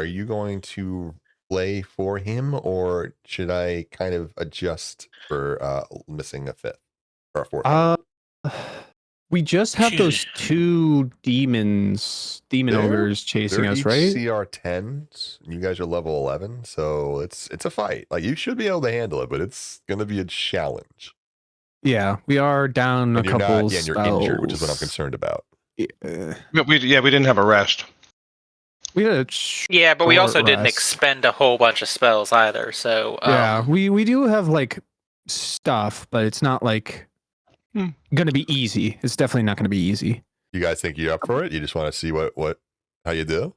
are you going to play for him, or should I kind of adjust for missing a fifth or a fourth? Uh, we just have those Choose. two demon ogres chasing They're us, each right? CR 10s. You guys are level 11, so it's a fight. Like, you should be able to handle it, but it's gonna be a challenge. Yeah, we are down And a you're couple not, and you're injured, which is what I'm concerned about. Yeah. We didn't have a rest. We had a Yeah, but we short also didn't rest. expend a whole bunch of spells either. So Yeah, we do have like stuff, but it's not like gonna be easy. It's definitely not gonna be easy. You guys think you're up for it? You just want to see how you do?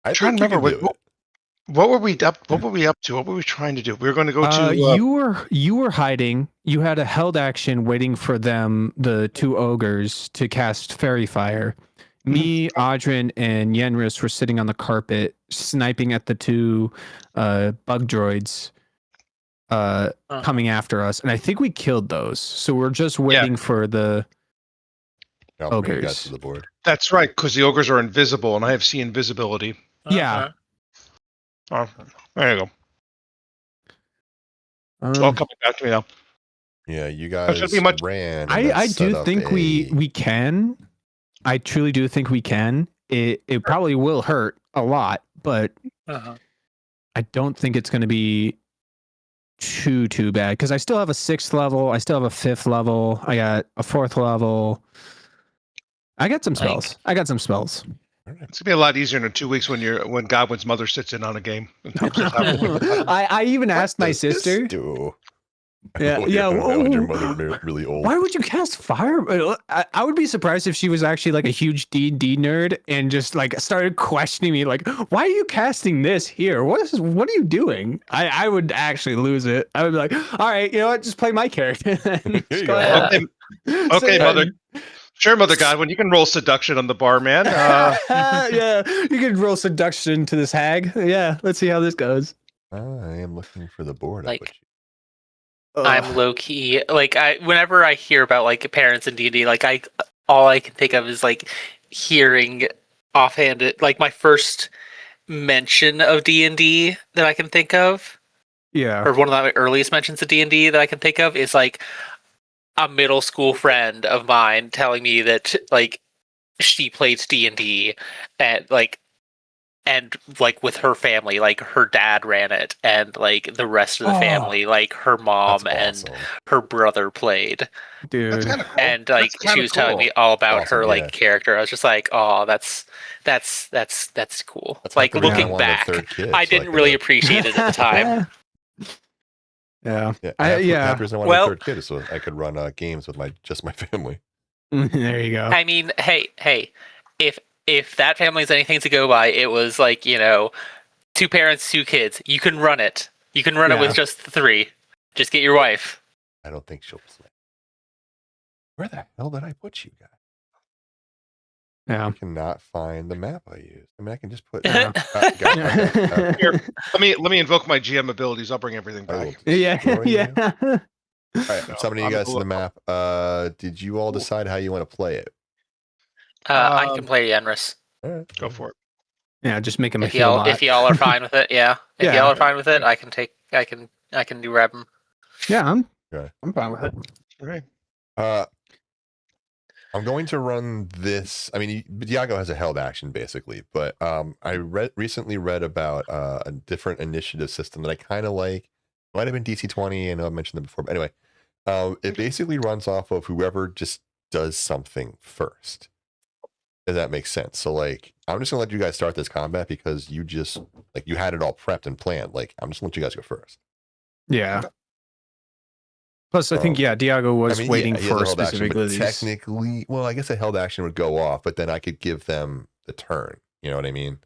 I'm trying to remember what were we up to? What were we trying to do? We were going to go to. You were hiding. You had a held action waiting for them, the two ogres, to cast Fairy Fire. Me, Audrin, and Yenris were sitting on the carpet, sniping at the two bug droids coming after us, and I think we killed those. So we're just waiting for the bring you guys to the board. That's right, because the ogres are invisible, and I have invisibility. Yeah. Oh, there you go. It's all coming back to me now. Yeah, you guys ran. I do think we can. I truly do think we can. It probably will hurt a lot, but I don't think it's going to be too bad, because I still have a 6th level. I still have a 5th level. I got a 4th level. I got some spells. It's gonna be a lot easier in 2 weeks when Godwin's mother sits in on a game. I even asked my sister. Yeah. Your mother really old. Why would you cast fire? I would be surprised if she was actually like a huge D&D nerd and just like started questioning me, like, why are you casting this here? What are you doing? I would actually lose it. I would be like, all right, you know what? Just play my character. Okay, mother. Sure, Mother Godwin, you can roll seduction on the bar, man. Yeah, you can roll seduction to this hag. Yeah, let's see how this goes. I am looking for the board. Like, I'm low key. Like, whenever I hear about like parents in D&D, like all I can think of is like hearing offhanded. Like, my first mention of D&D that I can think of, or one of the earliest mentions of D&D that I can think of, is like a middle school friend of mine telling me that like she plays D&D and like with her family, like her dad ran it, and like the rest of the family, like her mom and her brother played. Dude, cool. And like she was telling me all about her like character. I was just like, oh, that's cool. It's like, looking back, I didn't really appreciate it at the time. Yeah. The reason I wanted a third kid is so I could run games with my family. There you go. I mean, hey, if that family is anything to go by, it was like, 2 parents, 2 kids. You can run it. You can run it with just 3. Just get your wife. I don't think she'll play. Where the hell did I put you guys? Yeah. I cannot find the map I used. I mean, I can just put. Here, let me invoke my GM abilities. I'll bring everything back. Yeah. All right, I'm summoning you guys to the map. Did you all decide how you want to play it? I can play Yenris. Right. Go for it. Yeah, just make him if y'all are fine with it. Yeah, if y'all are fine with it, I can do Rebm. Yeah, I'm fine with it. Okay. I'm going to run this. I mean, Diago has a held action basically, but I recently read about a different initiative system that I kind of like. It might have been DC-20. I know I mentioned them before, but anyway, it basically runs off of whoever just does something first. If that makes sense. So like, I'm just gonna let you guys start this combat because you just like you had it all prepped and planned. Like, I'm just gonna let you guys go first. Yeah. Plus, I think Diago was waiting for specifically. Technically, well, I guess a held action would go off, but then I could give them the turn. You know what I mean?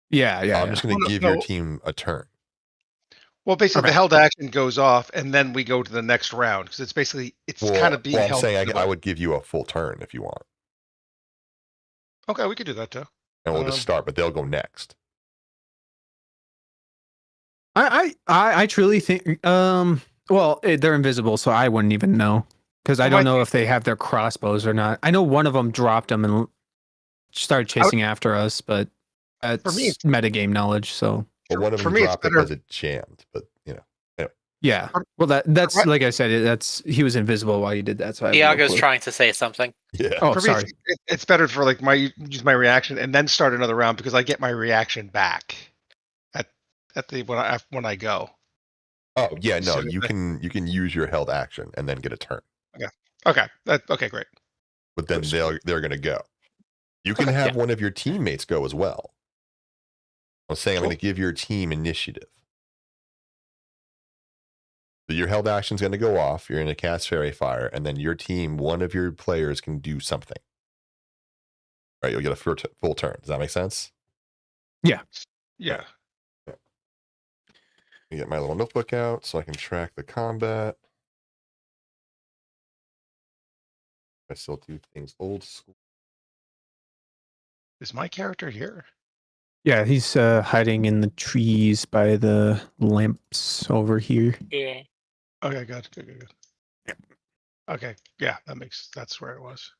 Yeah. I'm just going to give your team a turn. Well, basically, the held action goes off, and then we go to the next round because it's kind of being held. I'm saying I would give you a full turn if you want. Okay, we could do that too. And we'll just start, but they'll go next. I truly think. Well, they're invisible, so I wouldn't even know because I don't know if they have their crossbows or not. I know one of them dropped them and started chasing after us, but That's For me, metagame knowledge. So Well, one of for them me, it's dropped it better. because it jammed, but anyway. yeah. Well, that's like I said. That's he was invisible while you did that. So I have no Iago's clue. trying to say something. Yeah. Oh, For me, sorry. it's better for like use my reaction and then start another round because I get my reaction back at the when I go. Oh yeah, no, So you can use your held action and then get a turn. Okay. Okay, great. But then they're gonna go. You can have one of your teammates go as well. I'm saying I'm going to give your team initiative. So your held action is going to go off. You're going to cast Fairy Fire, and then your team, one of your players, can do something. Right? You'll get a full turn. Does that make sense? Yeah. Let me get my little notebook out so I can track the combat. I still do things old school. Is my character here? Yeah, he's hiding in the trees by the lamps over here. Yeah. Okay, good. Yep. Okay, yeah, that's where it was.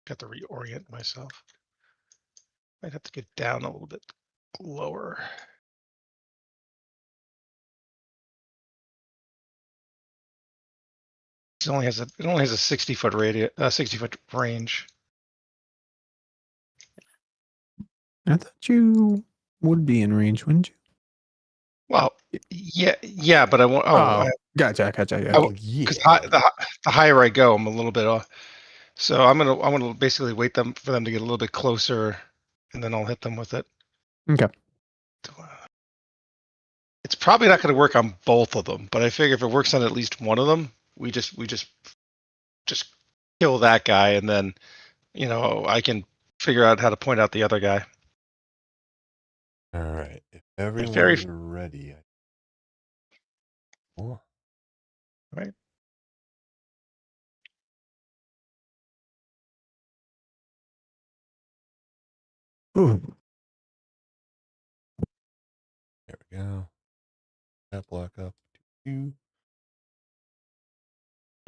Got to reorient myself. Might have to get down a little bit lower. It only has a 60-foot radius, 60-foot range. I thought you would be in range, wouldn't you? Well, yeah, but I want. Gotcha. Yeah. Because the higher I go, I'm a little bit off. So I'm gonna basically wait for them to get a little bit closer, and then I'll hit them with it. Okay. It's probably not going to work on both of them, but I figure if it works on at least one of them, we just kill that guy, and then I can figure out how to point out the other guy. All right. If everyone's ready. All right. Ooh. There we go. That block up.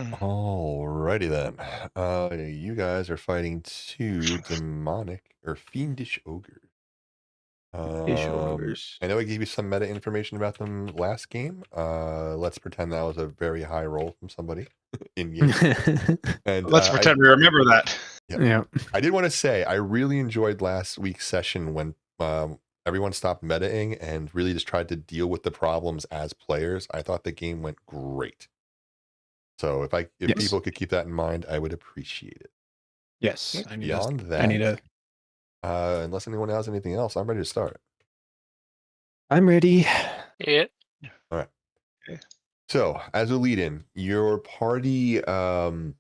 Alrighty then. You guys are fighting two demonic or fiendish ogres. I know I gave you some meta information about them last game. Let's pretend that was a very high roll from somebody in game. And let's pretend we remember that. Yeah. I did want to say I really enjoyed last week's session when everyone stopped metaing and really just tried to deal with the problems as players. I thought the game went great. So if people could keep that in mind, I would appreciate it. Yes. Beyond that, I need to. Unless anyone has anything else, I'm ready to start. I'm ready. Yeah. All right. Okay. So as a lead-in, your party, well,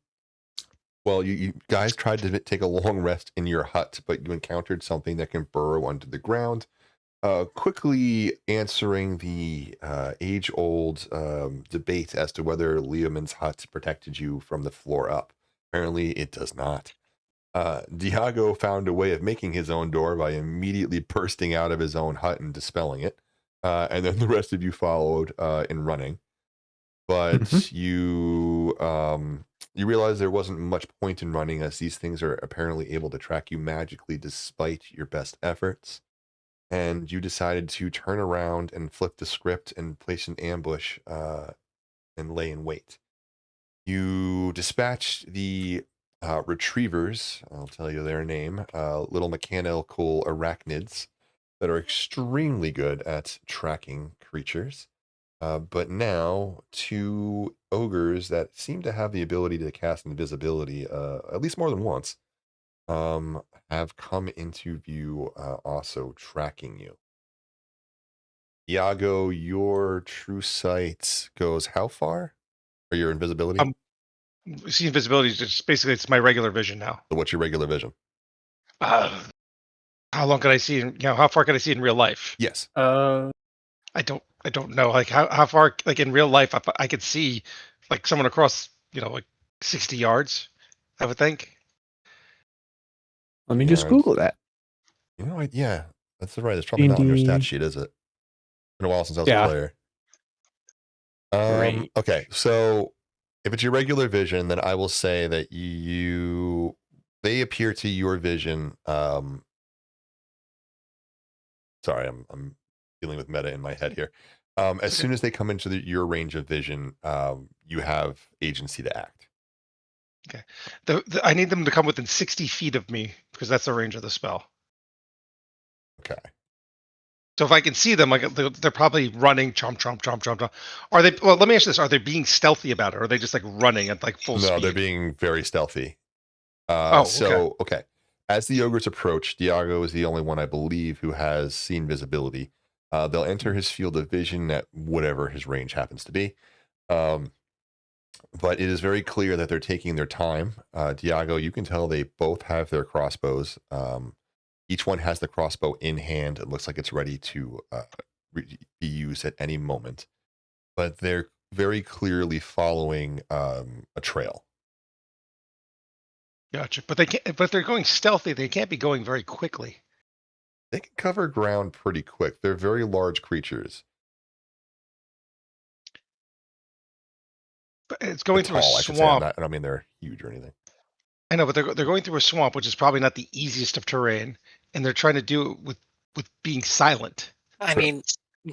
you guys tried to take a long rest in your hut, but you encountered something that can burrow under the ground. Quickly answering the age-old debate as to whether Leomund's hut protected you from the floor up. Apparently, it does not. Diago found a way of making his own door by immediately bursting out of his own hut and dispelling it. And then the rest of you followed in running. But you realize there wasn't much point in running, as these things are apparently able to track you magically despite your best efforts. And you decided to turn around and flip the script and place an ambush and lay in wait. You dispatched the retrievers, I'll tell you their name, little mechanical arachnids that are extremely good at tracking creatures. But now two ogres that seem to have the ability to cast invisibility at least more than once have come into view, also tracking you. Iago, your true sight goes how far? Or your invisibility? See, invisibility is just basically it's my regular vision now. So what's your regular vision? How long can I see? How far can I see in real life? Yes. I don't know. Like how far? Like in real life, I could see like someone across, like 60 yards. I would think. Let me just Google that. Yeah, that's right. It's probably not on your stat sheet, is it? It's been a while since I was a player. Okay, so if it's your regular vision, then I will say that they appear to your vision sorry, I'm dealing with meta in my head here. As soon as they come into your range of vision, you have agency to act. Okay. I need them to come within 60 feet of me because that's the range of the spell. Okay. So if I can see them, like they're probably running, chomp, chomp, chomp, chomp, chomp. Are they? Well, let me ask you this: are they being stealthy about it, or are they just like running at like full speed? No, they're being very stealthy. Okay. Okay. As the ogres approach, Diago is the only one, I believe, who has seen visibility. They'll enter his field of vision at whatever his range happens to be. But it is very clear that they're taking their time. Diago, you can tell they both have their crossbows. Each one has the crossbow in hand. It looks like it's ready to be used at any moment. But they're very clearly following a trail. Gotcha. But they can't. But if they're going stealthy, they can't be going very quickly. They can cover ground pretty quick. They're very large creatures. But it's going through Tall, a I should say. swamp. I don't mean they're huge or anything. I know, but they're going through a swamp, which is probably not the easiest of terrain, and they're trying to do it with being silent. I Sure. mean,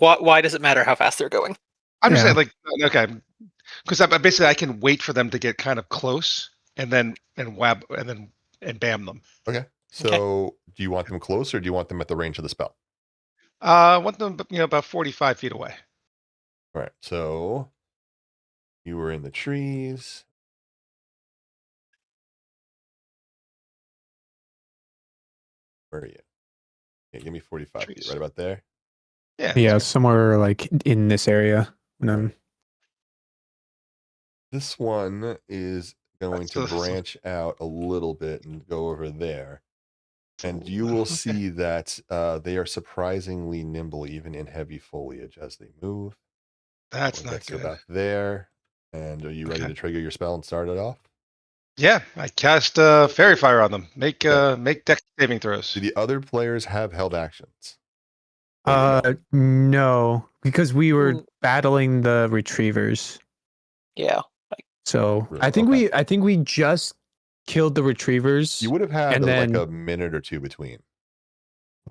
why does it matter how fast they're going? I'm just Yeah. saying, like, okay, because basically I can wait for them to get kind of close, and then bam them. Okay. So do you want them close or do you want them at the range of the spell? I want them, about 45 feet away. All right. So you were in the trees. Where are you? Yeah, give me 45 feet. Trees. Right about there. Yeah. Yeah, somewhere like in this area. And I'm This one is going to So- branch out a little bit and go over there. And you will see that they are surprisingly nimble even in heavy foliage as they move. That's We'll not get to good. about there. And are you ready Okay. to trigger your spell and start it off? Yeah, I cast fairy fire on them. Make Okay. make dex saving throws. Do the other players have held actions? Or no? no, because we were Mm. battling the retrievers. Yeah. So Really? I think Okay. I think we just killed the retrievers. You would have had and like then- a minute or two between.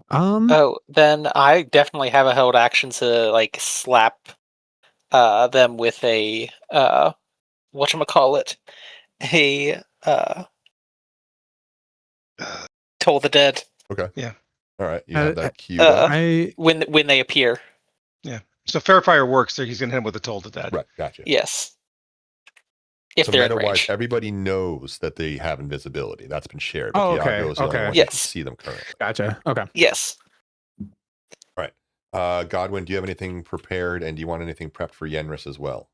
Oh, then I definitely have a held action to like slap them with a whatchamacallit, a Toll the Dead All right. You Uh, have that queued up. I when they appear. So fairy fire works. So he's gonna hit him with a toll to dead. Right. Gotcha. Yes. If So they're in meta-wise, range. everybody knows that they have invisibility. That's been shared. But Oh, okay, Diago is the only okay. one who Yes. can see them currently. gotcha. Okay. Yes. Godwin, do you have anything prepared, and do you want anything prepped for Yenris as well?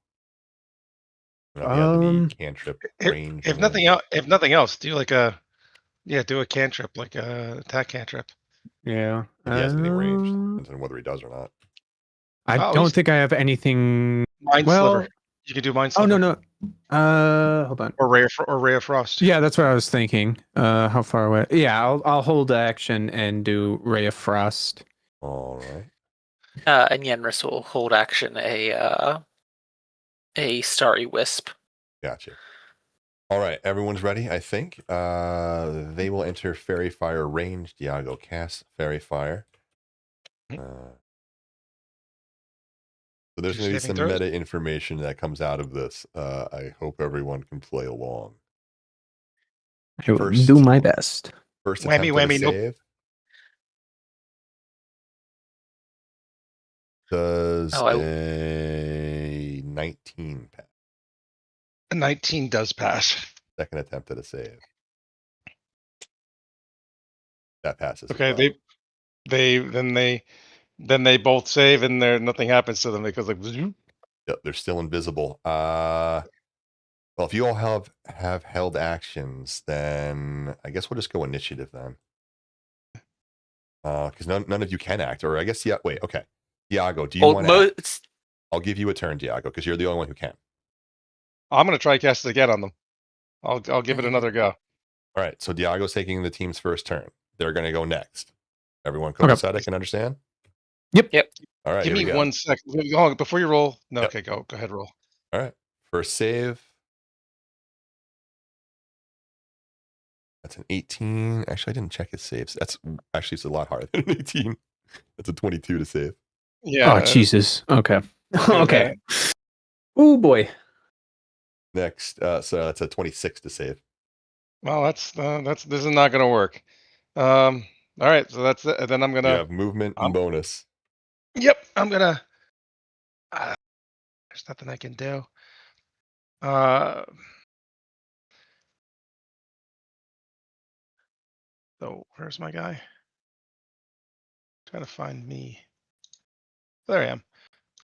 You know, if you have any cantrip range. If nothing else, do like do a cantrip, like a attack cantrip. Yeah. If he has anything ranged, Um, depends on whether he does or not. I Oh, don't he's- think I have anything. Mind Well- sliver. You can do mind Oh sliver. no. Hold on. Or ray of frost. Yeah, that's what I was thinking. How far away? Yeah, I'll hold action and do Ray of Frost. All right. And Yenris will hold action a Starry Wisp. Gotcha. All right. Everyone's ready, I think. They will enter Fairy Fire range. Diago casts Fairy Fire. So there's Two going to be saving some throws? meta information that comes out of this. I hope everyone can play along. I will First- do my best. First Whammy, attempt at a whammy, nope. save. Does Oh, a 19 pass? A 19 does pass. Second attempt at a save. That passes. as Okay, well. then they both save and nothing happens to them because like zoom. Yep, they're still invisible. Well, if you all have held actions, then I guess we'll just go initiative then. Because none of you can act, or I guess wait, okay. Diago, do you want to? I'll give you a turn, Diago, because you're the only one who can. I'm gonna try cast it again on them. I'll give it another go. All right, so Diago's taking the team's first turn. They're going to go next. Everyone Okay. copacetic and understand? Yep. All right, Give here we me go. 1 second. Hold on, before you roll. No, Yep. okay, go ahead, roll. All right, first save. That's an 18. Actually, I didn't check his saves. It's a lot harder than an 18. That's a 22 to save. Yeah. Oh Jesus. Okay. do Okay. Oh boy. Next, so that's a 26 to save. Well, that's this is not gonna work. All right, so that's it. Then I'm You gonna. have movement and bonus. Yep, I'm gonna. There's nothing I can do. So where's my guy? Trying to find me. There I am.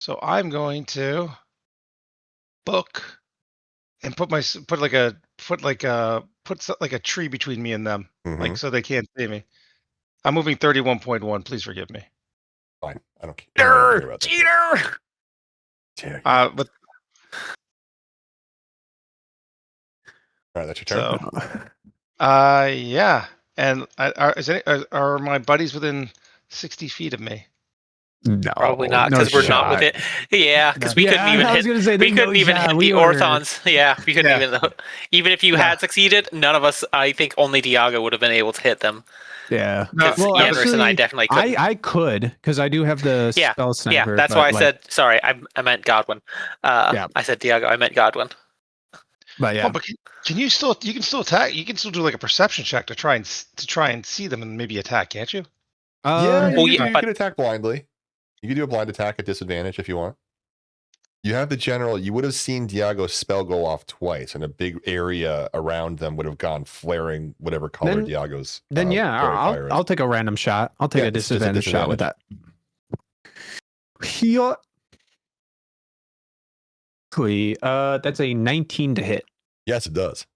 So I'm going to book and put like a tree between me and them, like so they can't see me. I'm moving 31.1. Please forgive me. Fine. I don't care about that. Cheater. Cheater. But All right, that's your turn. so, yeah. And are my buddies within 60 feet of me? No, Probably not, because we're not with it. Yeah, because we couldn't even hit. We couldn't even hit the Orthons. Yeah, we couldn't even if you had succeeded, none of us. I think only Diago would have been able to hit them. Yeah. Because Yenris and I definitely couldn't. I could, because I do have the spell sniper. Yeah, that's why I said sorry. I meant Godwin. Yeah. I said Diago. I meant Godwin. But yeah. Oh, but can you still? You can still attack. You can still do like a perception check to try and see them and maybe attack, can't you? You can attack blindly. You can do a blind attack at disadvantage if you want. You have the general. You would have seen Diago's spell go off twice, and a big area around them would have gone flaring, whatever color Diago's. Then I'll take a random shot. I'll take a disadvantage shot with that. That's a 19 to hit. Yes, it does.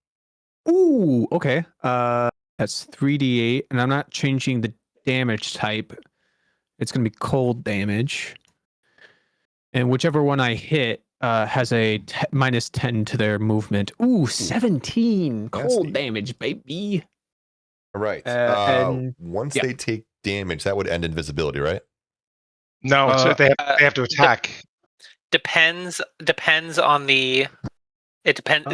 Ooh, okay. That's 3d8, and I'm not changing the damage type. It's going to be cold damage. And whichever one I hit has a minus 10 to their movement. Ooh, 17 cold damage, baby. All right. Once they take damage, that would end invisibility, right? No, so they have to attack. Depends on the. It depends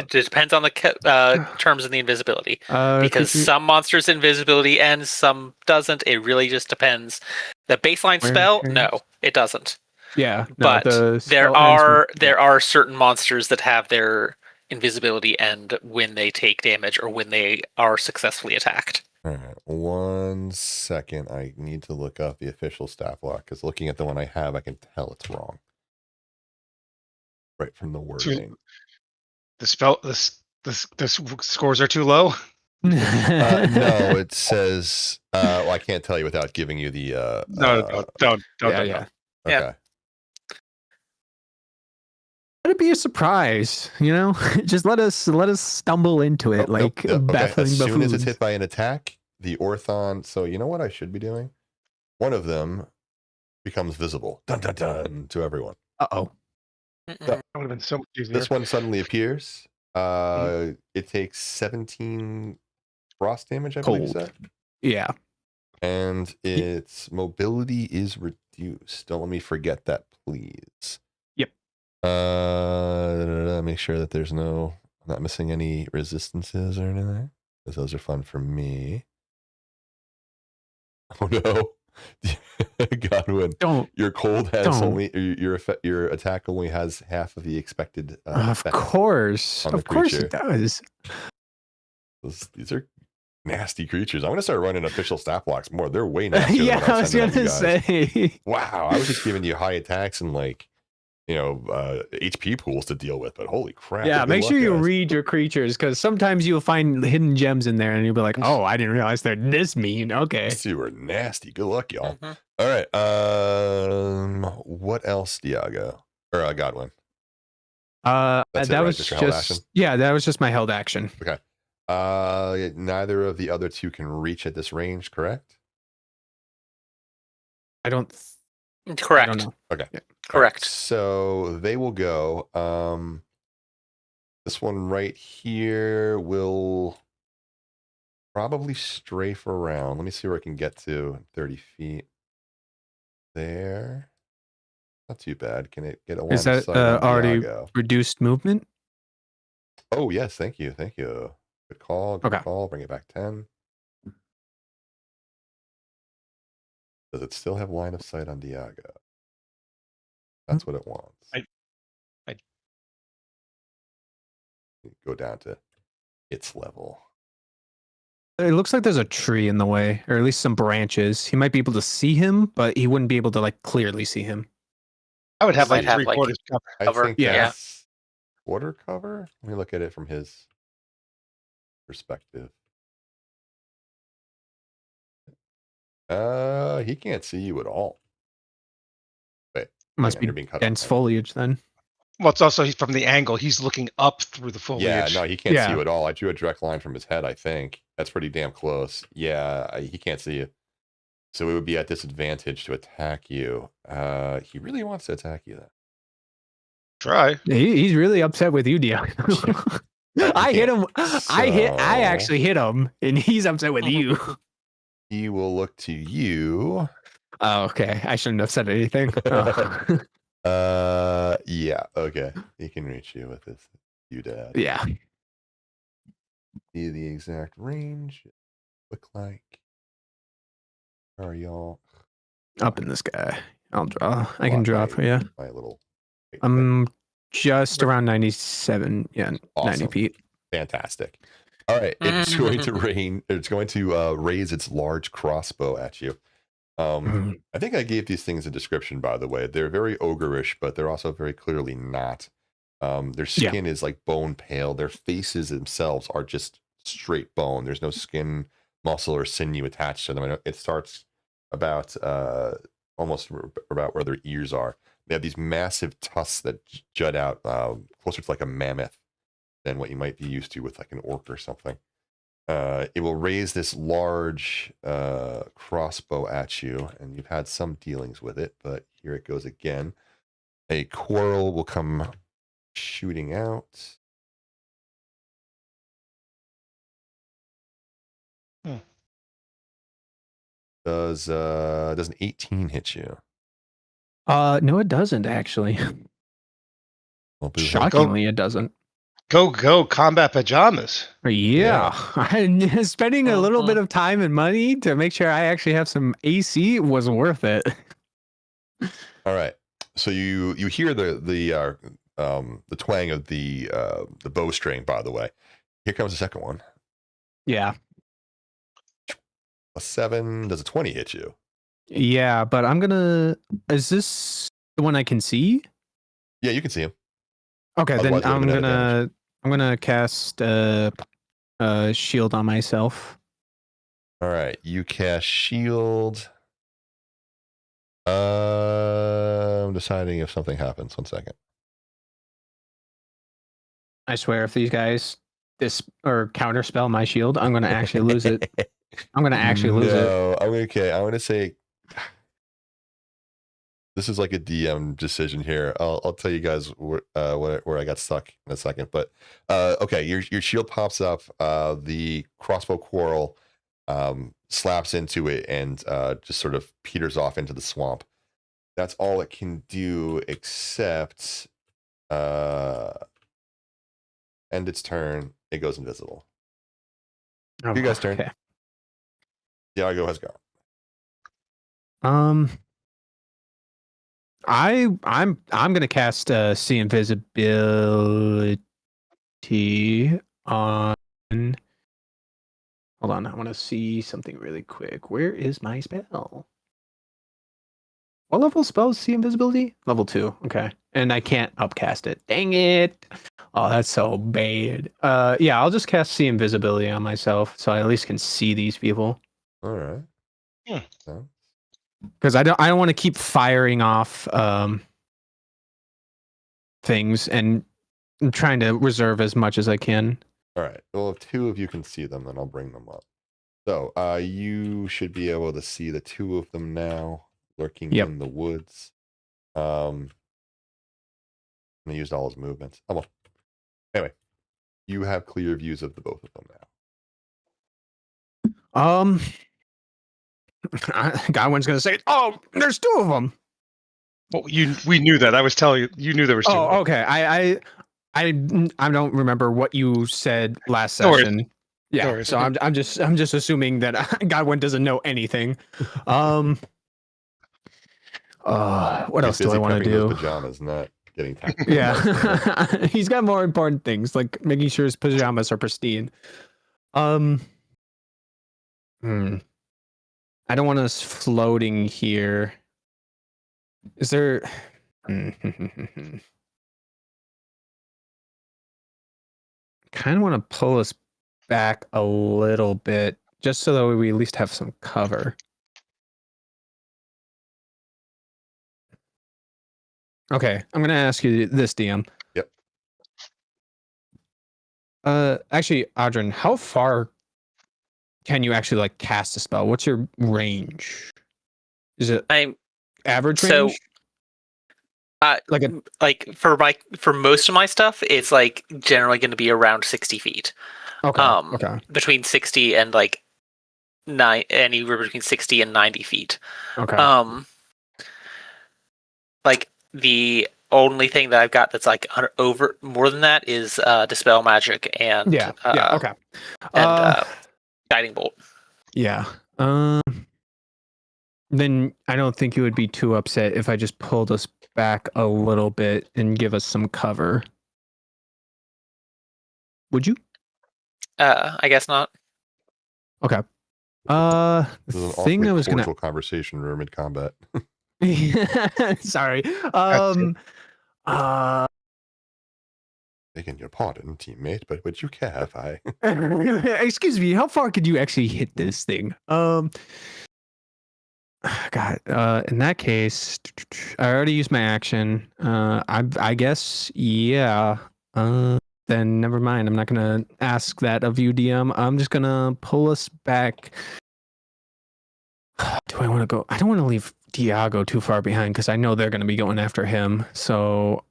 on the terms of the invisibility, because some monsters invisibility ends, some doesn't. It really just depends. The baseline spell, no, it doesn't. Yeah, but there are certain monsters that have their invisibility end when they take damage or when they are successfully attacked. All right, 1 second. I need to look up the official stat block, because looking at the one I have, I can tell it's wrong. Right from the wording. The scores are too low. No, it says. Well, I can't tell you without giving you the. Don't. Yeah. Okay. Let it be a surprise, Just let us stumble into it baffling As soon buffoons. as it's hit by an attack, the Orthon. So you know what I should be doing? One of them becomes visible. Dun dun dun to everyone. Uh-oh. That would have been so much easier. This one suddenly appears. It takes 17 frost damage, I believe. Cold. Yeah. And its mobility is reduced. Don't let me forget that, please. Yep. Make sure that there's I'm not missing any resistances or anything, because those are fun for me. Oh no. Godwin, your cold has only your attack only has half of the expected. Of course it does. These are nasty creatures. I'm gonna start running official stat blocks more. They're way nastier. Yeah, I was gonna say. Wow, I was just giving you high attacks and HP pools to deal with, but holy crap! Yeah, make sure you read your creatures, because sometimes you'll find hidden gems in there, and you'll be like, "Oh, I didn't realize they're this mean." Okay, these two are nasty. Good luck, y'all. All right. What else, Diago or Godwin? That was that was just my held action. Okay. Neither of the other two can reach at this range, correct? Correct. I don't know. Okay. Yeah. Correct. Right, so they will go. This one right here will probably strafe around. Let me see where I can get to. 30 feet. There. Not too bad. Can it get alongside? Is that already reduced movement? Oh, yes. Thank you. Thank you. Good call. Good call. Bring it back 10. Does it still have line of sight on Diago? That's what it wants. I- Go down to its level. It looks like there's a tree in the way, or at least some branches. He might be able to see him, but he wouldn't be able to like clearly see him. I would have Might like have, 3/4 cover. I Cover, think yeah. that's quarter cover. Let me look at it from his perspective. He can't see you at all. Wait, Must hang on, be you're being cut off. dense foliage then. Well, it's also from the angle. He's looking up through the foliage. Yeah, no, he can't see Yeah. you at all. I drew a direct line from his head, I think. That's pretty damn close. Yeah, he can't see you. So it would be at disadvantage to attack you. He really wants to attack you, though. Try. He's really upset with you, Diago. I hit him. I actually hit him, and he's upset with you. He will look to you. Oh, okay. I shouldn't have said anything. Yeah, okay. He can reach you with this. You dad. Yeah. See the exact range. Look like. How are y'all? Up in this guy. I'll draw. I can draw for you. My little. I'm just around 97. Yeah, 90 Awesome. feet. Fantastic. All right, it's going to rain. It's going to raise its large crossbow at you. I think I gave these things a description, by the way. They're very ogreish, but they're also very clearly not. Their skin is like bone pale. Their faces themselves are just straight bone. There's no skin, muscle, or sinew attached to them. It starts about almost about where their ears are. They have these massive tusks that jut out closer to like a mammoth than what you might be used to with like an orc or something. It will raise this large crossbow at you, and you've had some dealings with it, but here it goes again. A quarrel will come shooting out. Does an 18 hit you? No, it doesn't actually. Well, boo-hoo. Shockingly, it doesn't. Go combat pajamas. Yeah. I'm spending a little bit of time and money to make sure I actually have some AC was worth it. All right. So you hear the twang of the bowstring. By the way, here comes the second one. Yeah. A 7. Does a 20 hit you? Yeah, but I'm gonna. Is this the one I can see? Yeah, you can see him. Okay, Otherwise, then it would've been at I'm gonna cast shield on myself. All right, you cast shield. I'm deciding if something happens. 1 second. I swear, if these guys counterspell my shield, I'm gonna actually lose it. I'm gonna actually lose it. No, okay. I'm gonna say this is like a DM decision here. I'll tell you guys where I got stuck in a second. But okay, your shield pops up. The crossbow quarrel slaps into it and just sort of peters off into the swamp. That's all it can do, except end its turn. It goes invisible. Oh, You guys' turn. Okay. Diago has gone. I'm gonna cast see invisibility on. Hold on, I want to see something really quick. Where is my spell? What level spells see invisibility? Level 2. Okay, and I can't upcast it. Dang it! Oh, that's so bad. Yeah, I'll just cast see invisibility on myself, so I at least can see these people. All right. So, Because I don't want to keep firing off things, and I'm trying to reserve as much as I can. all right. Well, if 2 of you can see them, then I'll bring them up. So you should be able to see the 2 of them now lurking Yep. in the woods. I used all his movements. Oh, well. Anyway, you have clear views of the both of them now. Godwin's gonna say, "Oh, there's 2 of them." Well, we knew that. I was telling you. You knew there was 2. Oh, okay. I don't remember what you said last No worries. session. Yeah, No worries. so I'm just assuming that Godwin doesn't know anything. What else do I want to do? Those pajamas, not getting tackled. Yeah, he's got more important things like making sure his pajamas are pristine. I don't want us floating here. Is there? Kind of want to pull us back a little bit, just so that we at least have some cover. Okay, I'm gonna ask you this, DM. Yep. Actually, Adrian, how far can you actually like cast a spell? What's your range? Is it average range? For most of my stuff, it's like generally going to be around 60 feet. Okay. Okay. Between 60 and like anywhere between 60 and 90 feet. Okay. Like the only thing that I've got that's like over more than that is dispel magic and okay. And guiding bolt. Yeah. Then I don't think you would be too upset if I just pulled us back a little bit and give us some cover. Would you? I guess not. Okay. This is an thing I was gonna conversation room mid combat. Sorry. Begging your pardon, teammate, but would you care if I? Excuse me. How far could you actually hit this thing? God. In that case, I already used my action. I guess. Yeah. Then never mind. I'm not gonna ask that of you, DM. I'm just gonna pull us back. Do I want to go? I don't want to leave Diago too far behind because I know they're going to be going after him. So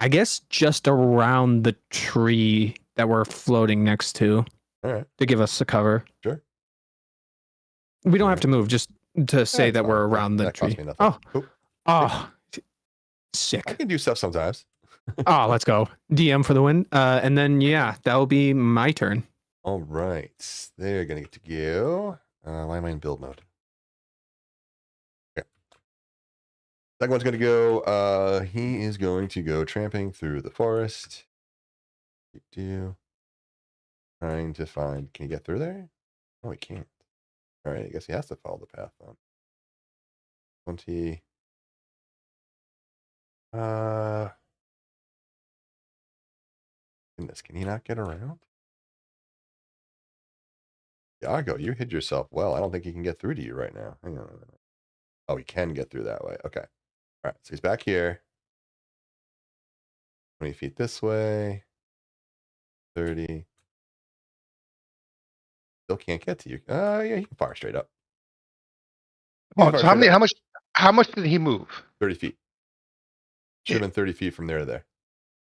I guess just around the tree that we're floating next to. All right. To give us a cover. Sure. We don't have to move, just to say that we're around the tree. Oh, sick. I can do stuff sometimes. Oh, let's go. DM for the win. And then, yeah, that will be my turn. All right. They're going to get to go. Why am I in build mode? Second one's going to go, he is going to go tramping through the forest. Trying to find, can he get through there? No, he can't. All right, I guess he has to follow the path then. 20. Goodness, can he not get around? Iago, you hid yourself well. I don't think he can get through to you right now. Hang on. Oh, he can get through that way. Okay. All right, so he's back here. 20 feet this way. 30. Still can't get to you. Yeah, he can fire straight up. Oh, so how much did he move? 30 feet. Should have been 30 feet from there to there.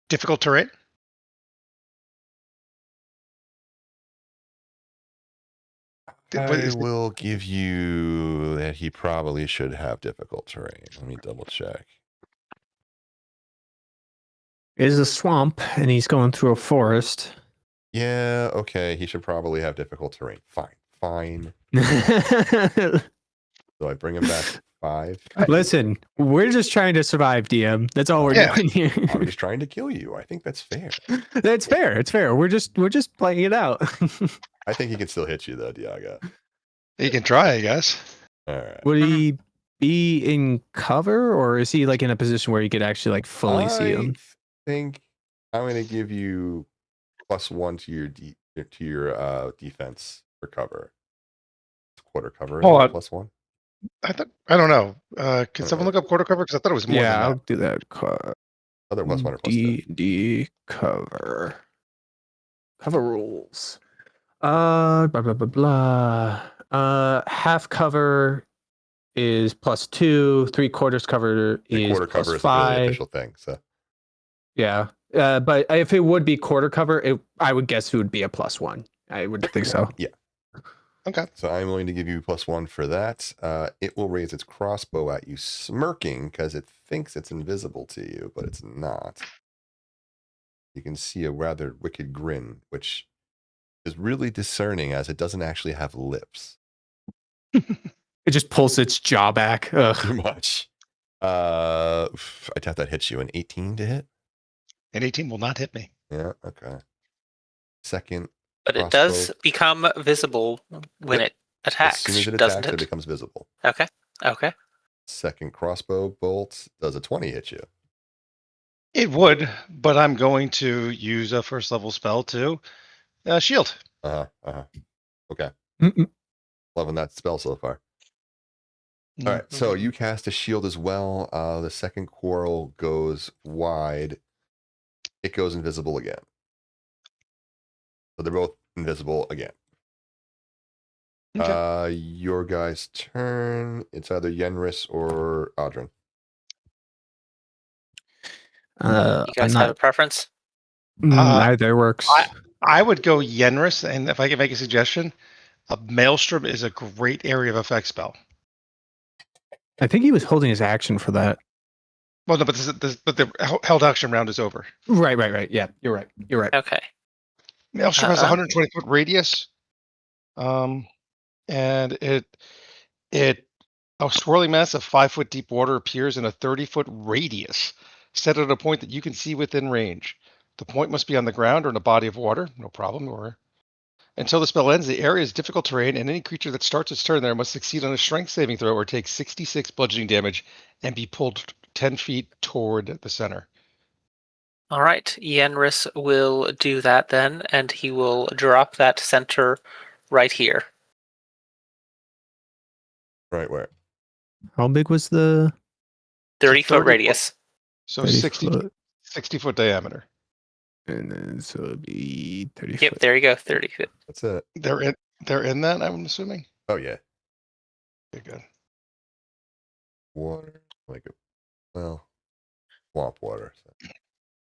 Difficult terrain? I will give you that he probably should have difficult terrain. Let me double check. It is a swamp, and he's going through a forest. Yeah, okay. He should probably have difficult terrain. Fine. So I bring him back 5. Listen, we're just trying to survive, DM. That's all we're doing here. I'm just trying to kill you. I think that's fair. That's fair. It's fair. We're just playing it out. I think he can still hit you though, Diago. He can try, I guess. All right. Would he be in cover, or is he like in a position where you could actually like fully see him? I think I'm going to give you +1 to your defense for cover. Quarter cover. Hold on. +1. I don't know. Can someone look up quarter cover? Because I thought it was more. Yeah, than I'll that. do that. Other +1 or +2. D cover. Cover rules. Blah blah blah blah. Half cover is +2. 3/4 cover is quarter cover is +5. the official thing. So yeah, but if it would be quarter cover, I would guess it would be a +1. I would think so. Yeah. Okay. So I'm willing to give you +1 for that. It will raise its crossbow at you, smirking because it thinks it's invisible to you, but it's not. You can see a rather wicked grin, which is really discerning as it doesn't actually have lips. It just pulls its jaw back. Ugh. Too much. I doubt that hits you. An 18 to hit? An 18 will not hit me. Yeah, okay. Second But it crossbow. does become visible when Yep. it attacks, As soon as it doesn't attacks, it it? becomes visible. Okay. Okay. Second crossbow bolt. Does a 20 hit you? It would, but I'm going to use a first level spell to shield. Okay. Mm-mm. Loving that spell so far. All right, so you cast a shield as well. The second quarrel goes wide. It goes invisible again. So they're both invisible again. Okay. Your guy's turn. It's either Yenris or Adrian. You guys have a preference? Either works. I would go Yenris, and if I can make a suggestion, a Maelstrom is a great area of effect spell. I think he was holding his action for that. Well, no, but the held action round is over. Right. Yeah, you're right. Okay. Maelstrom has a 120 foot radius, and a swirling mass of 5 foot deep water appears in a 30-foot radius, set at a point that you can see within range. The point must be on the ground or in a body of water, no problem. Or until the spell ends, the area is difficult terrain, and any creature that starts its turn there must succeed on a strength saving throw or take 66 bludgeoning damage and be pulled 10 feet toward the center. All right. Yenris will do that then, and he will drop that center right here. Right where? How big was the 30-foot radius. So 60 foot diameter. And then so it'd be 30 Yep, foot. there you go. 30 feet. That's it. They're in that, I'm assuming. Oh yeah. Okay, good. Water, swamp water. So.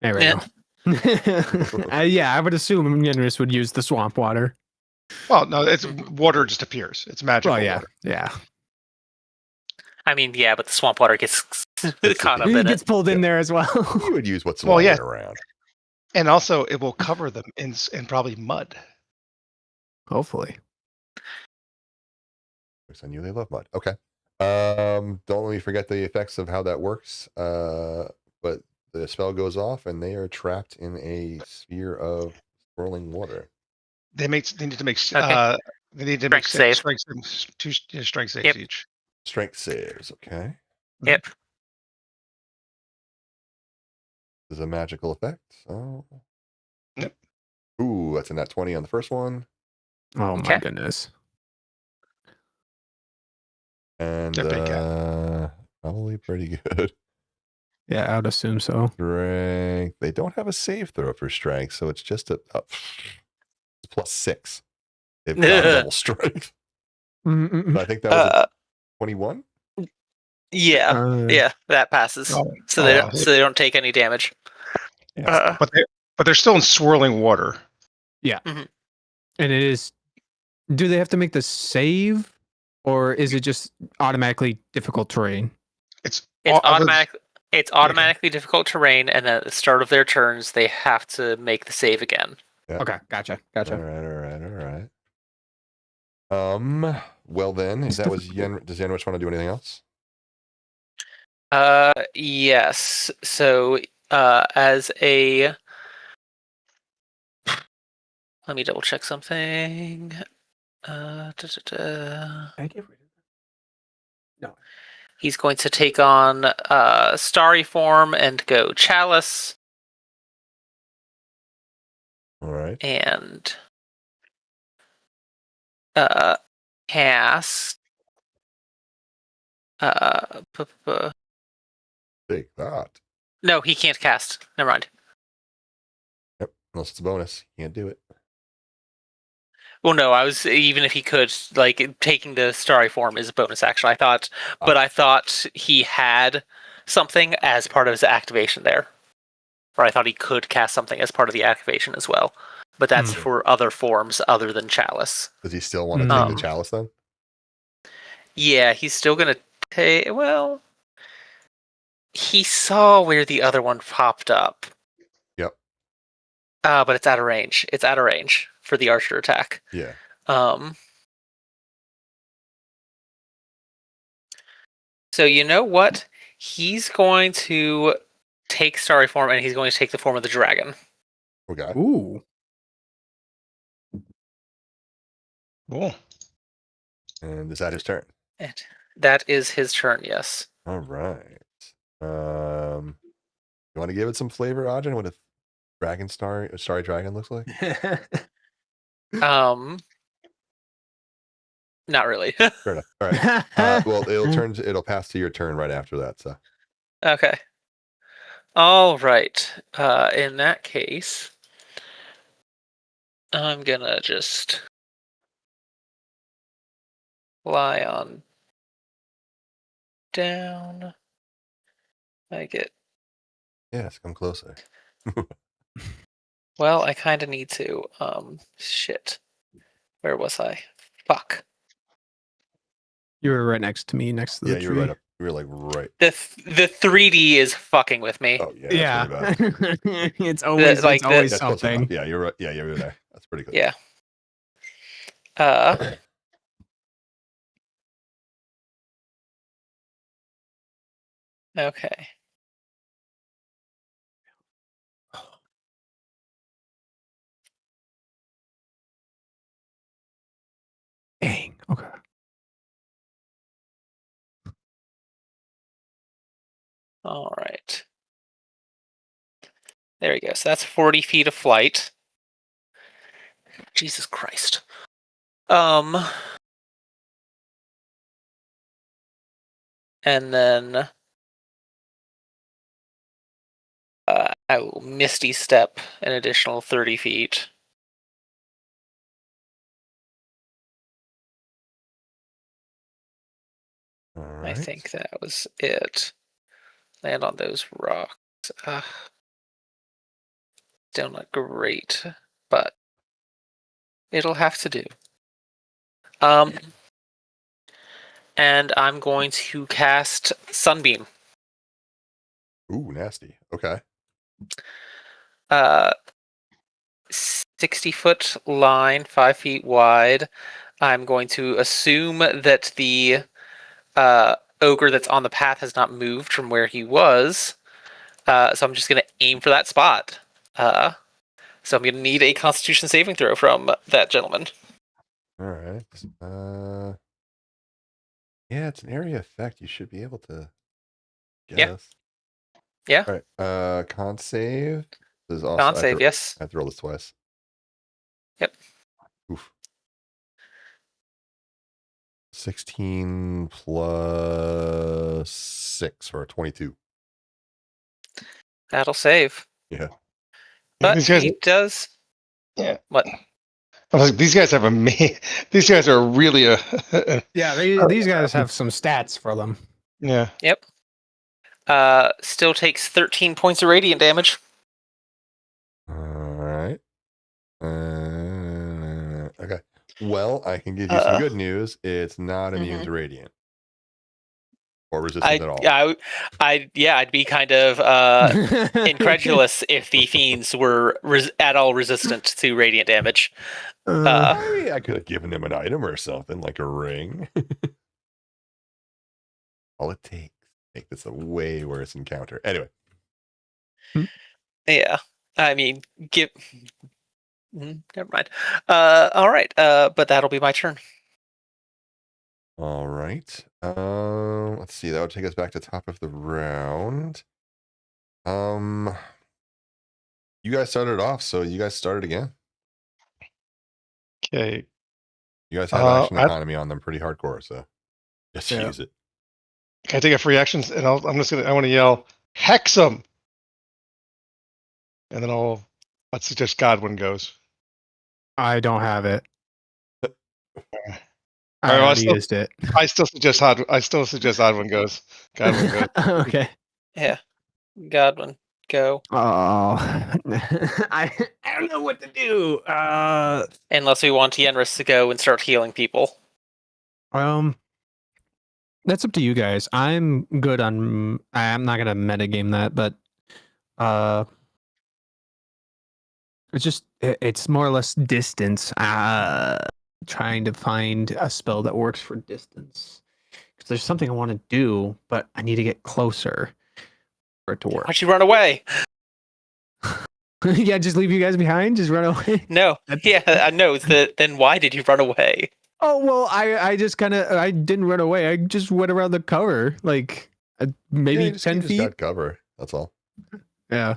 There we go. Yeah, I would assume Yenris would use the swamp water. Well, no, it's water just appears. It's magical. Oh yeah, water. yeah. I mean, yeah, but the swamp water gets caught up He in gets it. pulled in there as well. You would use what's Well, yeah. around. And also, it will cover them in probably mud. Hopefully. I knew they love mud. Okay. Don't let me forget the effects of how that works. But the spell goes off, and they are trapped in a sphere of swirling water. They need to make Okay. they need to Strength make save. two strength saves Yep. each. Strength saves. Okay. Yep. This is a magical effect. So. Yep. Ooh, that's a nat 20 on the first one. Oh Okay. my goodness. And They're big, probably pretty good. Yeah, I would assume so. Strength. They don't have a save throw for strength, so it's just it's +6. They've got double strength. Mm-mm. I think that was a 21. Yeah, that passes. So they don't take any damage. Yeah. But they're still in swirling water. Yeah. Mm-hmm. And it is. Do they have to make the save, or is it just automatically difficult terrain? It's automatic. It's automatically difficult terrain, and at the start of their turns, they have to make the save again. Yeah. Okay, gotcha. All right. Well then, if that was Yen, does Yenrich want to do anything else? Yes. So, as a, let me double check something. No. He's going to take on Starry form and go Chalice. All right. And cast Take that. No, he can't cast. Never mind. Yep. Unless it's a bonus, you can't do it. Well, no, I was, even if he could, like, taking the Starry form is a bonus action. I thought he had something as part of his activation there. Or I thought he could cast something as part of the activation as well. But that's for other forms other than Chalice. Does he still want to take the Chalice then? Yeah, he's still going to take, well, he saw where the other one popped up. Yep. But it's out of range. It's out of range for the archer attack. Yeah. So you know what? He's going to take starry form, and he's going to take the form of the dragon. Okay. Ooh. Cool. And is that his turn? And that is his turn. Yes. All right. You want to give it some flavor, Ajin? What a starry dragon looks like? Not really. Fair enough. All right. Well, it'll pass to your turn right after that. So. Okay. All right. In that case, I'm gonna just lie on down. I get. Yes, come closer. Well, I kind of need to. Shit. Where was I? Fuck. You were right next to me, next to the Yeah, tree. you were right up. You were like right. The 3D is fucking with me. Oh yeah. That's really bad. It's always like it's always That's close something. enough. Yeah, you're right. Yeah, you're there. That's pretty good. Yeah. Okay. Dang. Okay. All right. There we go. So that's 40 feet of flight. Jesus Christ. And then I will Misty Step an additional 30 feet. All I right. think that was it. Land on those rocks. Still not great, but it'll have to do. And I'm going to cast Sunbeam. Ooh, nasty. Okay. 60-foot line, 5 feet wide. I'm going to assume that the ogre that's on the path has not moved from where he was. So I'm just going to aim for that spot. So I'm going to need a Constitution saving throw from that gentleman. All right. Yeah, it's an area effect. You should be able to guess. Yeah. All right. Con save. This is also Con save, yes. I have to roll this twice. Yep. Oof. 16 plus 6 for a 22. That'll save. Yeah. But These guys, he does. Yeah. What? I was like, these guys have these guys are really a. Yeah, these guys have some stats for them. Yeah. Yep. Still takes 13 points of radiant damage. All right. Okay. Well, I can give you some good news. It's not immune to radiant or resistant at all. I'd be kind of incredulous if the fiends were at all resistant to radiant damage. I could have given him an item or something like a ring. All it takes to make this a way worse encounter. Anyway. Yeah. I mean, never mind. All right. But that'll be my turn. All right. Let's see. That would take us back to top of the round. You guys started off, so you guys started again. Okay. You guys have action economy on them pretty hardcore, so just use it. Can I take a free action? And I want to yell, hex him! And then let's suggest Godwin goes. I don't have it. All right, already used it. I still suggest Godwin goes. Godwin goes. Okay. Yeah. Godwin, go. Oh, I don't know what to do. Unless we want Yenris to go and start healing people. That's up to you guys. I'm good on. I'm not gonna metagame that, but it's more or less distance. Trying to find a spell that works for distance. there's something I want to do, but I need to get closer for it to work. Why'd you run away? Yeah, just leave you guys behind. Just run away. No. Yeah, I know. Then why did you run away? Oh well, I just kind of I didn't run away. I just went around the cover, like maybe you 10 just feet. got cover. That's all. Yeah.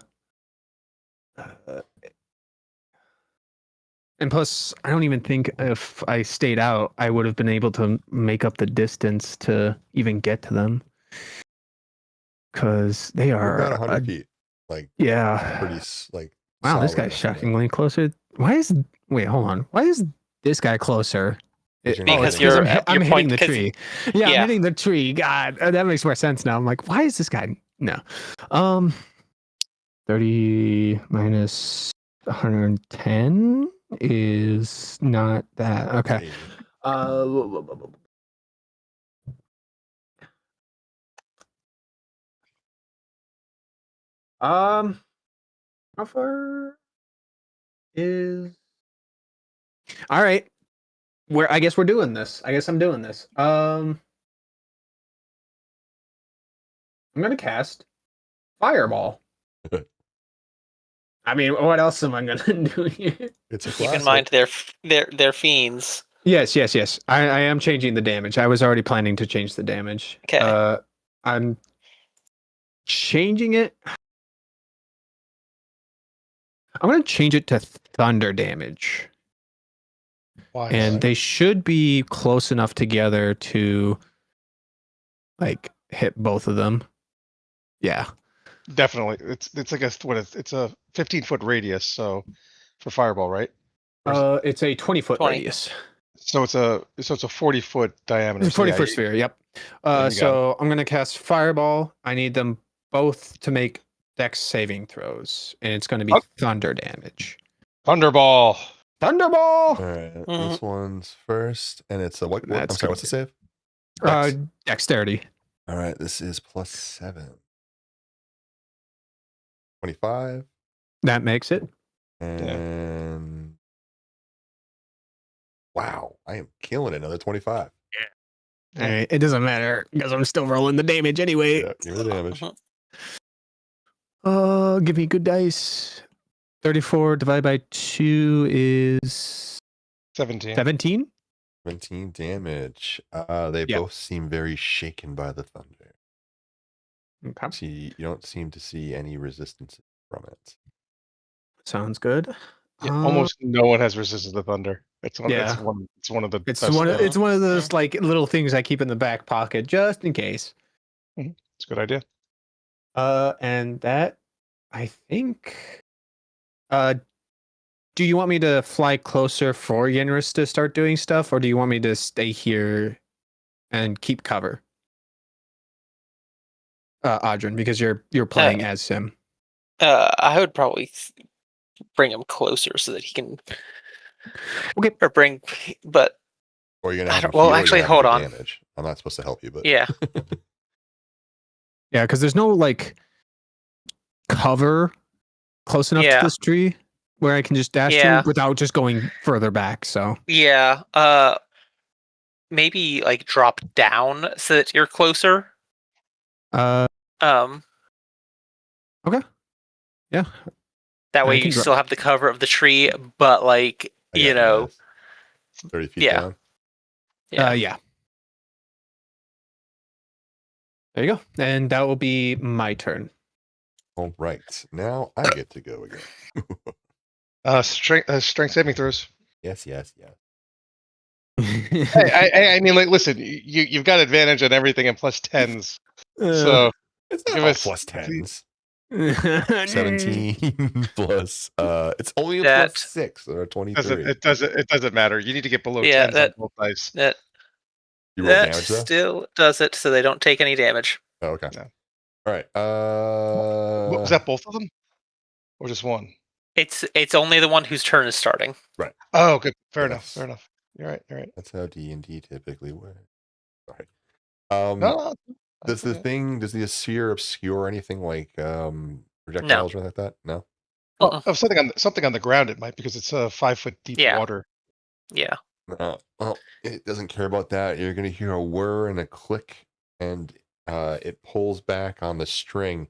And plus, I don't even think if I stayed out, I would have been able to make up the distance to even get to them. Because they are About 100 feet. Like, yeah. pretty like. Wow, this solid guy's estimate. shockingly closer. Wait, hold on. Why is this guy closer? Because it's you're I'm hitting point- the 'cause- tree. Yeah, I'm yeah. hitting the tree. God, that makes more sense now. I'm like, why is this guy? No. 30 minus 110 is not that. Okay. How far is? All right. I guess we're doing this. I guess I'm doing this. I'm gonna cast Fireball. I mean, what else am I gonna do here? It's a Keep classic. in mind they're fiends. Yes. I am changing the damage. I was already planning to change the damage. Okay. I'm changing it. I'm gonna change it to thunder damage. Why? And they should be close enough together to like hit both of them. Yeah. Definitely. It's like it's a 15-foot radius, so for fireball, right? It's a 20-foot 20. radius. So it's a 40-foot diameter. It's a so 40-foot sphere, yep. So I'm gonna cast Fireball. I need them both to make Dex saving throws, and it's gonna be thunder damage. Thunderball. Thunderball! All right, this one's first, and it's a what? I'm That's sorry, good. what's the save? Dexterity. All right, this is +7. 25. That makes it. And wow, I am killing it. Another 25. All right, it doesn't matter because I'm still rolling the damage anyway. Yeah, give me the damage. Give me good dice. 34 divided by 2 is 17. 17. 17 damage. They Yep. both seem very shaken by the thunder. Okay. See, you don't seem to see any resistance from it. Sounds good. Yeah, almost no one has resisted the thunder. It's one of the It's best one of things. it's one of those like little things I keep in the back pocket just in case. It's a good idea. And that I think do you want me to fly closer for Yenris to start doing stuff, or do you want me to stay here and keep cover? Audrin, because you're playing as him. I would probably bring him closer so that he can. Okay. Or but Or you're gonna have him well, heal, or actually, you're gonna hold have on. damage. I'm not supposed to help you, but yeah, Yeah, because there's no like cover close enough to Yeah. this tree where I can just dash Yeah. to without just going further back. So yeah. Maybe like drop down so that you're closer. yeah. That I way can you dro- still have the cover of the tree, but like I got you know, guys. 30 feet Yeah. down. Yeah. There you go. And that will be my turn. All right, now I get to go again. Strength saving throws. Yes. I mean, like, listen, you've got advantage on everything and plus 10s. So It's not give all us plus 10s. 17 plus. It's only a That- plus 6 or 23. it doesn't matter. You need to get below Yeah, 10s that- on both dice. that You roll that damage though? still does it, so they don't take any damage. Oh, okay. No. All right. Was that both of them, or just one? It's only the one whose turn is starting. Oh, good. Fair enough. Yes. Fair enough. You're right. You're right. That's how D&D typically works. Sorry. No, Does the okay. thing? Does the sphere obscure anything like projectiles or anything like that? No. Well, something on the ground it might, because it's a 5 foot deep Yeah. water. Yeah. Well, it doesn't care about that. You're going to hear a whir and a click, and it pulls back on the string.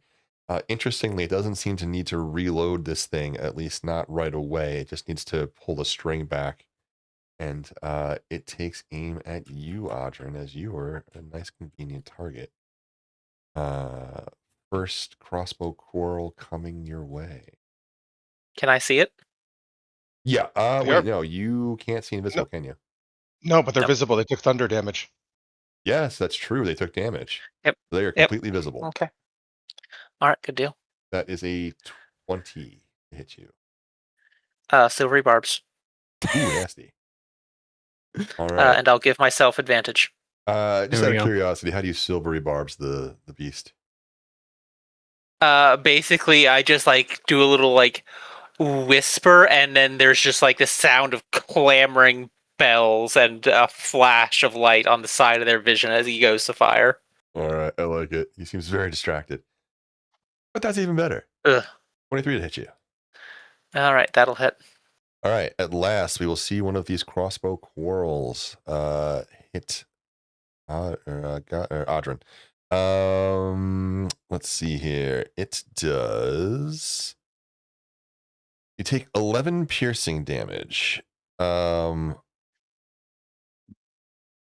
Interestingly, it doesn't seem to need to reload this thing, at least not right away. It just needs to pull the string back. And it takes aim at you, Audrey, as you are a nice, convenient target. First crossbow quarrel coming your way. Can I see it? Yeah. They are- Wait, no, you can't see invisible, can you? No, but they're Nope. visible. They took thunder damage. Yes, that's true. They took damage. Yep. They are completely visible. Okay. All right. Good deal. That is a 20 to hit you. Silvery barbs. Ooh, nasty. All right. And I'll give myself advantage. Just There out we of go. curiosity, how do you silvery barbs the beast? Basically, I just like do a little like whisper, and then there's just like the sound of clamoring bells and a flash of light on the side of their vision as he goes to fire. All right, I like it. He seems very distracted. But that's even better. Ugh. 23 to hit you. All right, that'll hit. All right, at last we will see one of these crossbow quarrels hit Audrin. Let's see here. It does. You take 11 piercing damage.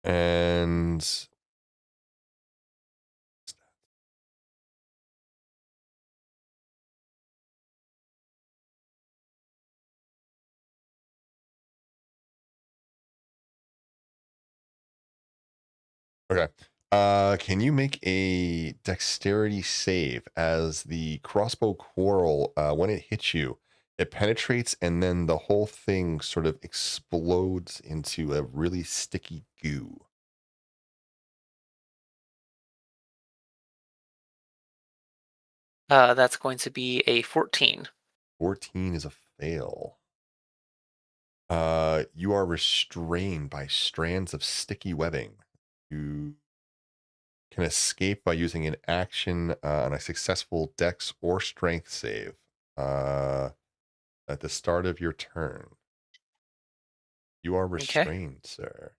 And okay. Can you make a dexterity save as the crossbow quarrel, when it hits you, it penetrates and then the whole thing sort of explodes into a really sticky goo. That's going to be a 14. 14 is a fail. You are restrained by strands of sticky webbing. You can escape by using an action on a successful dex or strength save at the start of your turn. You are restrained, sir.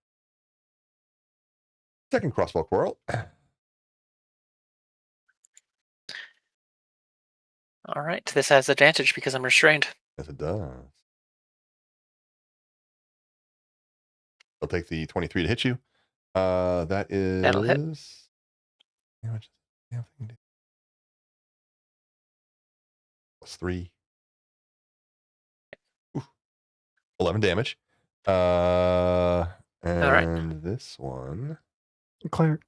Second crossbow quarrel. All right, this has advantage because I'm restrained. Yes, it does. I'll take the 23 to hit you. That is. That'll hit. How much does the thing do? Plus 3. Oof. 11 damage. And right. this one. Claire.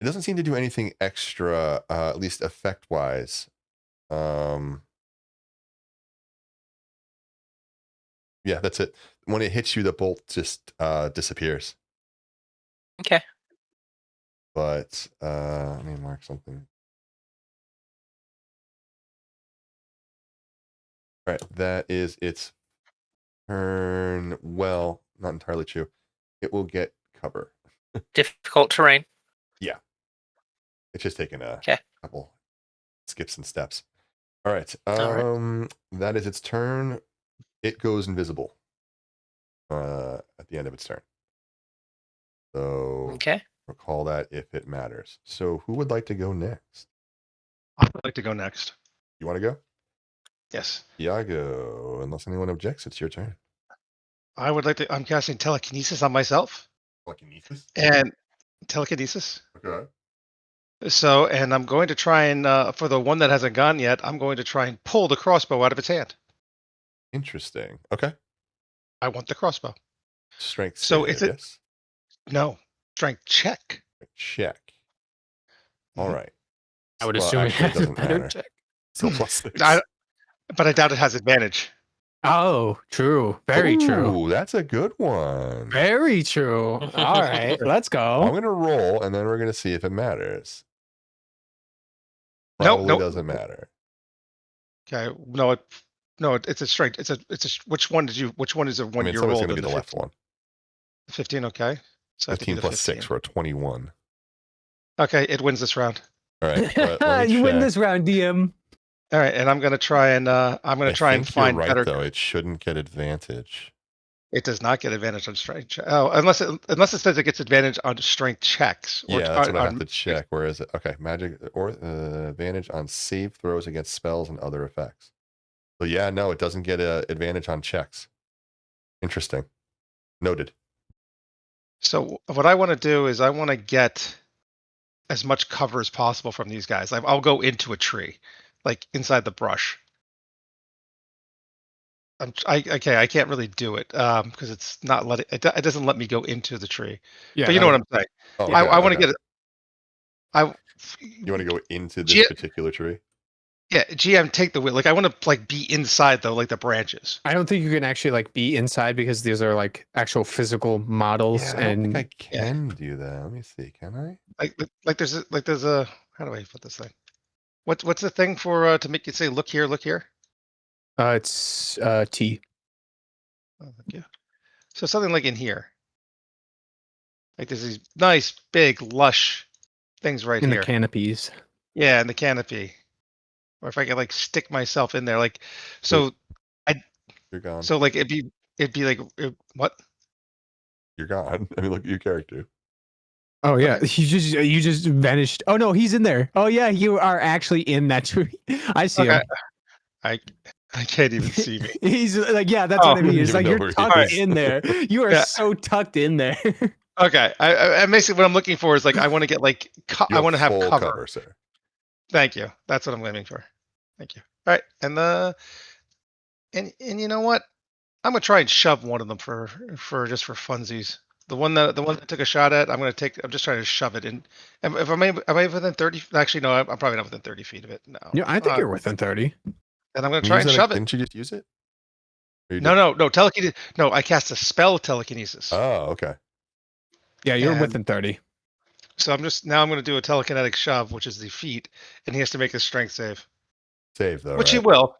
It doesn't seem to do anything extra, at least effect wise. Yeah, that's it. When it hits you, the bolt just disappears. Okay. But let me mark something. All right, that is its turn. Well, not entirely true. It will get cover. Difficult terrain. Yeah. It's just taking a Okay. couple skips and steps. All right. All That is its turn. It goes invisible at the end of its turn. So Okay. recall that if it matters. So who would like to go next? I would like to go next. You want to go? Yes. Iago, unless anyone objects, it's your turn. I would like to. I'm casting telekinesis on myself Telekinesis? and telekinesis. Okay. So, and I'm going to try and, for the one that hasn't gone yet, I'm going to try and pull the crossbow out of its hand. Interesting. Okay. I want the crossbow. Strength So save, is it- yes? No, strength check. Check. All Mhm. right. I would Well, assume it actually, has a doesn't better matter. check. Still plus 6. But I doubt it has advantage. Oh, true. Very true. Ooh, that's a good one. Very true. All right, let's I'm go. going to roll, and then we're going to see if it matters. Nope, Probably nope. doesn't matter. Okay. No, it's a strength. It's a. Which one is the one I mean, you it's always rolled? going to be in the left 15? one. 15. Okay. So I have to be 15 the plus 6 15. for a 21. Okay, it wins this round. All right. Let me You win check. this round, DM. All right, and I'm gonna try and find you're right, better. though. It shouldn't get advantage. It does not get advantage on strength. Oh, unless it says it gets advantage on strength checks. Yeah, that's what I have to check. Where is it? Okay, magic or advantage on save throws against spells and other effects. So yeah, no, it doesn't get an advantage on checks. Interesting. Noted. So what I want to do is I want to get as much cover as possible from these guys. I'll go into a tree, like inside the brush. I can't really do it because it's not letting it doesn't let me go into the tree. Yeah, but you know what I'm saying. Oh, okay, I want to get it. You want to go into this particular tree? Yeah, GM, take the wheel. Like I want to like be inside though, like the branches. I don't think you can actually like be inside because these are like actual physical models. Yeah, I don't think I can do that. Let me see. Can I? Like there's a how do I put this thing? What's the thing for to make you say look here, look here? It's T. Oh, thank you. So something like in here. Like there's these nice big lush things right in here. the canopies. Yeah, in the canopy. Or if I could like stick myself in there, like so. You're gone. So like it'd be like what? You're gone. I mean, look at your character. Oh yeah, you just vanished. Oh no, he's in there. Oh yeah, you are actually in that tree. I see him. I can't even see me. He's like, yeah, that's what I mean. It's like you're tucked in there. You are so tucked in there. Okay, I basically what I'm looking for is like I want to get like I want to have cover. Sir. Thank you. That's what I'm aiming for. Thank you. All right, and you know what? I'm gonna try and shove one of them for just for funsies. The one that took a shot at, I'm just trying to shove it in. Am I within 30? Actually, no, I'm probably not within 30 feet of it. No. Yeah, I think you're within 30. And I'm gonna try and shove it. Didn't you just use it? No, telekinesis. No, I cast a spell of telekinesis. Oh, okay. Yeah, you're within 30. So I'm going to do a telekinetic shove, which is the feat, and he has to make a strength save. Save though, which he will.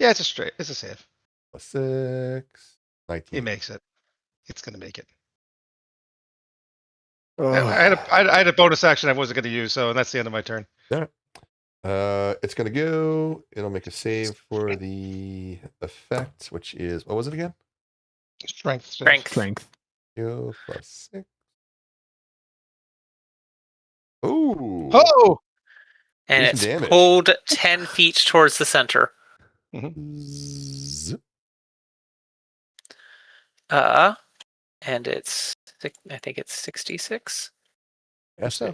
Yeah, it's a save. A 6. 19. He makes it. It's going to make it. Oh. I had a bonus action I wasn't going to use, so that's the end of my turn. Yeah. It's going to go. It'll make a save for the effect, which is, what was it again? Strength. Go plus 6. Ooh. Oh! And it's pulled 10 feet towards the center. Zip. And it's, I think it's 66. Yes, so.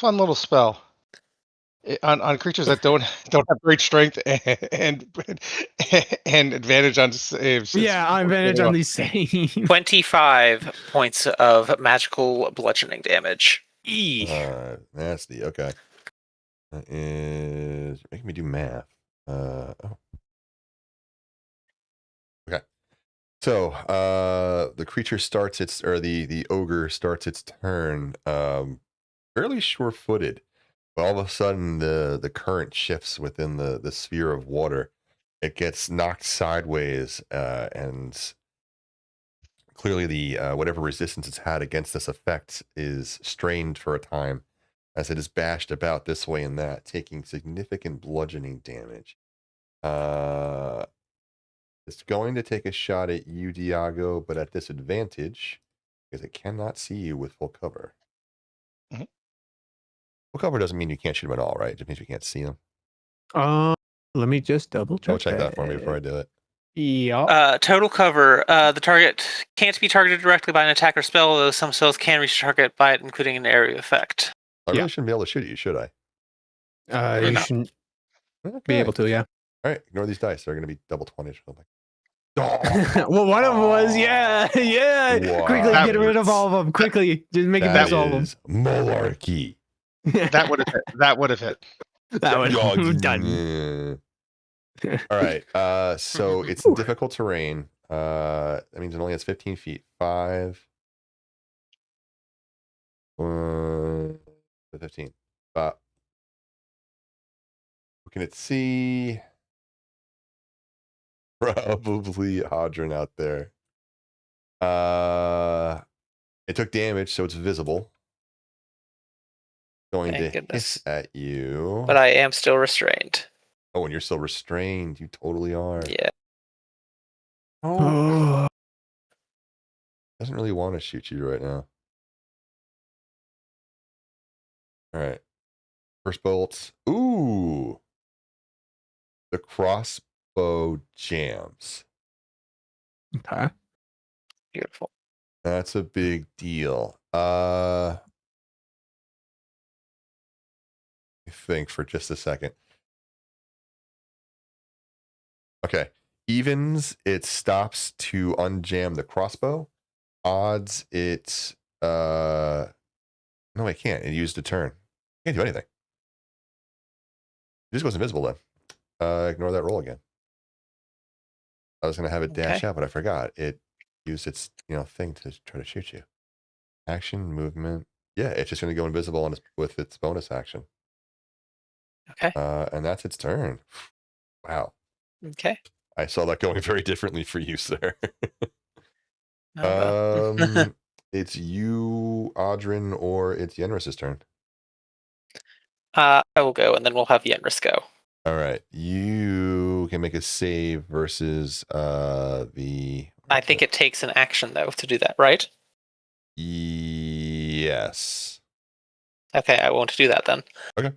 Fun little spell. On creatures that don't have great strength and advantage on saves. Yeah, advantage on these saves. 25 points of magical bludgeoning damage. Nasty. Okay. That is making me do math. Okay. So the creature starts the ogre starts its turn fairly sure-footed. But all of a sudden, the current shifts within the sphere of water. It gets knocked sideways, and clearly the whatever resistance it's had against this effect is strained for a time, as it is bashed about this way and that, taking significant bludgeoning damage. It's going to take a shot at you, Diago, but at disadvantage because it cannot see you with full cover. Full cover doesn't mean you can't shoot them at all, right? It just means you can't see them. Let me just double check. Check that for me before I do it. Yeah. Total cover. The target can't be targeted directly by an attack or spell, though some spells can reach the target by it, including an area effect. I really shouldn't be able to shoot you, should I? You shouldn't be able to, yeah. All right, ignore these dice. They're going to be double 20 or something. Well, one of them was, yeah. Wow. Quickly, get rid of all of them. Quickly, just make it past all of them. Malarkey. That would have hit. That would have done. All right. So it's difficult terrain. That means it only has 15 feet. 5. 15. What can it see? Probably Hadron out there. It took damage, so it's visible. going Thank to goodness. hiss at you. But I am still restrained. Oh, and you're still restrained. You totally are. Yeah. Oh. Doesn't really want to shoot you right now. All right. First bolts. Ooh. The crossbow jams. Okay. Beautiful. That's a big deal. I think for just a second. Okay. Evens, it stops to unjam the crossbow. Odds, it no, I can't. It used a turn. Can't do anything. It just goes invisible then. Ignore that roll again. I was gonna have it dash out, but I forgot. It used its thing to try to shoot you. Action, movement. Yeah, it's just gonna go invisible on with its bonus action. Okay. And that's its turn. Wow. Okay. I saw that going very differently for you, sir. Oh, well. It's you, Audrin, or it's Yenris's turn. I will go, and then we'll have Yenris go. All right, you can make a save versus the. I think it takes an action though to do that, right? Yes. Okay, I won't do that then. Okay.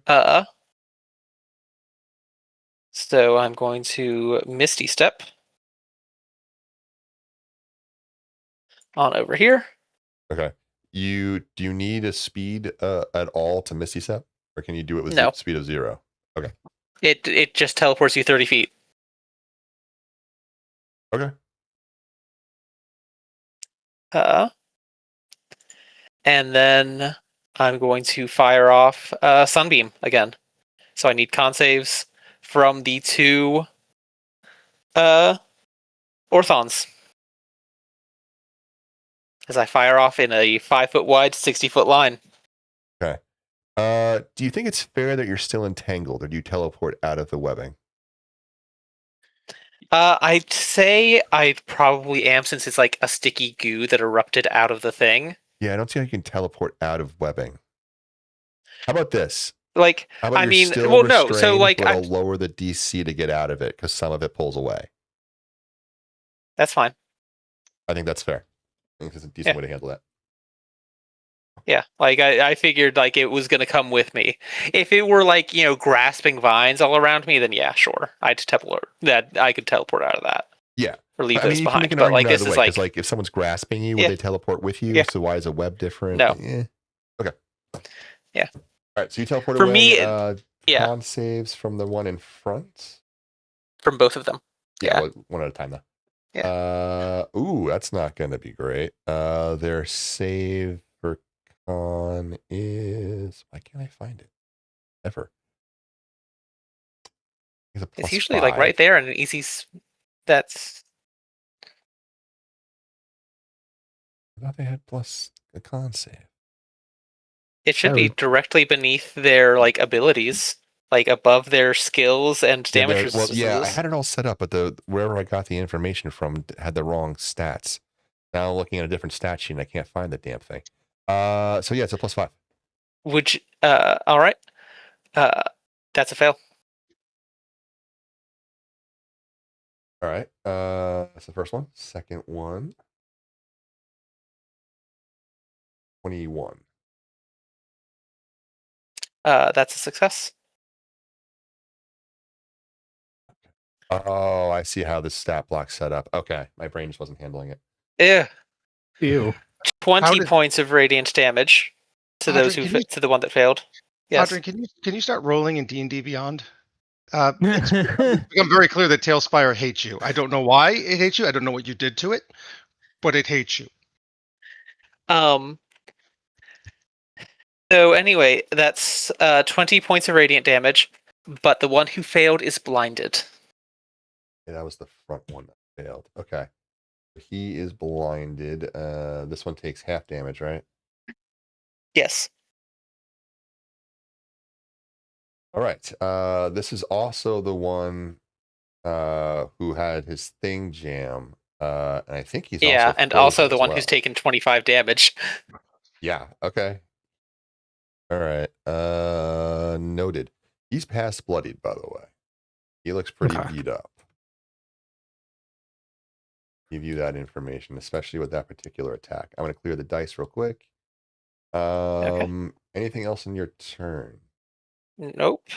So I'm going to Misty Step on over here. Okay. Do you need a speed at all to Misty Step, or can you do it with No. speed of 0? Okay. It just teleports you 30 feet. Okay. And then I'm going to fire off Sunbeam again. So I need con saves from the 2 Orthons. As I fire off in a 5-foot wide, 60-foot line. Okay. Do you think it's fair that you're still entangled, or do you teleport out of the webbing? I'd say I probably am, since it's like a sticky goo that erupted out of the thing. Yeah, I don't see how you can teleport out of webbing. How about this? Like, How about I you're mean, still well, no. So, restrained, like, but I'll lower the DC to get out of it because some of it pulls away. That's fine. I think that's fair. I think it's a decent way to handle that. Yeah, like I figured like it was gonna come with me. If it were like, grasping vines all around me, then yeah, sure, I'd teleport. That I could teleport out of that. Yeah, or leave I mean, those you behind. can make an But like argument this either is way, 'cause, like if someone's grasping you, would they teleport with you? Yeah. So why is a web different? No. Okay. Yeah. All right. So you teleport For away. me, yeah. Con saves from the one in front. From both of them. Yeah. Well, one at a time though. Yeah. Ooh, that's not going to be great. Their save for con is. Why can't I find it? Ever. It's usually like right there and an easy. That's. I thought they had plus a con save. It should be directly beneath their like abilities, like above their skills and damage resistance. Well, yeah, I had it all set up, but wherever I got the information from had the wrong stats. Now I'm looking at a different stat sheet and I can't find the damn thing. So yeah, it's a +5. Which all right. That's a fail. All right. That's the first one. Second one. 21. That's a success. Oh, I see how this stat block's set up. Okay, my brain just wasn't handling it. Yeah. Ew. 20 points of radiant damage to those who to the one that failed. Yes. Audrey, can you start rolling in D&D Beyond? It's become very clear that Tailspire hates you. I don't know why it hates you. I don't know what you did to it, but it hates you. So anyway, that's 20 points of radiant damage, but the one who failed is blinded. Yeah, that was the front one that failed. Okay. He is blinded. This one takes half damage, right? Yes. All right. This is also the one who had his thing jam. And I think he's also the one who's taken 25 damage. Yeah. Okay. All right. Noted. He's past bloodied, by the way. He looks pretty Okay. beat up. Give you that information, especially with that particular attack. I'm going to clear the dice real quick. Anything else in your turn? Nope.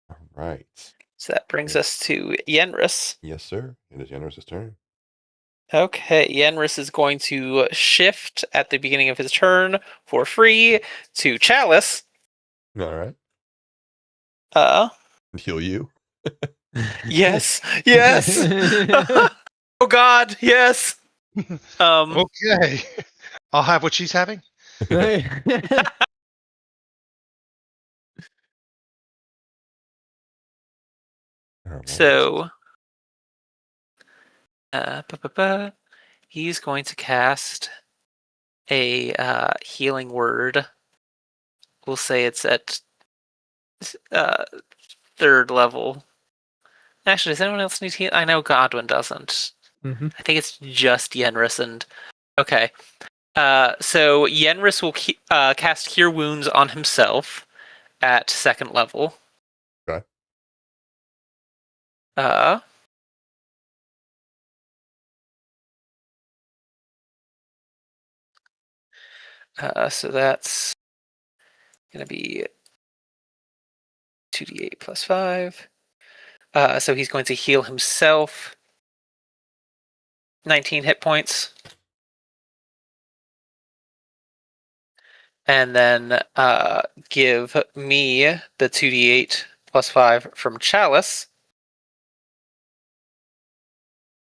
All right. So that brings us to Yenris. Yes, sir. It is Yenris' turn. Okay, Yenris is going to shift at the beginning of his turn for free to Chalice. All right. Heal you. Yes, yes. Oh God, yes. Okay. I'll have what she's having. So, he's going to cast a healing word. We'll say it's at 3rd level. Actually, does anyone else need heal? I know Godwin doesn't. Mm-hmm. I think it's just Yenris and... Okay. So Yenris will cast Cure Wounds on himself at 2nd level. Okay. So that's going to be 2d8 plus 5. So he's going to heal himself 19 hit points. And then give me the 2d8 plus 5 from Chalice.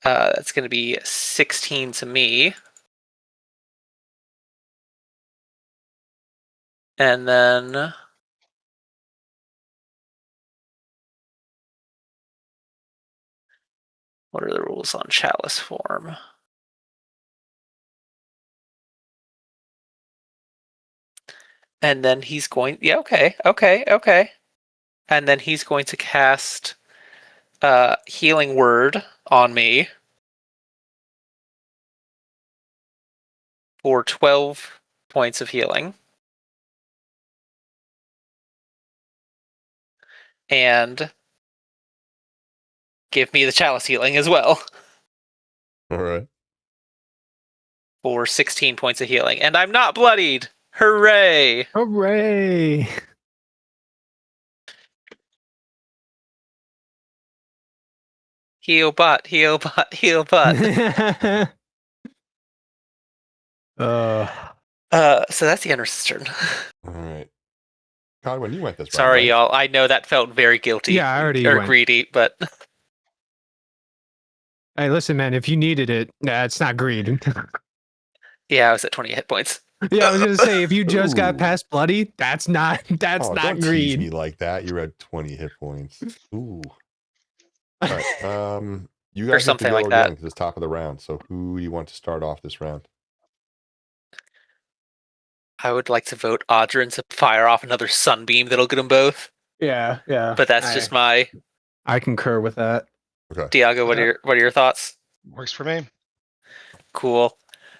That's going to be 16 to me. And then what are the rules on Chalice form? And then he's going... Yeah, okay. And then he's going to cast Healing Word on me for 12 points of healing. And give me the Chalice healing as well. All right. For 16 points of healing. And I'm not bloodied! Hooray! Hooray! Heal butt, heal butt, heal butt. So that's the Yenris' turn. All right. Godwin, you went this round. Sorry, right? y'all. I know that felt very guilty. Yeah, I already or went. greedy, but Hey, listen, man. If you needed it, it's not greed. yeah, I was at 20 hit points. Yeah, I was gonna say if you just got Ooh. past bloody, that's not Oh, not don't greed. tease me like that. You're at 20 hit points. Ooh. All right. You guys have to something go like again that. because it's top of the round. So who do you want to start off this round? I would like to vote Audrin to fire off another sunbeam that'll get them both. Yeah. But that's just my... I concur with that. Okay. Diago, what are your thoughts? Works for me. Cool.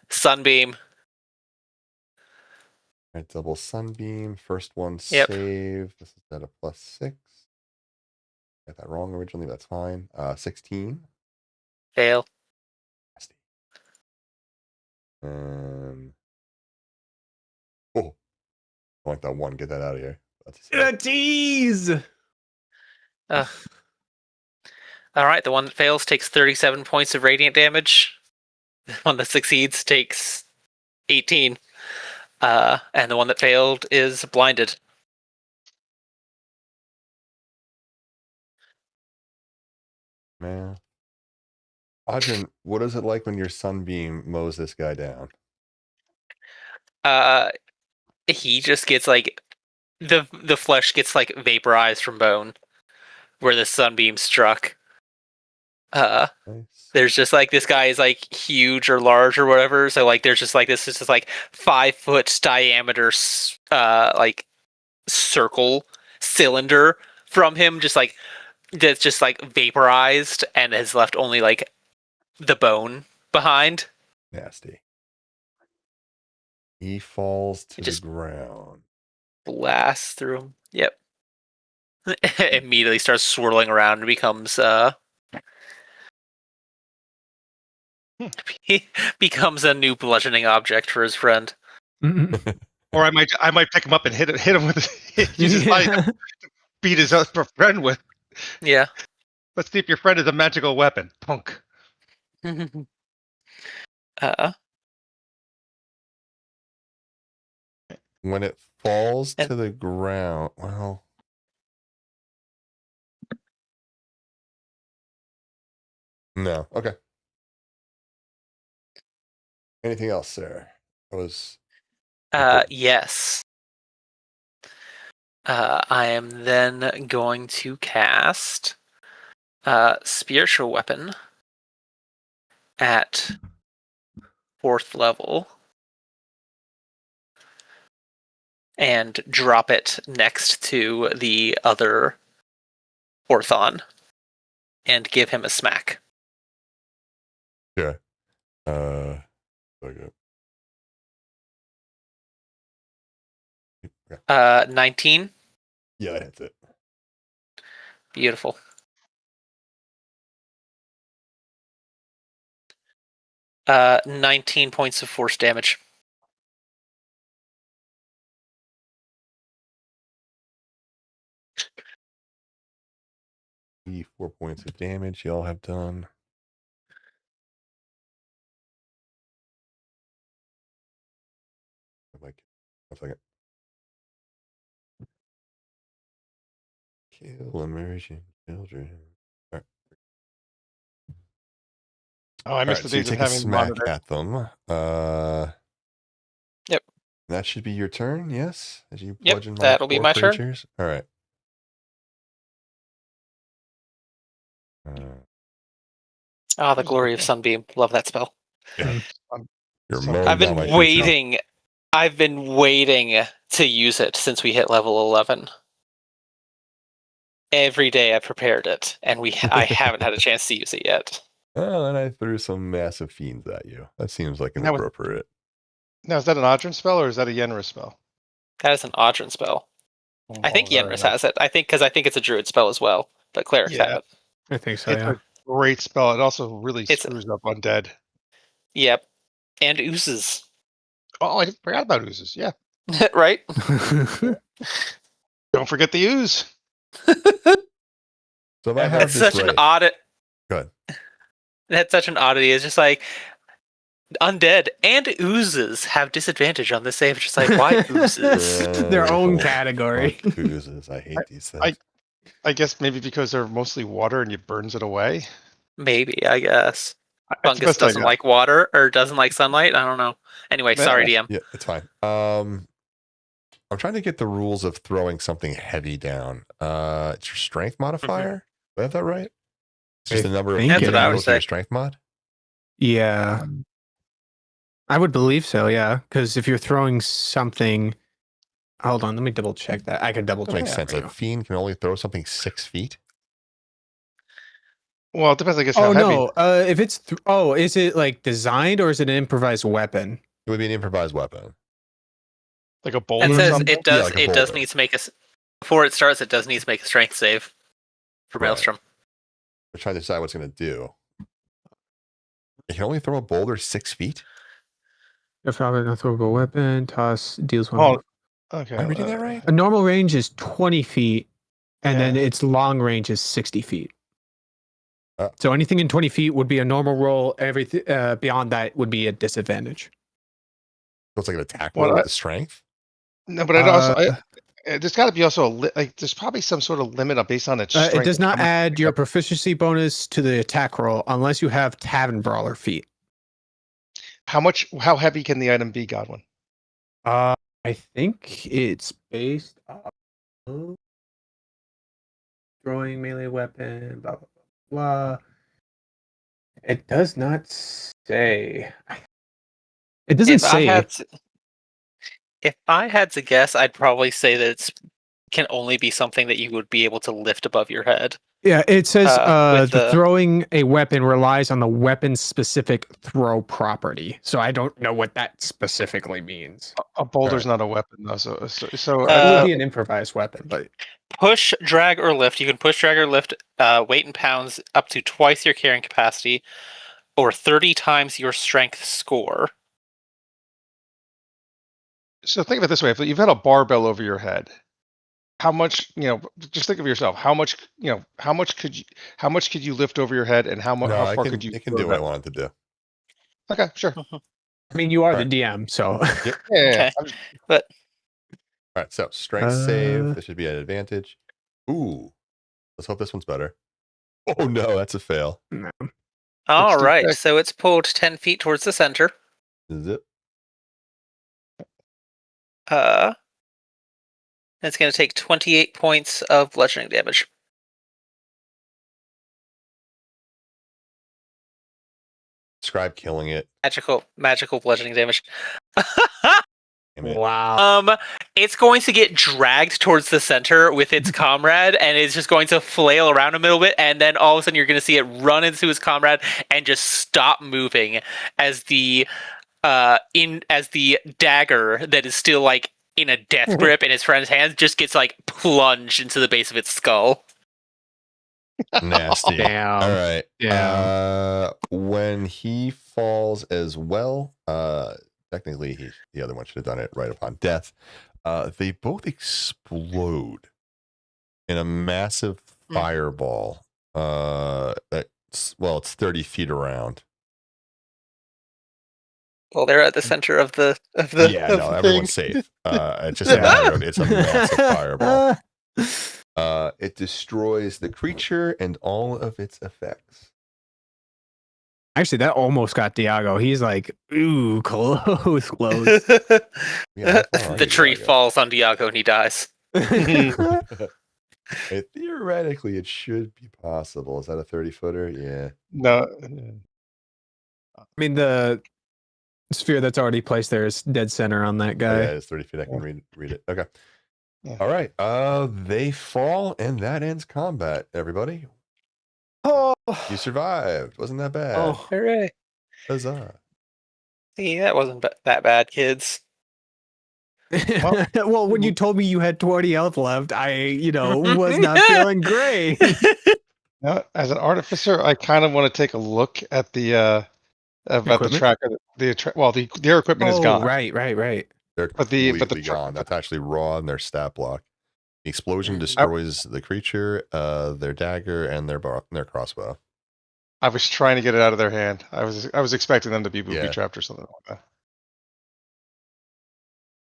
Sunbeam. All right, double sunbeam. First one Yep. save. This is at a +6. Got that wrong originally. That's fine. 16. Fail. Oh, I like that one. Get that out of here. That's Tease. All right, the one that fails takes 37 points of radiant damage. The one that succeeds takes 18. And the one that failed is blinded. Man. Audrin, what is it like when your sunbeam mows this guy down? He just gets like the flesh gets like vaporized from bone where the sunbeam struck. Nice. There's just like this guy is like huge or large or whatever, so like there's just like this is just like 5 foot diameter like circle cylinder from him, just like that's just like vaporized and has left only like the bone behind. Nasty. He falls to the ground. blast through him. Yep. Immediately starts swirling around and becomes he becomes a new bludgeoning object for his friend. Or I might pick him up and hit him with use his body to beat his other friend with. Yeah. Let's see if your friend is a magical weapon. Punk. When it falls to the ground, well, no. Okay. Anything else, Sarah? Yes. I am then going to cast Spiritual Weapon at 4th level and drop it next to the other Orthon and give him a smack. Yeah. Okay. 19. Yeah, that hits it. Beautiful. 19 points of force damage. The 4 points of damage y'all have done. Like, 1 second. Kill immersion children. All right. Oh, I missed All right, the so you days of take a having smack monitor. at them. Yep. That should be your turn, yes? As you Yep, bludgeon that'll be my turn. creatures. All right. The glory of Sunbeam. Love that spell. Yeah. You're So- mowing I've down been my creature. waiting to use it since we hit level 11. Every day I prepared it, and I haven't had a chance to use it yet. Oh, and I threw some massive fiends at you. That seems like an That was- appropriate. Now, is that an Audrin spell or is that a Yenra spell? That is an Audrin spell. I think Oh, very Yenris nice. has it. I think it's a druid spell as well, but clerics Yeah. have it. I think so. It's Yeah. a great spell. It also really It's- screws up undead. Yep. And oozes. Oh, I forgot about oozes. Yeah. Right? Don't forget the ooze. So if I have That's this such right, an odd. Good. That's such an oddity. It's just like undead and oozes have disadvantage on this save. It's just like, why oozes? Their own Oh, category. fuck oozes. I hate these things. I guess maybe because they're mostly water and it burns it away. Maybe, I guess. That's the Fungus best I doesn't got. like water or doesn't like sunlight. I don't know. Anyway, Yeah. sorry, DM. Yeah, it's fine. I'm trying to get the rules of throwing something heavy down. It's your strength modifier. Do I have that right? It's just I the number of think That's feet what I would equals to your say. strength mod. Yeah. I would believe so, yeah. Because if you're throwing something. Hold on, let me double check that. I can double That check makes that sense. right A now. fiend can only throw something 6 feet. Well, it depends, I guess, how Oh heavy. no! If it's is it like designed or is it an improvised weapon? It would be an improvised weapon. Like a It boulder or says something. it does. like a It does boulder. need to make before it starts. It does need to make a strength save for Right. Maelstrom. We're trying to decide what's going to do. You can only throw a boulder 6 feet. If I have a throwable weapon, toss deals one. Oh, okay. Am I reading that right? A normal range is 20 feet, and then Yeah. its long range is 60 feet. Uh. So anything in 20 feet would be a normal roll. Everything beyond that would be a disadvantage. So it's like an attack Well, roll with I- the strength. No, but it also there's got to be also there's probably some sort of limit based on its strength. It does of how not much- add your proficiency bonus to the attack roll unless you have Tavern Brawler feat. How heavy can the item be, Godwin? I think it's based on throwing melee weapon, blah, blah, blah. It does not say. It doesn't say. If I had to guess, I'd probably say that it's can only be something that you would be able to lift above your head. Yeah, it says with the the- throwing a weapon relies on the weapon's specific throw property. So I don't know what that specifically means. A boulder's not a weapon though, so It would be an improvised weapon, but Push, drag, or lift. You can push, drag, or lift weight in pounds up to twice your carrying capacity, or 30 times your strength score. So think of it this way: if you've had a barbell over your head, how much, just think of yourself. How much could you lift over your head, and how far could you? It can do what I want it to do. Okay, sure. I mean, you are Right. the DM, so Yeah. But All right, so strength save. This should be an advantage. Ooh, let's hope this one's better. Oh no, that's a fail. all Let's do right, that. so it's pulled 10 feet towards the center. Is it? It's going to take 28 points of bludgeoning damage. Describe killing it. Magical bludgeoning damage. Damn it. wow. It's going to get dragged towards the center with its comrade, and it's just going to flail around a little bit, and then all of a sudden you're going to see it run into his comrade and just stop moving as the dagger that is still like in a death grip in his friend's hands just gets like plunged into the base of its skull. Nasty. Damn. All right. Yeah. When he falls as well, technically the other one should have done it right upon death. They both explode in a massive fireball. It's 30 feet around. Well, they're at the center of the Yeah, of no, the everyone's thing. safe. It's just a matter of it's a massive fireball. It destroys the creature and all of its effects. Actually, that almost got Diago. He's like, ooh, close. Yeah, how far are The you, tree Diago? falls on Diago and he dies. Theoretically, it should be possible. Is that a 30-footer? Yeah. No. I mean, the sphere that's already placed there is dead center on that Oh, guy. yeah, it's 30 feet. I can read it. Okay. Yeah. All right. They fall, and that ends combat, everybody. Oh, You survived. Wasn't that bad? oh. Hooray. Huzzah. See, that wasn't that bad, kids. Well, when you told me you had 20 health left, I, was not feeling great. Now, as an artificer, I kind of want to take a look at the about the Equipment? tracker. Their equipment is gone. Right. They're But the completely gone. That's actually raw in their stat block. The explosion destroys the creature, their dagger, and their crossbow. I was trying to get it out of their hand. I was expecting them to be booby Yeah. trapped or something like that.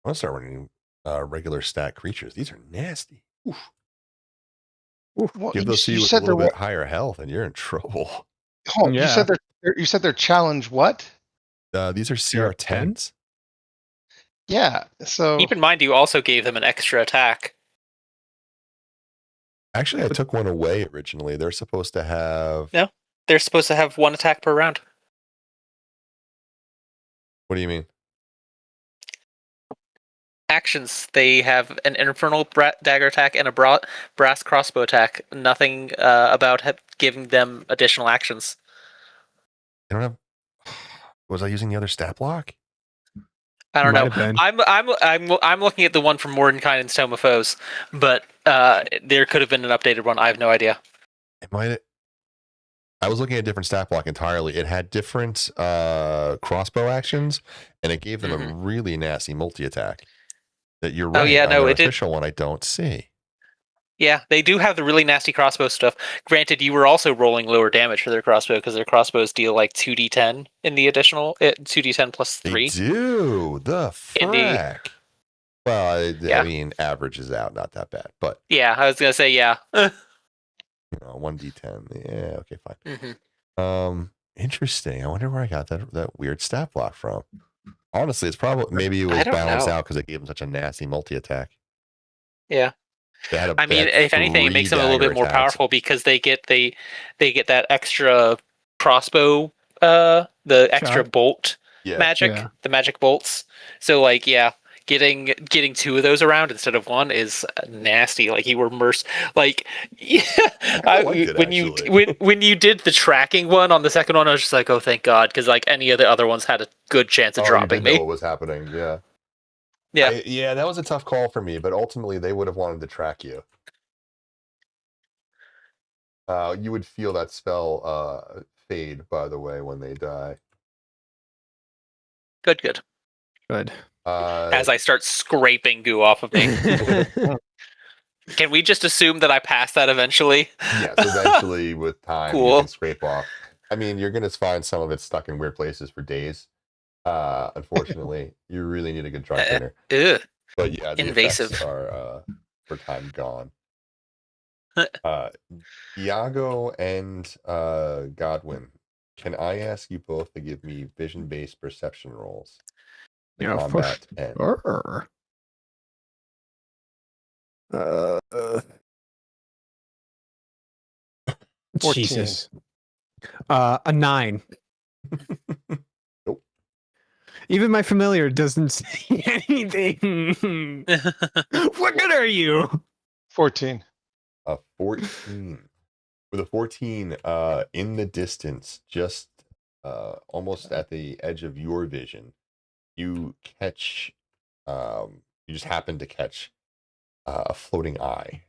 I want to start running regular stat creatures. These are nasty. Oof. Well, Give those to you with a little bit higher health, and you're in trouble. You said their challenge what? These are CR10s. Yeah. So Keep in mind, you also gave them an extra attack. Actually, I took one away originally. They're supposed to have. No. They're supposed to have one attack per round. What do you mean? Actions. They have an infernal dagger attack and a brass crossbow attack. Nothing about giving them additional actions. I don't have. Was I using the other stat block? I don't Might know. have been. I'm looking at the one from Mordenkainen and Tome of Foes, but there could have been an updated one. I have no idea. It might. I was looking at a different stat block entirely. It had different crossbow actions, and it gave them a really nasty multi attack. That you're right. Oh yeah, on no, the it did. official one I don't see. Yeah, they do have the really nasty crossbow stuff. Granted, you were also rolling lower damage for their crossbow because their crossbows deal like 2d10 in the additional 2d10 plus 3. They do the frack. Well, I mean, average is out, not that bad, but Yeah, I was gonna say yeah. 1d10. Yeah, okay, fine. Interesting. I wonder where I got that weird stat block from. Honestly, it's probably maybe it was I don't balanced know. out because it gave him such a nasty multi attack. Yeah. I mean, if anything, it makes them a little bit more powerful because they get that extra crossbow, the extra Shot. bolt Yeah. magic, Yeah. the magic bolts. So like, yeah, getting 2 of those around instead of 1 is nasty. Like you were like, yeah. When you did the tracking one on the second one, I was just like, oh, thank God, because like any of the other ones had a good chance of dropping you did me. know what was happening, yeah. Yeah, that was a tough call for me, but ultimately they would have wanted to track you. You would feel that spell fade, by the way, when they die. Good. As I start scraping goo off of me. Can we just assume that I pass that eventually? Yes, eventually with time Cool. you can scrape off. I mean, you're going to find some of it stuck in weird places for days. Unfortunately, you really need a good dry cleaner. But yeah, the invasive effects are for time gone. Iago and Godwin, can I ask you both to give me vision-based perception rolls? Yeah, combat for sure. Jesus. A 9. Nope. Even my familiar doesn't say anything. What good are you? 14. A 14. With a 14, in the distance, just almost at the edge of your vision, you catch, you just happen to catch a floating eye.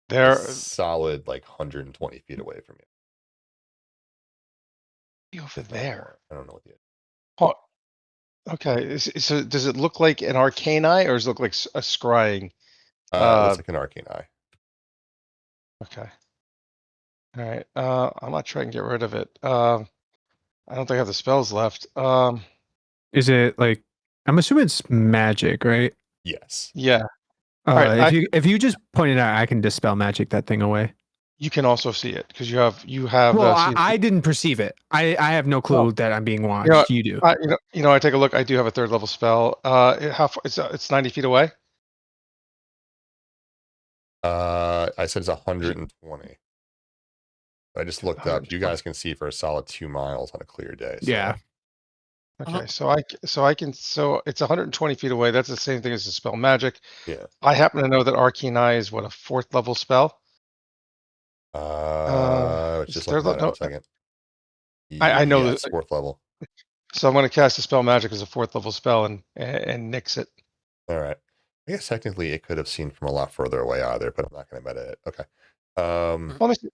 They're solid, like 120 feet away from you. over there. I don't know what the. Oh, okay. So does it look like an arcane eye, or does it look like a scrying? It looks like an arcane eye. Okay. All right. I'm not trying to get rid of it. I don't think I have the spells left. Is it like? I'm assuming it's magic, right? Yes. Yeah. If you just point it out, I can dispel magic that thing away. You can also see it because you have. Well, I didn't perceive it. I have no clue that I'm being watched. You do. I take a look. I do have a 3rd level spell. How far? It's 90 feet away. I said it's 120. I just looked up. You guys can see for a solid 2 miles on a clear day. So. Yeah. Okay, so it's 120 feet away. That's the same thing as dispel magic. Yeah. I happen to know that Arcane Eye is what, a 4th level spell. Just looking at it a second. I know it's 4th level. So I'm going to cast Dispel Magic as a 4th level spell and nix it. All right. I guess technically it could have seen from a lot further away either, but I'm not going to meta it. Okay. Let me see.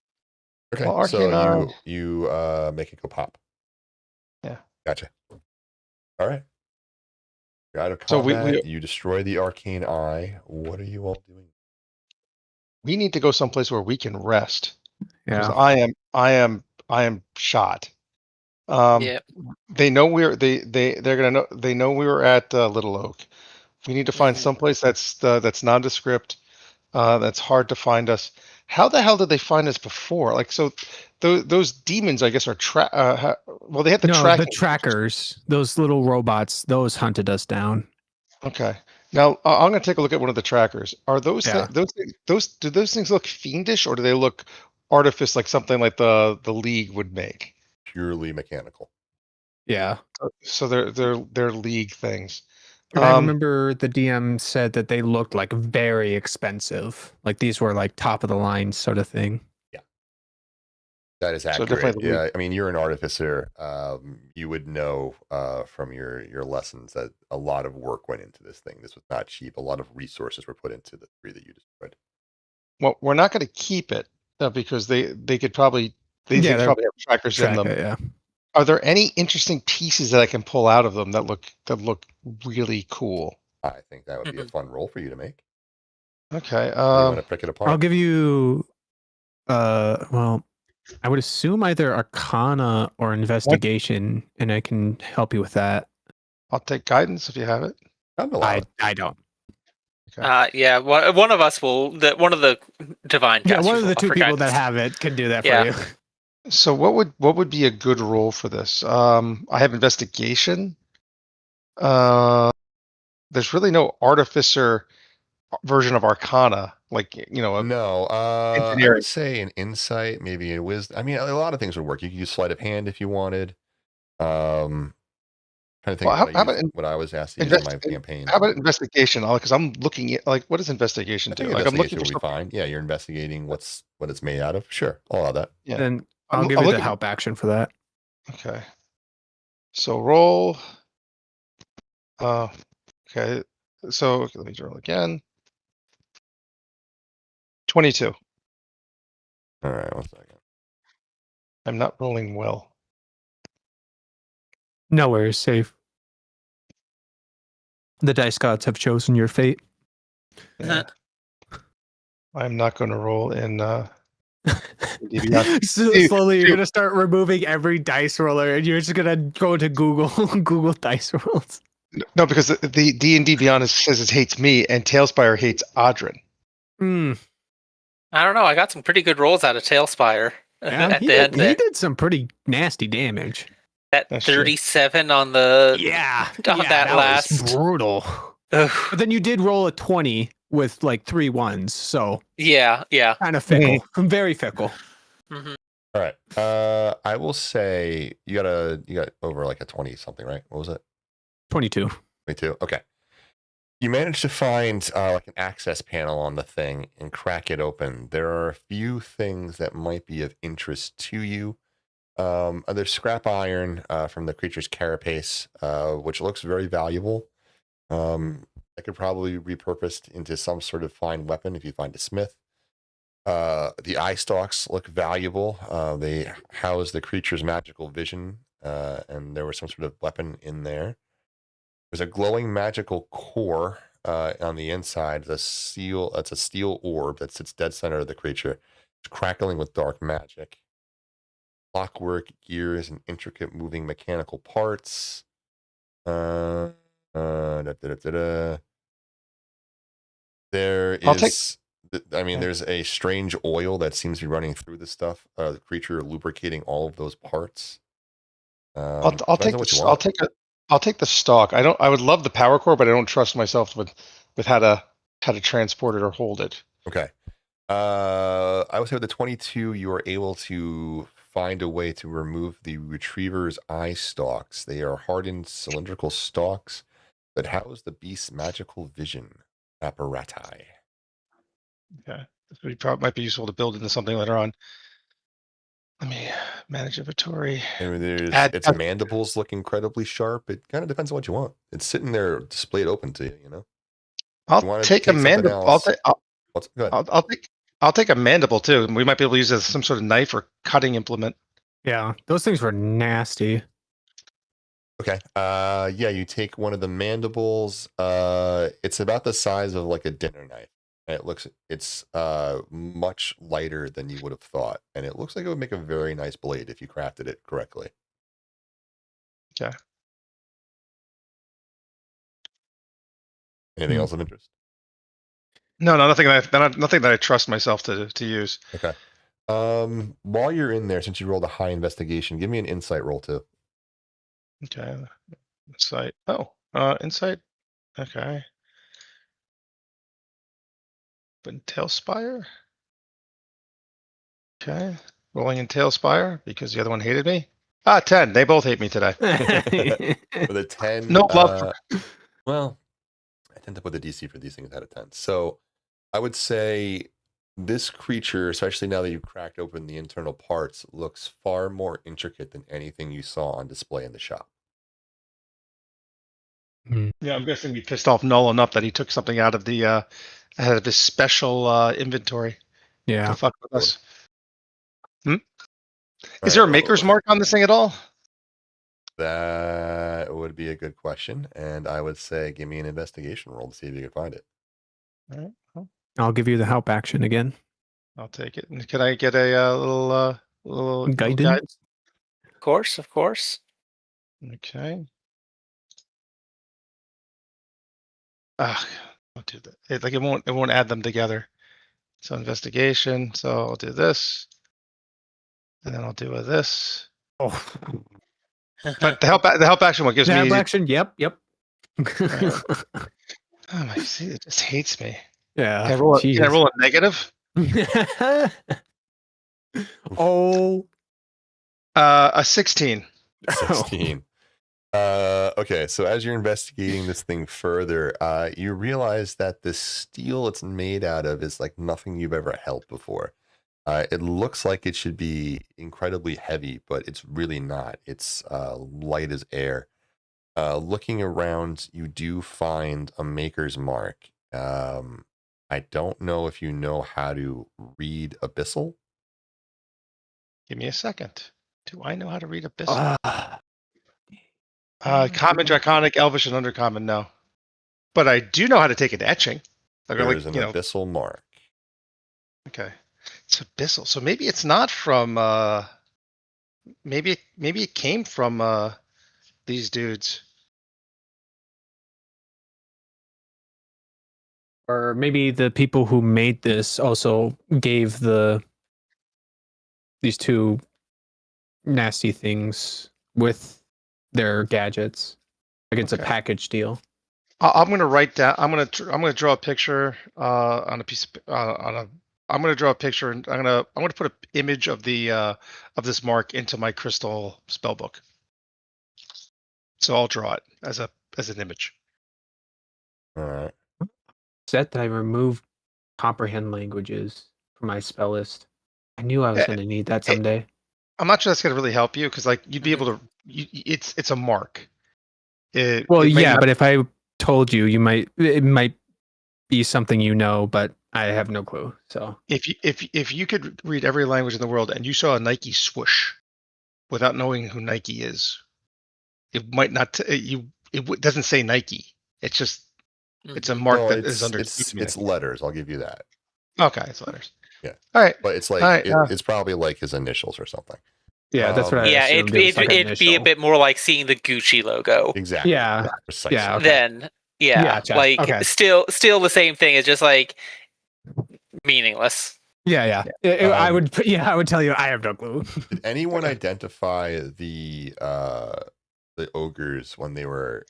Okay. Well, so you make it go pop. Yeah. Gotcha. All right. You're out of combat. You destroy the arcane eye. What are you all doing? We need to go someplace where we can rest. Yeah. I am shot. Yeah. They know they're gonna know. They know we were at Little Oak. We need to find someplace that's nondescript. That's hard to find us. How the hell did they find us before? Like, so those demons, I guess, are well, they had the trackers, those little robots, those hunted us down. Okay. Now I'm going to take a look at one of the trackers. Are those do those things look fiendish, or do they look artifice, like something like the League would make? Purely mechanical. Yeah. So they're League things. I remember the DM said that they looked like very expensive. Like these were like top of the line sort of thing. Yeah. That is accurate. Yeah. I mean, you're an artificer. You would know from your lessons that a lot of work went into this thing. This was not cheap. A lot of resources were put into the 3 that you destroyed. Well, we're not going to keep it because they could probably probably have trackers in them. Yeah. Are there any interesting pieces that I can pull out of them that look really cool? I think that would be a fun roll for you to make. Okay. You want to pick it apart? I'll give you. Well, I would assume either Arcana or Investigation, and I can help you with that. I'll take Guidance if you have it. I don't. Okay. Yeah, one of us will. One of the divine. Yeah, one of the 2 people that have it can do that for you. So what would be a good roll for this? I have Investigation. There's really no artificer version of Arcana, like No, I would say an insight, maybe a wisdom. I mean, a lot of things would work. You could use sleight of hand if you wanted. trying to think Well, of how about what I was asked to use in my campaign. How about investigation? Because I'm looking at like, what does investigation I do? think Like, I'm looking investigation for will be something. fine. Yeah, you're investigating what it's made out of. Sure, I'll allow that. Yeah. Then I'm I'll give you looking the for- help action for that. Okay. So roll. Okay. So let me roll again. 22. All right, 1 second. I'm not rolling well. Nowhere is safe. The dice gods have chosen your fate. Yeah. I'm not going to roll in. DBI. So slowly, you're gonna start removing every dice roller, and you're just gonna go to Google, Google dice rolls. No, because the D&D Beyond says it hates me, and Tailspire hates Audrin. Hmm. I don't know. I got some pretty good rolls out of Tailspire Yeah, at he the end did, there. he did some pretty nasty damage. That That's true. 37 on the Yeah, on that last. was brutal. Ugh. But then you did roll a 20 with like 3 1s, so Yeah, yeah. kind of fickle, very fickle. Mhm. All right. I will say you got over like a 20 something, right? What was it? 22. 22. Okay. You managed to find like an access panel on the thing and crack it open. There are a few things that might be of interest to you. There's scrap iron from the creature's carapace, which looks very valuable. That could probably be repurposed into some sort of fine weapon if you find a smith. The eye stalks look valuable. They house the creature's magical vision, and there was some sort of weapon in there. There's a glowing magical core on the inside. It's a steel orb that sits dead center of the creature. It's crackling with dark magic. Clockwork gears and intricate moving mechanical parts. There is, there's a strange oil that seems to be running through the stuff. The creature lubricating all of those parts. I'll take the stock. I would love the power core, but I don't trust myself with how to transport it or hold it. Okay. I would say with the 22, you are able to find a way to remove the retriever's eye stalks. They are hardened cylindrical stalks that house the beast's magical vision apparati. Okay, this might be useful to build into something later on. Let me manage inventory. And its mandibles look incredibly sharp. It kind of depends on what you want. It's sitting there displayed open to you, you know? I'll take a mandible. I'll take a mandible too. We might be able to use it as some sort of knife or cutting implement. Yeah, those things were nasty. Okay. Yeah, you take one of the mandibles. It's about the size of like a dinner knife. It's much lighter than you would have thought, and it looks like it would make a very nice blade if you crafted it correctly. Okay. Anything else of interest? No, nothing that I trust myself to use. Okay. While you're in there, since you rolled a high investigation, give me an insight roll too. Okay. Insight. Oh, insight. Okay. But in Tailspire. Okay. Rolling in Tailspire because the other one hated me. 10. They both hate me today. With a 10. No love. Well, I tend to put the DC for these things out of 10. So I would say this creature, especially now that you've cracked open the internal parts, looks far more intricate than anything you saw on display in the shop. Yeah, I'm guessing we pissed off Null enough that he took something out of his special inventory. Yeah. To fuck with us. Is there a maker's mark on this thing at all? That would be a good question, and I would say give me an investigation roll to see if you can find it. All right. Well, I'll give you the help action again. I'll take it. And can I get a little Guidance? Of course. Okay. I'll do that. It won't add them together. So investigation. So I'll do this, and then I'll do this. Oh, But the help action one gives the me help action. Yep. Oh my! See, it just hates me. Yeah. Can I roll a negative? Oh. A 16. 16. Okay, so as you're investigating this thing further, you realize that the steel it's made out of is like nothing you've ever held before. It looks like it should be incredibly heavy, but it's really not. It's light as air. Looking around, you do find a maker's mark. I don't know if you know how to read Abyssal. Give me a second. Do I know how to read Abyssal? Ah, Common, Draconic, Elvish, and Undercommon, no. But I do know how to take an etching. Like, There's an Abyssal mark. Okay. It's Abyssal. So maybe it's not from maybe it came from these dudes. or maybe the people who made this also gave these two nasty things with their gadgets. Like it's a Okay. package deal. I'm gonna write down. I'm gonna draw a picture on a piece of, I'm gonna draw a picture and I'm gonna put an image of the of this mark into my crystal spell book. So I'll draw it as an image. All right. Set that I removed comprehend languages from my spell list. I knew I was going to need that someday. I'm not sure that's gonna really help you because like you'd be able to. It's a mark. Well, it may yeah, not- but if I told you, it might be something you know, but I have no clue. So if you could read every language in the world and you saw a Nike swoosh without knowing who Nike is, it might not. It doesn't say Nike. It's just it's a mark No, that is under. it's letters. I'll give you that. Okay, it's letters. Yeah. All right. But it's like All right, it's probably like his initials or something. yeah, that's what I Yeah, assumed. it'd It was like an be a initial. bit more like seeing the Gucci logo. Exactly. Yeah. Precisely. Yeah. Okay. Then Gotcha. like Okay. still the same thing. It's just like meaningless. Yeah. I would tell you I have no clue. Did anyone identify the ogres when they were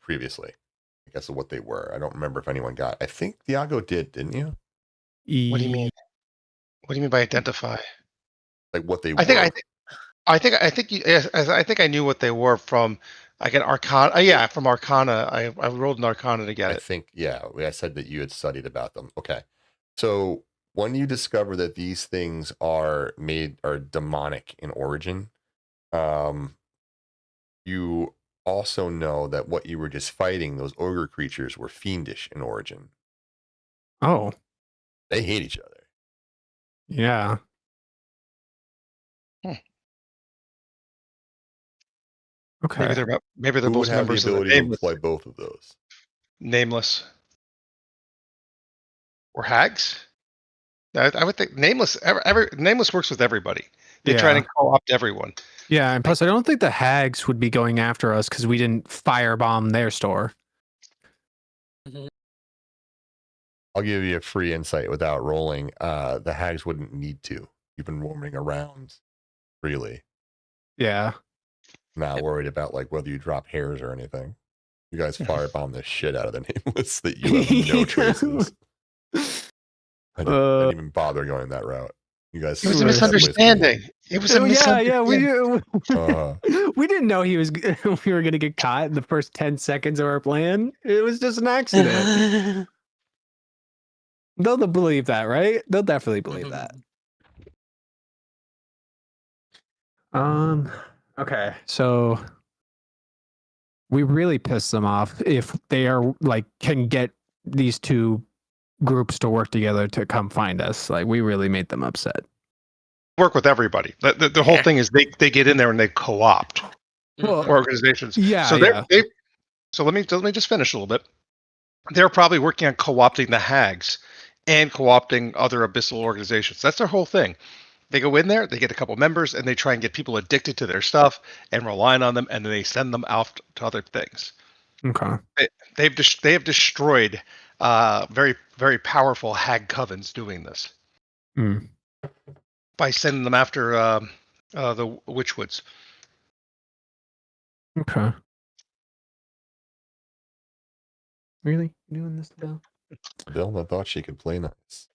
previously? I guess what they were. I don't remember if anyone got. I think Diago didn't you? What do you mean? What do you mean by identify? Like what they I think were. I think I knew what they were from like an Arcana. Yeah, from Arcana. I rolled an Arcana to get I it. think, yeah, I said that you had studied about them. Okay. So when you discover that these things are demonic in origin, you also know that what you were just fighting, those ogre creatures, were fiendish in origin. Oh, They hate each other. yeah. Okay. Maybe they're Who would both have the members of the ability to nameless. employ both of those? Nameless. Or hags? I would think nameless. Nameless works with everybody. They try Yeah. to co-opt everyone. Yeah, and plus I don't think the hags would be going after us because we didn't firebomb their store. I'll give you a free insight without rolling. The hags wouldn't need to. You've been roaming around freely. Yeah. Not worried about like whether you drop hairs or anything. You guys firebomb the shit out of the nameless that you have no traces. I didn't even bother going that route. You guys. It was a Right. misunderstanding. It was a misunderstanding. We didn't know we were gonna get caught in the first 10 seconds of our plan. It was just an accident. They'll believe that, right? They'll definitely believe that. Okay, so we really pissed them off if they are like can get these two groups to work together to come find us. Like we really made them upset. Work with everybody. The whole thing is they get in there and they co-opt Well, organizations. yeah. So yeah. so let me just finish a little bit. They're probably working on co-opting the hags and co-opting other abyssal organizations. That's their whole thing. They go in there, they get a couple members, and they try and get people addicted to their stuff and relying on them, and then they send them out to other things. Okay. They have destroyed very, very powerful hag covens doing this by sending them after the Witchwoods. Okay. Really? You doing this, Bill? Vilna thought she could play nice.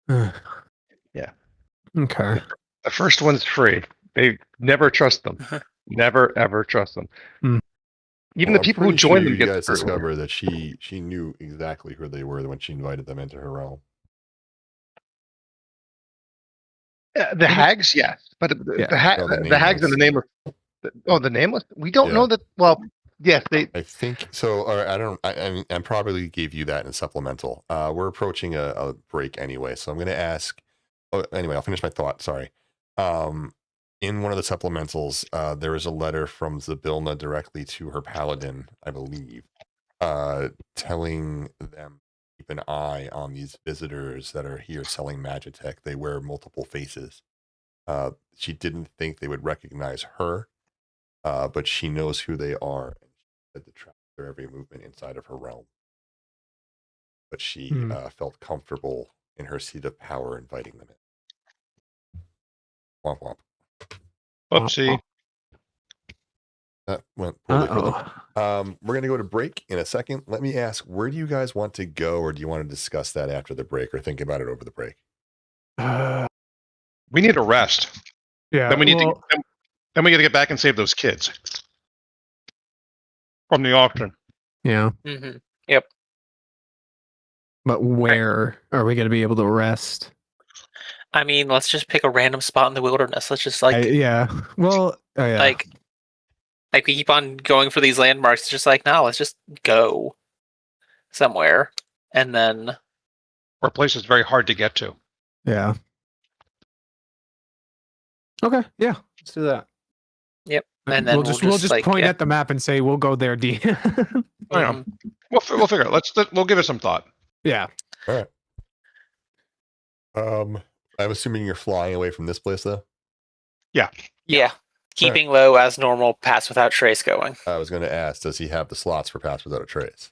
Yeah. Okay. The first one's free. They never trust them. Never ever trust them. Mm. Even Well, the I'm people who pretty join sure them you get guys hurt. discover that she knew exactly who they were when she invited them into her realm. The hags, yes, but Yeah. No, the the hags and the nameless. nameless. The nameless. We don't Yeah. know that. Well, yes, they. I think so. All right, I don't. I probably gave you that in supplemental. We're approaching a break anyway, so I'm going to ask. Oh, anyway, I'll finish my thought. Sorry. In one of the supplementals, there is a letter from Zybilna directly to her paladin, I believe, telling them to keep an eye on these visitors that are here selling Magitech. They wear multiple faces. She didn't think they would recognize her, but she knows who they are and she said to track their every movement inside of her realm. But she felt comfortable in her seat of power inviting them in. Womp womp. Oopsie. That went poorly for them. Uh-oh. We're going to go to break in a second. Let me ask, where do you guys want to go, or do you want to discuss that after the break, or think about it over the break? We need a rest. Yeah. Then we need then we got to get back and save those kids from the auction. Yeah. Mm-hmm. But where are we going to be able to rest? I mean, let's just pick a random spot in the wilderness. Let's just Yeah. Well, yeah. like we keep on going for these landmarks. It's just like, no, let's just go somewhere, and then Or places very hard to get to. Yeah. Okay. Yeah. Let's do that. Yep. And then we'll just like, point at the map and say we'll go there, D. I know. We'll figure it. We'll give it some thought. Yeah. All right. I'm assuming you're flying away from this place, though. yeah, keeping low as normal. Pass without trace going. I was going to ask, does he have the slots for Pass Without a Trace?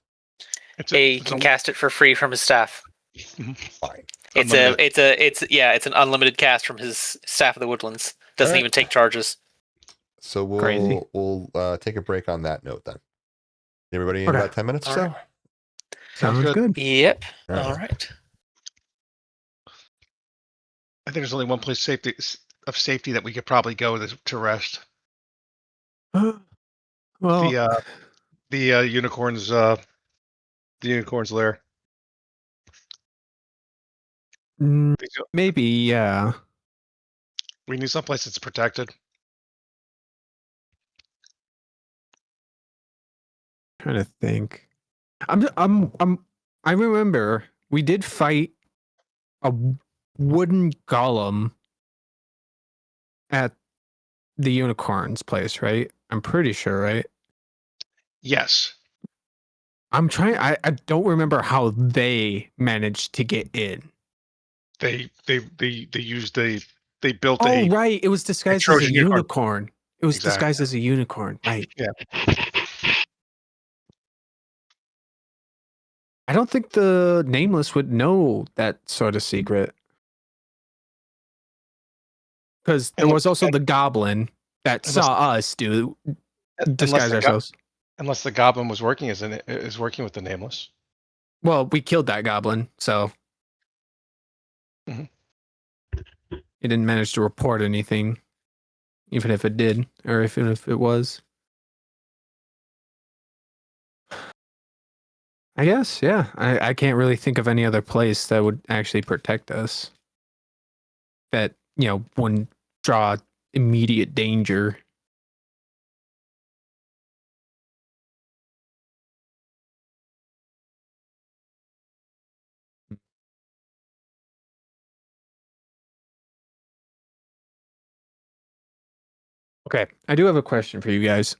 He can cast it for free from his staff. Fine. It's an unlimited cast from his Staff of the Woodlands. Doesn't Alright. even take charges. So Crazy. we'll take a break on that note then. Everybody in Okay. about 10 minutes or so? Alright. Sounds good. Yep. All right. All right. I think there's only one place of safety that we could probably go to rest. Well, The unicorns. The unicorns lair. maybe, yeah. We need someplace that's protected. Trying to think. I remember we did fight a wooden golem at the unicorn's place, right? I'm pretty sure, right? Yes. I'm trying. I don't remember how they managed to get in. They built Oh, a right. It was disguised as a Trojan unicorn. unicorn. It was Exactly. disguised as a unicorn. Right. Yeah. I don't think the Nameless would know that sort of secret. Because there was also the goblin that saw us disguise ourselves. Unless the goblin was working working with the nameless. Well, we killed that goblin, so Mhm. it didn't manage to report anything, even if it did, or even if it was. I guess, yeah. I can't really think of any other place that would actually protect us. That, wouldn't draw immediate danger. Okay, I do have a question for you guys.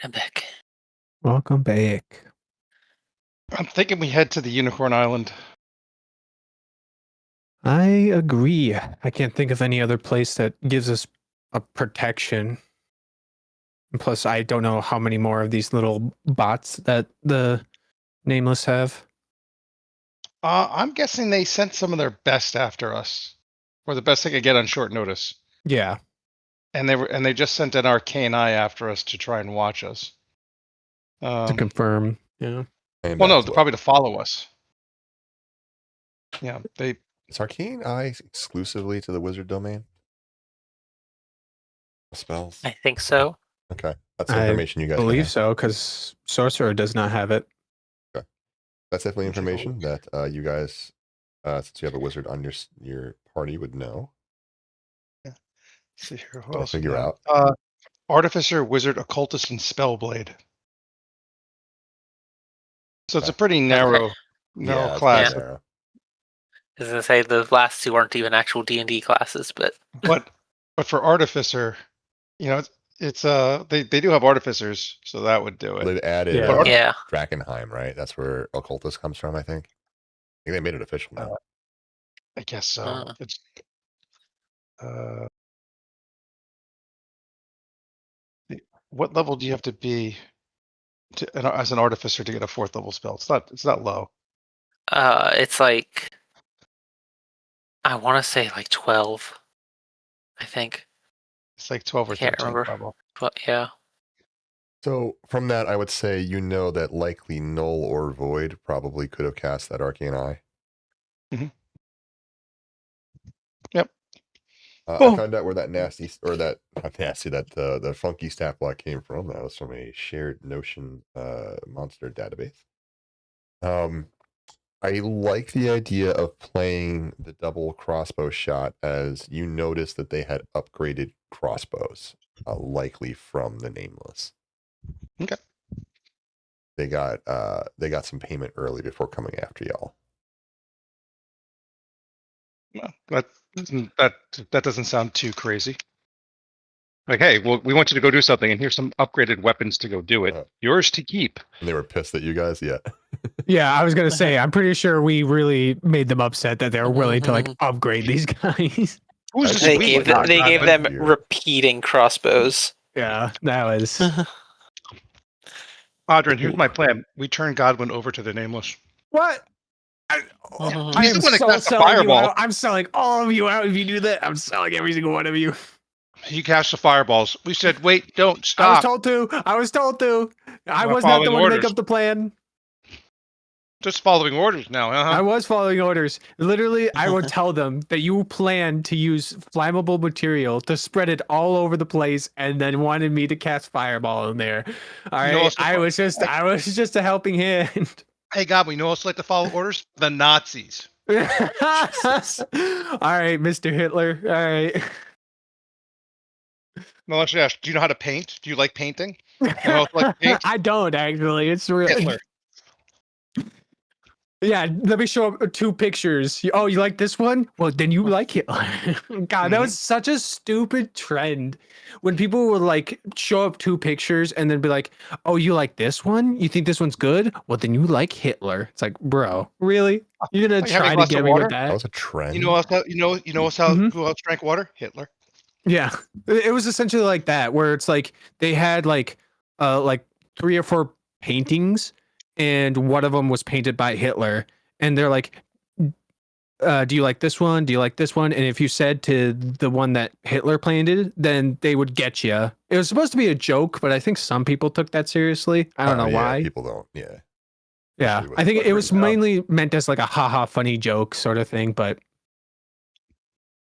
I'm back. Welcome back. I'm thinking we head to the Unicorn Island. I agree. I can't think of any other place that gives us a protection. And plus, I don't know how many more of these little bots that the Nameless have. I'm guessing they sent some of their best after us, or the best they could get on short notice. Yeah. And they just sent an Arcane Eye after us to try and watch us. To confirm. Yeah. Well, no, probably to follow us. Yeah, Is Arcane Eye exclusively to the wizard domain? Spells? I think so. Okay. That's information you guys I can believe have. so, because Sorcerer does not have it. Okay. That's definitely information that you guys, since you have a wizard on your party, would know. Yeah. See here, who I'll else? figure out. Artificer, Wizard, Occultist, and Spellblade. So it's a pretty narrow Yeah, class. it's narrow. I was gonna say the last two aren't even actual D&D classes, but But for Artificer, you know, it's they do have Artificers, so that would do it. They added Yeah. yeah. Drakenheim, right? That's where Occultist comes from, I think. I think they made it official now. I guess so. It's what level do you have to be as an Artificer to get a 4th level spell? It's not low. It's like I want to say like 12. I think. It's like 12 or 13 Can't remember. level. But yeah. So from that, I would say that likely Null or Void probably could have cast that Arcane Eye. Mm-hmm. Yep. I found out where that nasty, or that not nasty, that the funky stat block came from. That was from a shared Notion monster database. I like the idea of playing the double crossbow shot, as you notice that they had upgraded crossbows, likely from the Nameless. Okay. They got some payment early before coming after y'all. Well, that doesn't sound too crazy. Like, hey, well, we want you to go do something, and here's some upgraded weapons to go do it. Yours to keep. And they were pissed at you guys, yeah. Yeah, I was gonna say, I'm pretty sure we really made them upset that they were willing to like upgrade these guys. They gave them repeating crossbows. Yeah, that was. Audrin, here's my plan. We turn Godwin over to the Nameless. What? He's the one that cast the fireball. I'm selling all of you out if you do that. I'm selling every single one of you. He cast the fireballs. We said, wait, don't stop. I was told to. I was not the one to make up the plan. Just following orders now, huh? I was following orders. Literally, I would tell them that you planned to use flammable material to spread it all over the place, and then wanted me to cast fireball in there. All right, I was just a helping hand. Hey, God, we know also like to follow orders. The Nazis. All right, Mr. Hitler. All right. No, let's ask. Do you know how to paint? Do you like painting? Like paint? I don't actually. It's real. Hitler. Yeah, let me show up 2 pictures. Oh, you like this one? Well, then you like Hitler. God, that was such a stupid trend. When people would like show up 2 pictures and then be like, "Oh, you like this one? You think this one's good? Well, then you like Hitler." It's like, bro, really? You're gonna try to get me with that? That was a trend. You know who else drank water? Hitler. Yeah, it was essentially like that, where it's like they had like 3 or 4 paintings, and one of them was painted by Hitler, and they're like, do you like this one? Do you like this one? And if you said to the one that Hitler painted, then they would get you. It was supposed to be a joke, but I think some people took that seriously. I don't know why. People don't. Yeah. Yeah, I think it was mainly meant as like a haha funny joke sort of thing, but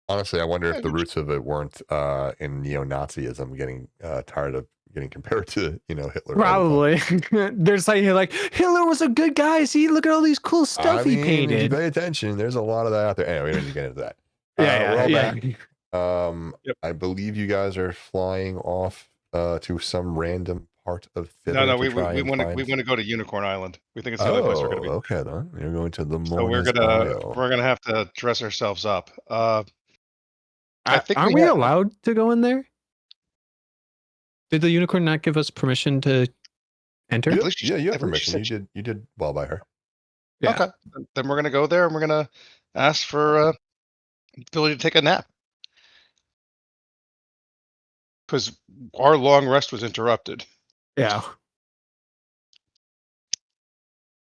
honestly, I wonder if the roots of it weren't in neo-Nazism, getting tired of getting compared to Hitler. Probably. They're saying like Hitler was a good guy. See, look at all these cool stuff he painted. If you pay attention, there's a lot of that out there. Anyway, we don't need to get into that. Yep. I believe you guys are flying off to some random part of Thither. No, we want to go to Unicorn Island. We think it's the only place we're going to be. Okay, then you're going to the. So we're gonna have to dress ourselves up. I think. Aren't we allowed to go in there? Did the unicorn not give us permission to enter? Yeah, believe she- yeah, you I have believe she permission. said You did well by her. Yeah. Okay, then we're gonna go there and we're gonna ask for ability to take a nap because our long rest was interrupted. Yeah.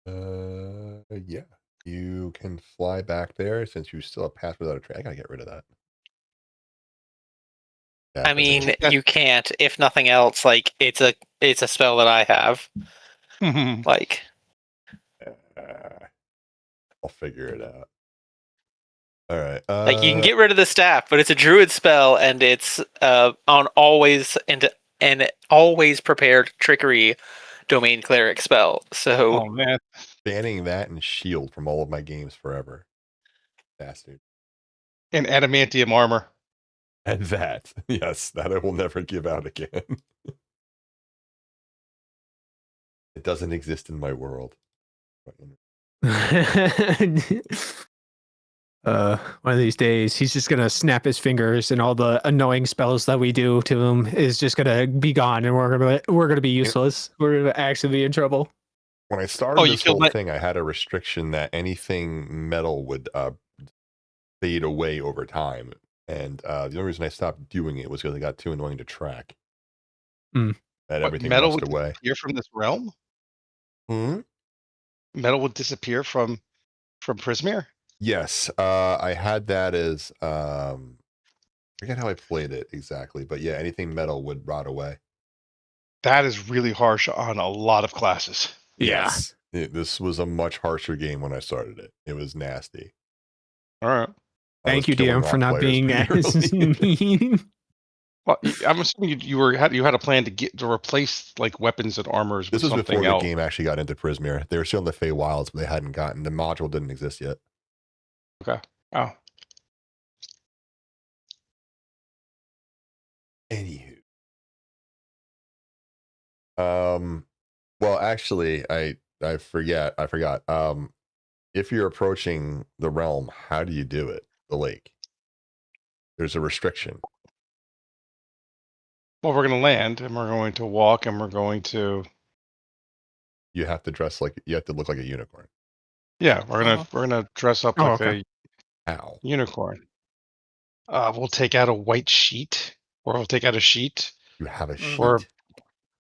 Yeah. You can fly back there since you still have pass without a train. I gotta get rid of that. I mean, you can't. If nothing else, like it's a spell that I have. Like, I'll figure it out. All right. like you can get rid of the staff, but it's a druid spell, and it's on always and always prepared trickery domain cleric spell. So Oh man, banning that and shield from all of my games forever. Bastard. and adamantium armor. And that, yes, that I will never give out again. It doesn't exist in my world. One of these days, he's just gonna snap his fingers, and all the annoying spells that we do to him is just gonna be gone, and we're gonna be useless. We're gonna actually be in trouble. When I started you this killed whole my- thing, I had a restriction that anything metal would fade away over time. And the only reason I stopped doing it was because it got too annoying to track. Hmm. That What, everything metal rust would away. disappear from this realm. Hmm? Metal would disappear from Prismere. Yes, I had that as I forget how I played it exactly, but yeah, anything metal would rot away. That is really harsh on a lot of classes. Yes. This was a much harsher game when I started it. It was nasty. All right. I Thank was you, killing DM, for off not players being pretty as early. mean. Well, I'm assuming you had a plan to replace like weapons and armors with This was something before else. the game actually got into Prismere. They were still in the Fey Wilds, but they hadn't gotten the module didn't exist yet. Okay. Oh. Anywho. Well, actually, I forgot. If you're approaching the realm, how do you do it? The lake. There's a restriction. Well, we're going to land and we're going to walk and we're going to. You have to dress like you have to look like a unicorn. Yeah, we're gonna dress up like okay. a How? unicorn. We'll take out a white sheet, or we'll take out a sheet. You have a sheet. Or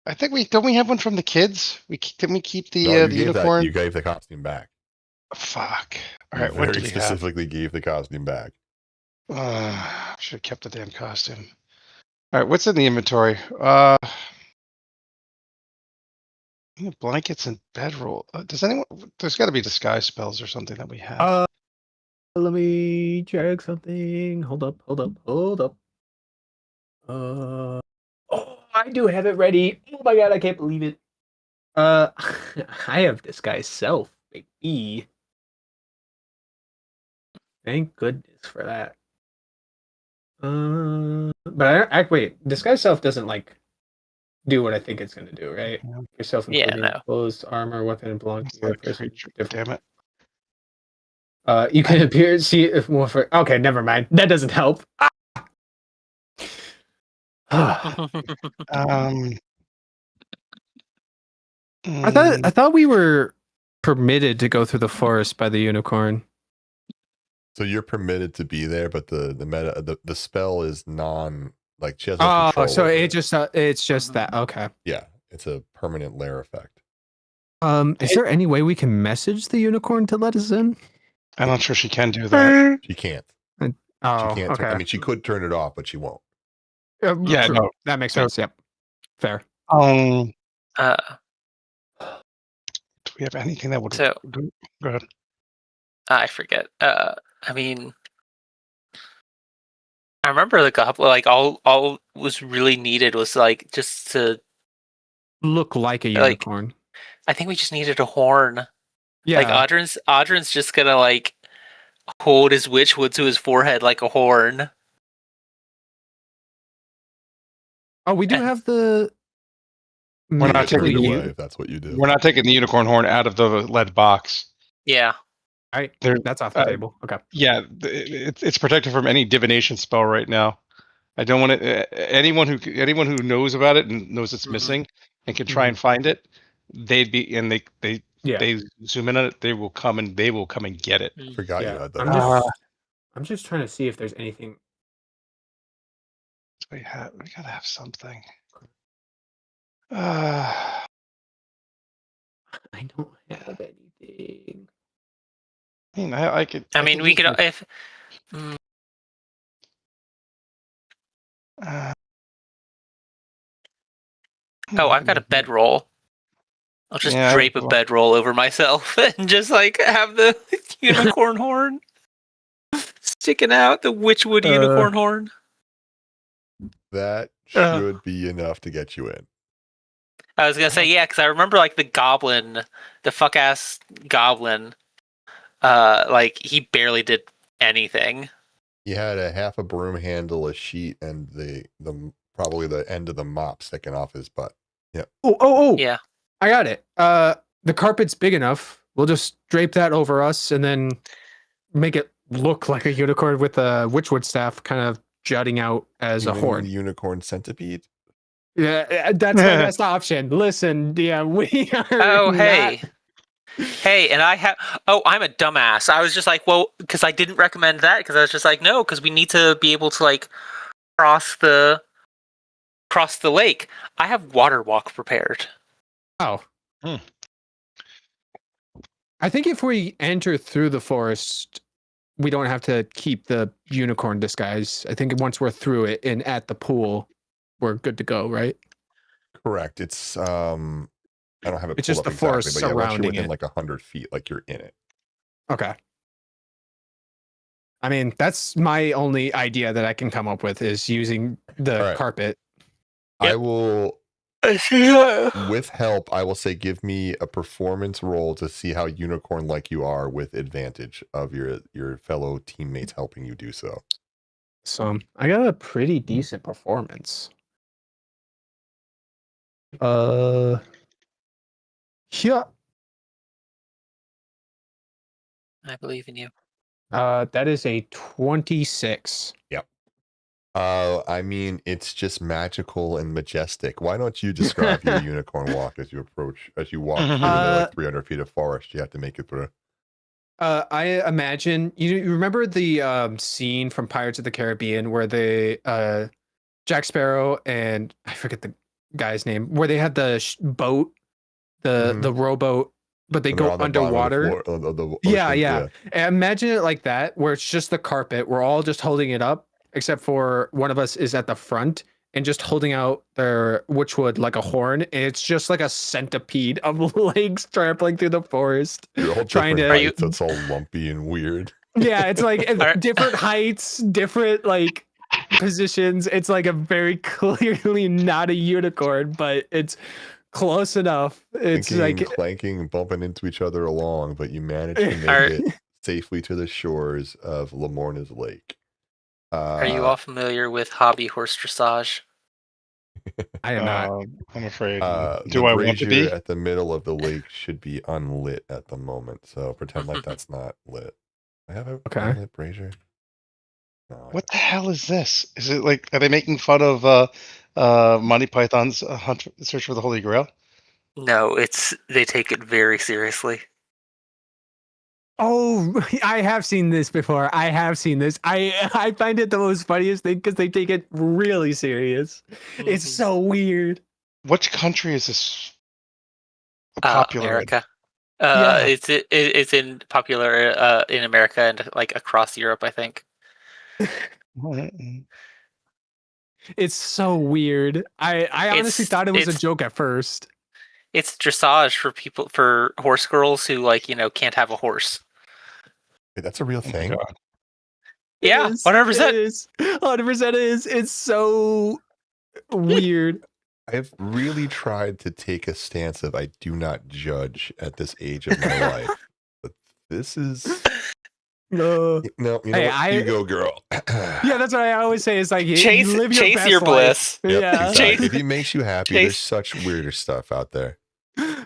I think we have one from the kids. Didn't we keep the No, the you unicorn? gave the costume back. Fuck. All You right, what very do we have? specifically gave the costume back. Should have kept the damn costume. All right, what's in the inventory? Blankets and bedroll. Does anyone? There's got to be disguise spells or something that we have. Let me check something. Hold up. Oh, I do have it ready. Oh my god, I can't believe it. I have disguise self, baby. Thank goodness for that. But I wait. Disguise self doesn't like do what I think it's gonna do, right? Yeah. Yourself, Yeah, including no. clothes, armor, weapon, and belong to your Like person. creature, damn it. You can appear, see if more for. Okay, never mind. That doesn't help. I thought we were permitted to go through the forest by the unicorn. So you're permitted to be there, but the spell is non like she has no control so over it's just that. Okay. yeah, it's a permanent lair effect. Is there any way we can message the unicorn to let us in? I'm not sure she can do that. She can't. Oh, She can't. okay. I mean, she could turn it off, but she won't. Yeah, true. no. That makes sense. Yep. Fair. Do uh, we have anything that would? So- Go ahead. I forget. I mean, I remember the couple. Like all was really needed was like just to. Look like a Like- unicorn. I think we just needed a horn. Yeah. Like Audrin's just gonna like hold his witchwood to his forehead like a horn. Oh, we do have the. We're not Turn taking it the- away if that's what you do. We're not taking the unicorn horn out of the lead box. Yeah. Right. There- That's off the table. Okay. Yeah, it's protected from any divination spell right now, I don't want to. Anyone who knows about it and knows it's Mhm. missing and can try and find it, they'd be and they zoom in on it. They will come and get it. Forgot you Yeah, had that. I'm just trying to see if there's anything. We gotta have something. I don't have anything. I mean, I could. I mean, we use could my- if. Mm, Oh, I've got a bedroll. I'll just Yeah, drape a well- bedroll over myself and just like have the unicorn horn sticking out, the Witchwood unicorn horn. That should be enough to get you in. I was gonna say yeah, because I remember like the goblin, the fuck ass goblin. Like he barely did anything. He had a half a broom handle, a sheet, and the probably the end of the mop sticking off his butt. Oh! Yeah. I got it. The carpet's big enough. We'll just drape that over us and then make it look like a unicorn with a Witchwood staff kind of jutting out as a Even horn. the unicorn centipede. Yeah, that's my best option. Listen, yeah, we are. Oh, not- hey. Hey, and I'm a dumbass. I was just like, well, because I didn't recommend that, because I was just like, no, because we need to be able to like cross the lake. I have water walk prepared. Oh. Hmm. I think if we enter through the forest, we don't have to keep the unicorn disguise. I think once we're through it and at the pool, we're good to go, right? Correct. It's I don't have it. It's pulled just up the exactly, forest but yeah, once you're surrounding within it. like 100 feet, like you're in it. Okay. I mean, that's my only idea that I can come up with is using the All right. carpet. I Yep. will, with help, I will say, give me a performance roll to see how unicorn like you are with advantage of your fellow teammates helping you do so. So I got a pretty decent performance. Yeah. I believe in you. That is a 26. I mean, it's just magical and majestic. Why don't you describe your unicorn walk as you walk through the like 300 feet of forest you have to make it through? I imagine you remember the scene from Pirates of the Caribbean where they Jack Sparrow and I forget the guy's name where they had the boat, the rowboat, but they And they're go on the bottom of the underwater. floor- of the Yeah, ocean, yeah. And imagine it like that, where it's just the carpet. We're all just holding it up, except for one of us is at the front and just holding out their Witchwood like a horn. And it's just like a centipede of legs trampling through the forest. You're all trying different to- heights, it's all lumpy and weird. Yeah, it's like Alright. different heights, different like positions. It's like a very clearly not a unicorn, but it's close enough. It's Clinking, like clanking, bumping into each other along, but you manage to make Are- it safely to the shores of Lamorna's Lake. Are you all familiar with hobby horse dressage? I am not. I'm afraid. The Do I want to brazier be? at the middle of the lake should be unlit at the moment, so pretend like that's not lit. I have a Okay. unlit brazier. No, I What the hell is this? Is it like are they making fun of Monty Python's Search for the Holy Grail? No, they take it very seriously. Oh, I have seen this before. I have seen this. I find it the most funniest thing because they take it really serious. It's Mhm. so weird. Which country is this popular in? America. Yeah. It's in popular in America and like across Europe, I think. Mm. It's so weird. I honestly It's- thought it was a it's- joke at first. It's dressage for horse girls who like can't have a horse. Wait, that's a real Oh my thing. God. Yeah, 100%. It is. 100% is. It's so weird. I've really tried to take a stance of I do not judge at this age of my life, but this is No. no. You know Hey, what? You go, girl. Yeah, that's what I always say. Is like Chase live your chase best your life. bliss. Yep, Yeah. exactly. Chase- If he makes you happy, Chase- there's such weirder stuff out there.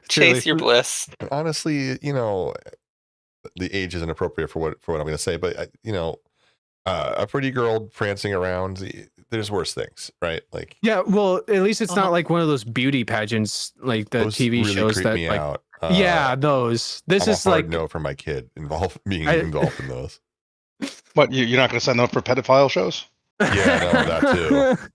Chase your bliss. And honestly, the age isn't appropriate for what I'm going to say, but a pretty girl prancing around, there's worse things, right? Like, yeah, well, at least it's not like one of those beauty pageants, like the those TV really shows creep that me like, out. yeah, those. This I'm is a hard like, no for my kid being I- involved in those. What, you're not going to sign them up for pedophile shows? Yeah, no, that too.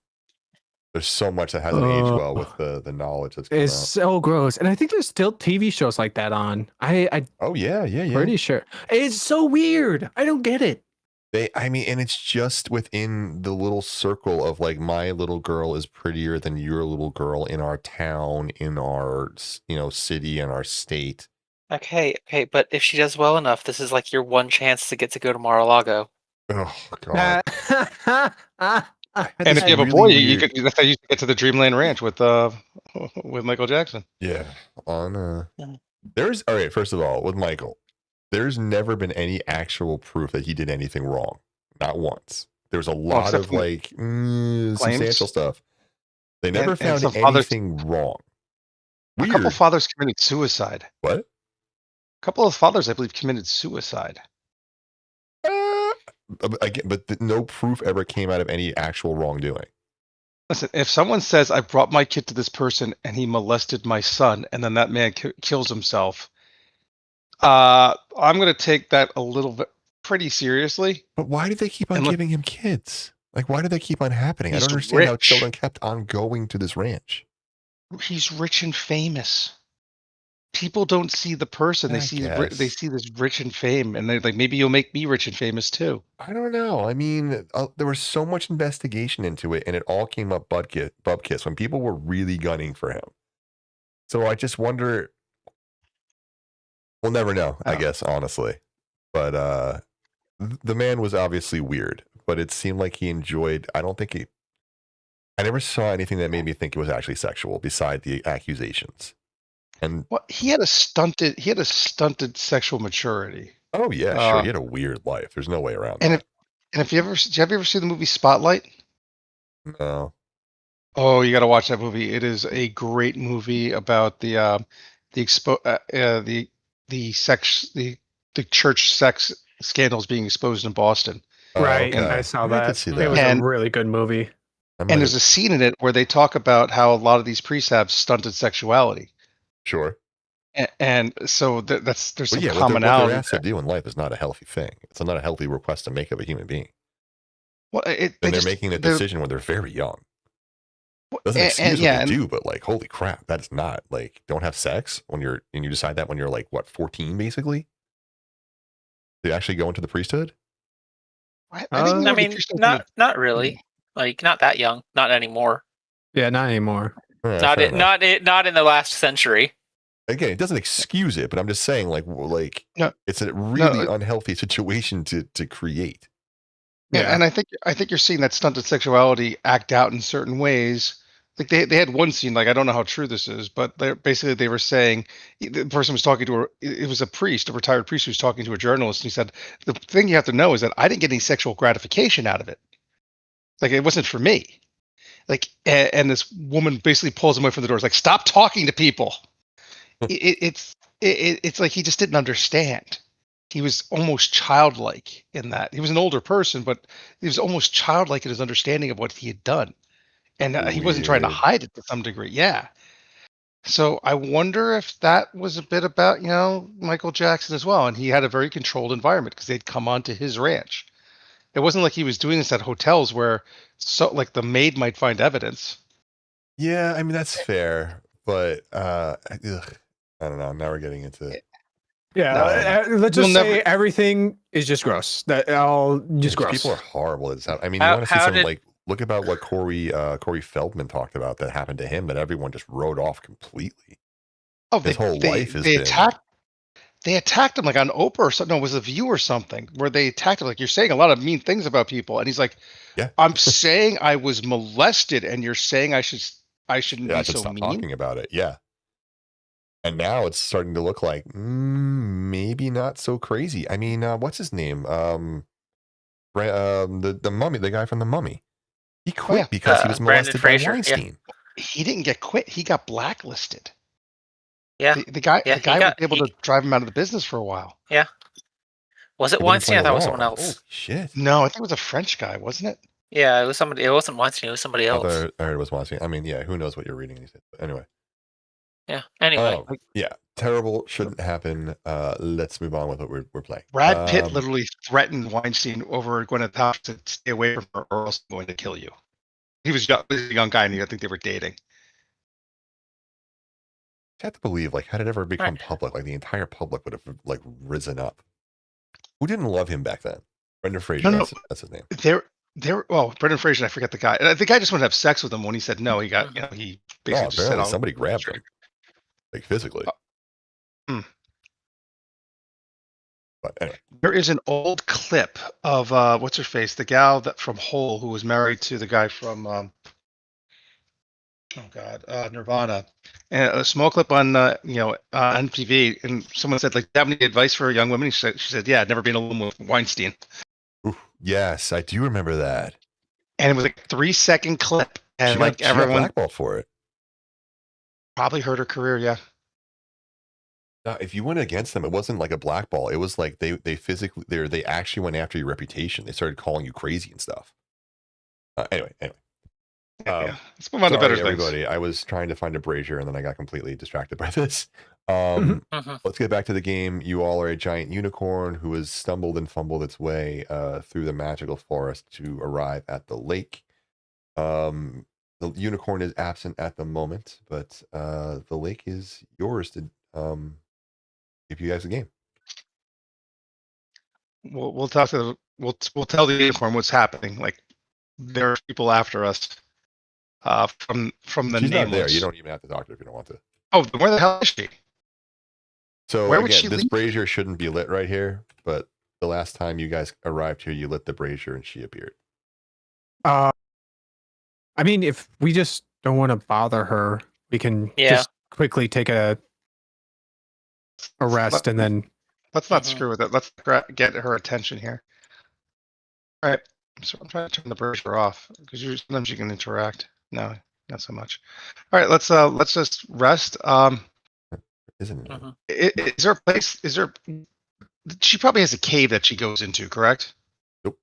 There's so much that hasn't aged well with Oh. the knowledge that's come It's out. so gross, and I think there's still TV shows like that on. I Oh yeah. pretty sure it's so weird. I don't get it. And it's just within the little circle of like, my little girl is prettier than your little girl in our town, in our city, and our state. Okay, but if she does well enough, this is like your one chance to get to go to Mar-a-Lago. Oh God. And if you have a boy, that's how you get to the Dreamland Ranch with Michael Jackson. Yeah. There's all right. First of all, with Michael, there's never been any actual proof that he did anything wrong. Not once. There's a lot of like substantial stuff. They never found anything wrong. Weird. A couple fathers committed suicide. What? A couple of fathers, I believe, committed suicide. Again, but no proof ever came out of any actual wrongdoing. Listen, if someone says, I brought my kid to this person and he molested my son, and then that man kills himself, I'm going to take that a little bit pretty seriously. But why did they keep on giving him kids? Like, why do they keep on happening? I don't understand how children kept on going to this ranch. He's rich and famous. People don't see the person; they see this rich and fame, and they're like, maybe you'll make me rich and famous too. I don't know. I mean, there was so much investigation into it, and it all came up bubkiss when people were really gunning for him. So I just wonder. We'll never know, I guess, honestly. But the man was obviously weird, but it seemed like he enjoyed. I never saw anything that made me think it was actually sexual, beside the accusations. And he had a stunted sexual maturity. Oh yeah, sure. He had a weird life. There's no way around that. Have you ever seen the movie Spotlight? No. Oh, you got to watch that movie. It is a great movie about the church sex scandals being exposed in Boston. Right, Okay. I saw that. I could see that. It was a really good movie. And there's a scene in it where they talk about how a lot of these priests have stunted sexuality. Sure. And so there's some commonality. What they're asked to do in life is not a healthy thing. It's not a healthy request to make of a human being. Well, they're making a decision when they're very young. Doesn't excuse what they do, but like, holy crap, that's not like, don't have sex when you decide that when you're like, what, 14 basically? To actually go into the priesthood? I mean, not really. Like, not that young, not anymore. Yeah, not anymore. Not in the last century. Again, it doesn't excuse it, but I'm just saying, it's a really unhealthy situation to create. Yeah, and I think you're seeing that stunted sexuality act out in certain ways. Like they had one scene, like, I don't know how true this is, but they were saying, the person was talking to her. It was a priest, a retired priest, who was talking to a journalist, and he said, the thing you have to know is that I didn't get any sexual gratification out of it. Like, it wasn't for me. Like, and this woman basically pulls him away from the door. It's like, stop talking to people. It's like he just didn't understand. He was almost childlike in that. He was an older person, but he was almost childlike in his understanding of what he had done. And he wasn't trying to hide it to some degree. Yeah. So I wonder if that was a bit about, Michael Jackson as well. And he had a very controlled environment because they'd come onto his ranch. It wasn't like he was doing this at hotels where the maid might find evidence. Yeah, I mean, that's fair. But I don't know. Now we're getting into it. Yeah, let's just say everything is just gross. That all just gross. People are horrible at this. I mean, you want to see something look about what Corey Feldman talked about that happened to him that everyone just wrote off completely. Oh, his whole life is they attacked him like on Oprah or something. No, it was a View or something where they attacked him. Like, you're saying a lot of mean things about people, and he's like, "Yeah, I'm saying I was molested, and you're saying I shouldn't be so stop mean." Talking about it, yeah. And now it's starting to look like maybe not so crazy. I mean, what's his name? The Mummy, the guy from the Mummy. He quit because he was molested by Weinstein. Yeah. He didn't get quit. He got blacklisted. Yeah, the guy was able to drive him out of the business for a while. Yeah. Was it Weinstein? I thought it was someone else. Oh, shit. No, I think it was a French guy, wasn't it? Yeah, it was somebody. It wasn't Weinstein. It was somebody I else. thought I heard it was Weinstein. I mean, yeah, who knows what you're reading these days? But anyway. Yeah. Anyway. Yeah, terrible. Shouldn't happen. Let's move on with what we're playing. Brad Pitt literally threatened Weinstein over Gwyneth Paltrow to stay away from her, or else I'm going to kill you. He was a young guy, and I think they were dating. I have to believe, like, had it ever become public, like the entire public would have like risen up. Who didn't love him back then? Brendan Fraser. No. That's his name. Well, Brendan Fraser. I forget the guy. The guy just wanted to have sex with him. When he said no, he got he basically just said, somebody grabbed him, like physically. But anyway. There is an old clip of what's her face, the gal that from Hole who was married to the guy from Nirvana, and a small clip on MTV, and someone said, like, do you have any advice for young women? She said, yeah, I'd never been alone with Weinstein. Ooh, yes, I do remember that. And it was like a 3-second clip, and everyone got blackballed for it. Probably hurt her career. Yeah. If you went against them, it wasn't like a blackball. It was like they physically they actually went after your reputation. They started calling you crazy and stuff. Anyway. Let's move on to better things. Everybody, I was trying to find a brazier and then I got completely distracted by this. Let's get back to the game. You all are a giant unicorn who has stumbled and fumbled its way through the magical forest to arrive at the lake. The unicorn is absent at the moment, but the lake is yours to give you guys a game. We'll talk to we'll tell the unicorn what's happening. Like, there are people after us. From the She's Nameless. not there. You don't even have to talk to her if you don't want to. Oh, where the hell is she? So where would she this leave? brazier shouldn't be lit right here, but the last time you guys arrived here, you lit the brazier and she appeared. I mean, if we just don't want to bother her, we can just quickly take a rest and then. Let's not screw with it. Let's get her attention here. All right. So I'm trying to turn the brazier off because sometimes you can interact. No, not so much. All right. Let's just rest. Isn't it? Is there a place? Is there? She probably has a cave that she goes into, correct? Nope.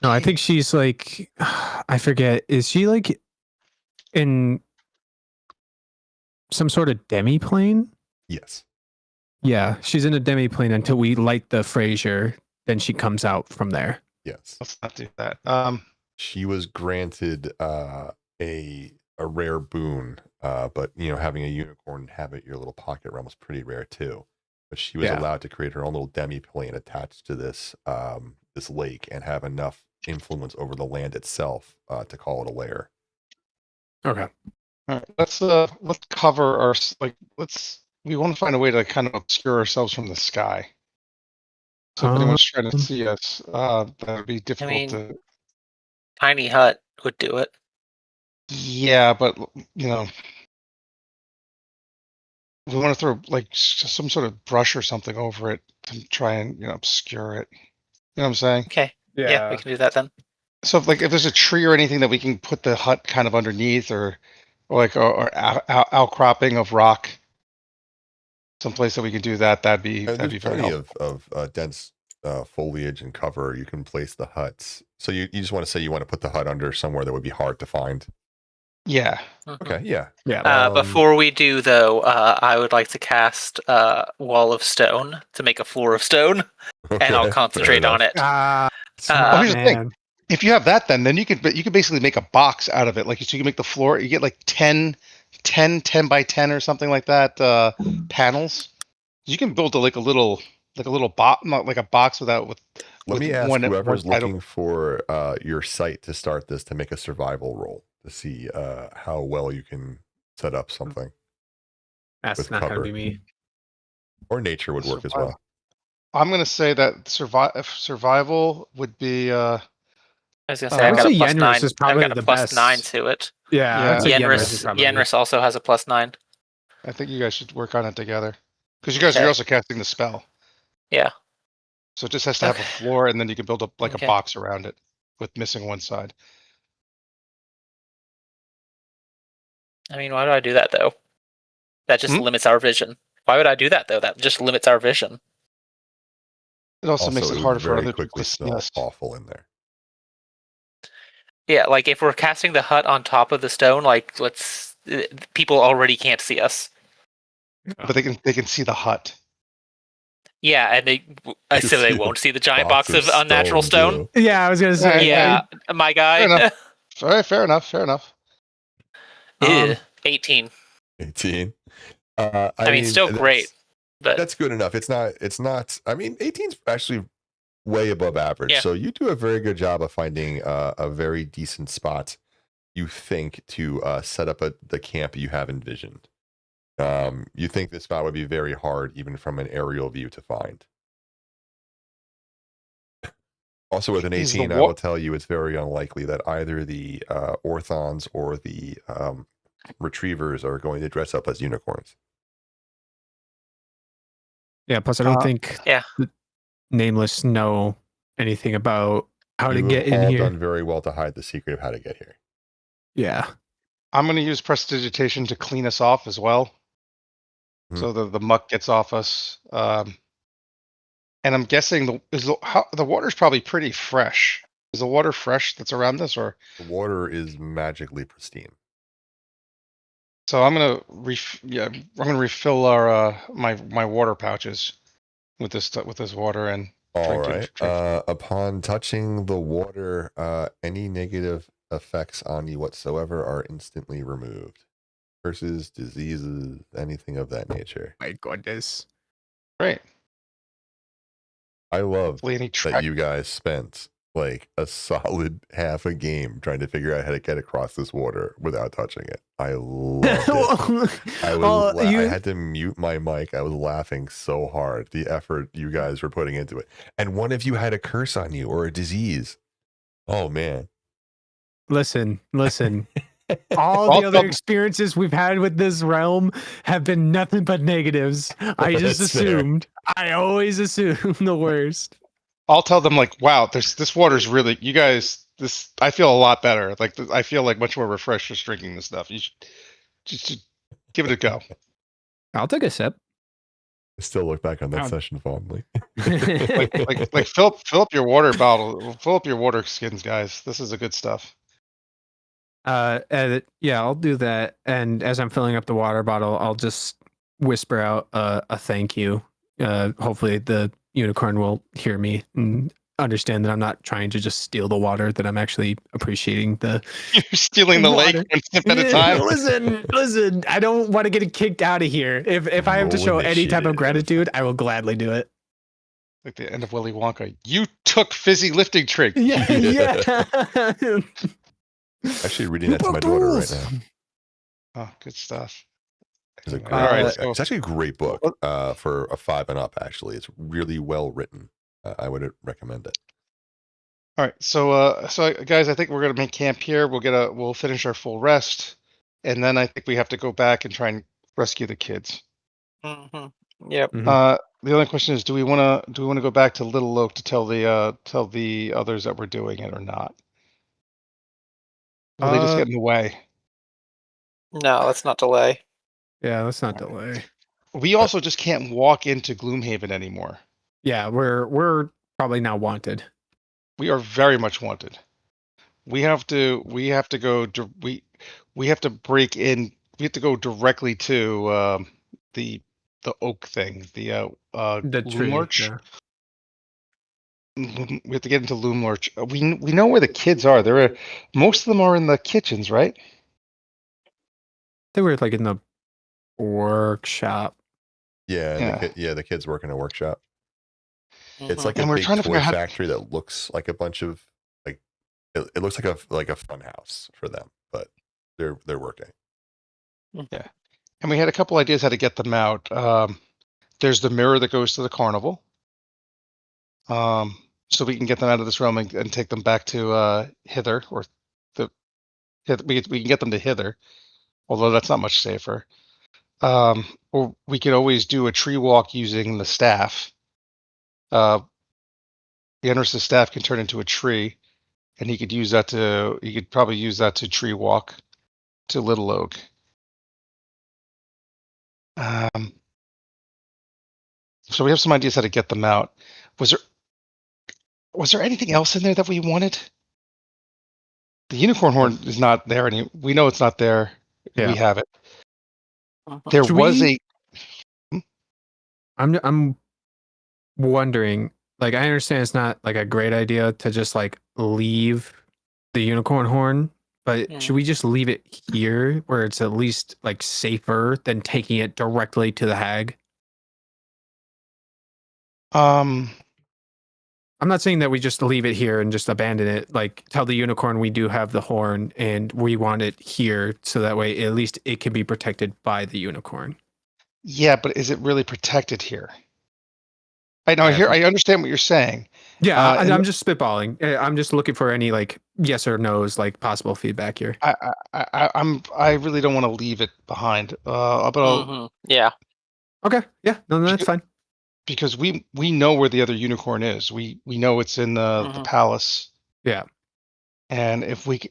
No, I think she's like, I forget. Is she like in some sort of demi-plane? Yes. Yeah, she's in a demi-plane until we light the Fraser. Then she comes out from there. Yes. Let's not do that. She was granted a rare boon, but having a unicorn inhabit your little pocket realm was pretty rare too. But she was allowed to create her own little demi-plane attached to this this lake and have enough influence over the land itself to call it a lair. Okay. All right. Let's cover our we want to find a way to kind of obscure ourselves from the sky. So if anyone's trying to see us, that would be difficult to. Tiny hut would do it. Yeah, but we want to throw like some sort of brush or something over it to try and obscure it. You know what I'm saying? Okay. Yeah, we can do that then. So if there's a tree or anything that we can put the hut kind of underneath, or outcropping of rock, someplace that we can do that'd be very helpful. of dense foliage and cover. You can place the huts. So you just want to say you want to put the hut under somewhere that would be hard to find. Yeah. Okay. Yeah. Before we do, though, I would like to cast Wall of Stone to make a floor of stone, and I'll concentrate on it. Here's the thing. If you have that, then you could basically make a box out of it. Like, so you can make the floor. You get like 10 by 10 or something like that panels. You can build a little box, not like a box with. Let me ask whoever's looking for your site to start this to make a survival roll to see how well you can set up something. That's not going to be me. Or nature would work as well. I'm going to say that survival would be. I was going to say, I got a plus 9. Is probably I got a plus 9 to it. Yeah. Yenris also has a plus 9. I think you guys should work on it together. Because you guys are also casting the spell. Yeah. So it just has to have a floor, and then you can build up a box around it with missing one side. I mean, why do I do that, though? That just limits our vision. Why would I do that, though? That just limits our vision. It also makes it harder for other people to see us. Awful in there. Yeah, like if we're casting the hut on top of the stone, like people already can't see us. But they can see the hut. Yeah, and You so they see won't a see the giant box of stone, unnatural stone. too. Yeah, I was gonna say. Yeah, my guy. Fair enough. All right, fair enough. Fair enough. Ew, 18. 18. I mean, still great, but that's good enough. It's not. I mean, 18's actually way above average. Yeah. So you do a very good job of finding a very decent spot, you think, to set up the camp you have envisioned. You think this spot would be very hard, even from an aerial view, to find. Also, with an 18, I will tell you it's very unlikely that either the Orthons or the Retrievers are going to dress up as unicorns. Yeah, plus I don't think the Nameless know anything about how to get in here. You've all done very well to hide the secret of how to get here. Yeah. I'm going to use prestidigitation to clean us off as well. So the muck gets off us. And I'm guessing the water's probably pretty fresh. Is the water fresh that's around us, or the water is magically pristine? So I'm gonna refill our my water pouches with this water and. All right. Upon touching the water, any negative effects on you whatsoever are instantly removed. Curses, diseases, anything of that nature. My goodness. Great. I love that you guys spent like a solid half a game trying to figure out how to get across this water without touching it. I loved it. I had to mute my mic. I was laughing so hard, the effort you guys were putting into it. And one of you had a curse on you or a disease. Oh, man. Listen. All the other experiences we've had with this realm have been nothing but negatives. I just assumed. I always assume the worst. I'll tell them like, wow, this water's really, you guys, I feel a lot better. Like I feel like much more refreshed just drinking this stuff. You should just give it a go. I'll take a sip. I still look back on that session fondly. like fill up your water bottle, fill up your water skins, guys. This is a good stuff. Yeah, I'll do that. And as I'm filling up the water bottle, I'll just whisper out a thank you. Hopefully the unicorn will hear me and understand that I'm not trying to just steal the water, that I'm actually appreciating the. You're stealing the lake one sip at a time. Listen, I don't want to get kicked out of here. If I have to show any type of gratitude, I will gladly do it. Like the end of Willy Wonka. You took fizzy lifting trick. Yeah. Actually reading that to my daughter right now. Oh, good stuff. It's it's actually a great book for a 5 and up. Actually, it's really well written. I would recommend it. All right, so guys, I think we're gonna make camp here. We'll finish our full rest, and then I think we have to go back and try and rescue the kids. Mm-hmm. Yep. Mm-hmm. The only question is, do we want to go back to Little Oak to tell the others that we're doing it or not? Will they just get in the way? No, let's not delay. Yeah, let's not delay. We also just can't walk into Gloomhaven anymore. Yeah, we're probably now wanted. We are very much wanted. We have to go. We have to break in. We have to go directly to the oak thing. The Loomlurch. Yeah. We have to get into Loomlurch. We know where the kids are. Most of them are in the kitchens, right? They were like in the workshop. Yeah. The kids work in a workshop. Mm-hmm. It's like a big toy factory that looks like a bunch of like it looks like a fun house for them, but they're working. Yeah, and we had a couple ideas how to get them out. There's the mirror that goes to the carnival. So we can get them out of this realm and take them back to Hither, or we can get them to Hither, although that's not much safer. Or we could always do a tree walk using the staff. The Enris's staff can turn into a tree, and he could probably use that to tree walk to Little Oak. So we have some ideas how to get them out. Was there anything else in there that we wanted? The unicorn horn is not there we know it's not there. Yeah. We have it. Mhm. There Should was we- I'm wondering, like, I understand it's not like a great idea to just like leave the unicorn horn, but Yeah. should we just leave it here where it's at least like safer than taking it directly to the hag? I'm not saying that we just leave it here and just abandon it. Like, tell the unicorn we do have the horn and we want it here, so that way at least it can be protected by the unicorn. yeah, but is it really protected here? I know. I I understand what you're saying. Yeah, and- I'm just spitballing. I'm just looking for any like yes or no's, like possible feedback here. I really don't want to leave it behind. But I'll, Mhm. Yeah. Okay, yeah, no, that's fine. because we know where the other unicorn is. We know it's in the Mhm. palace. Yeah. And if we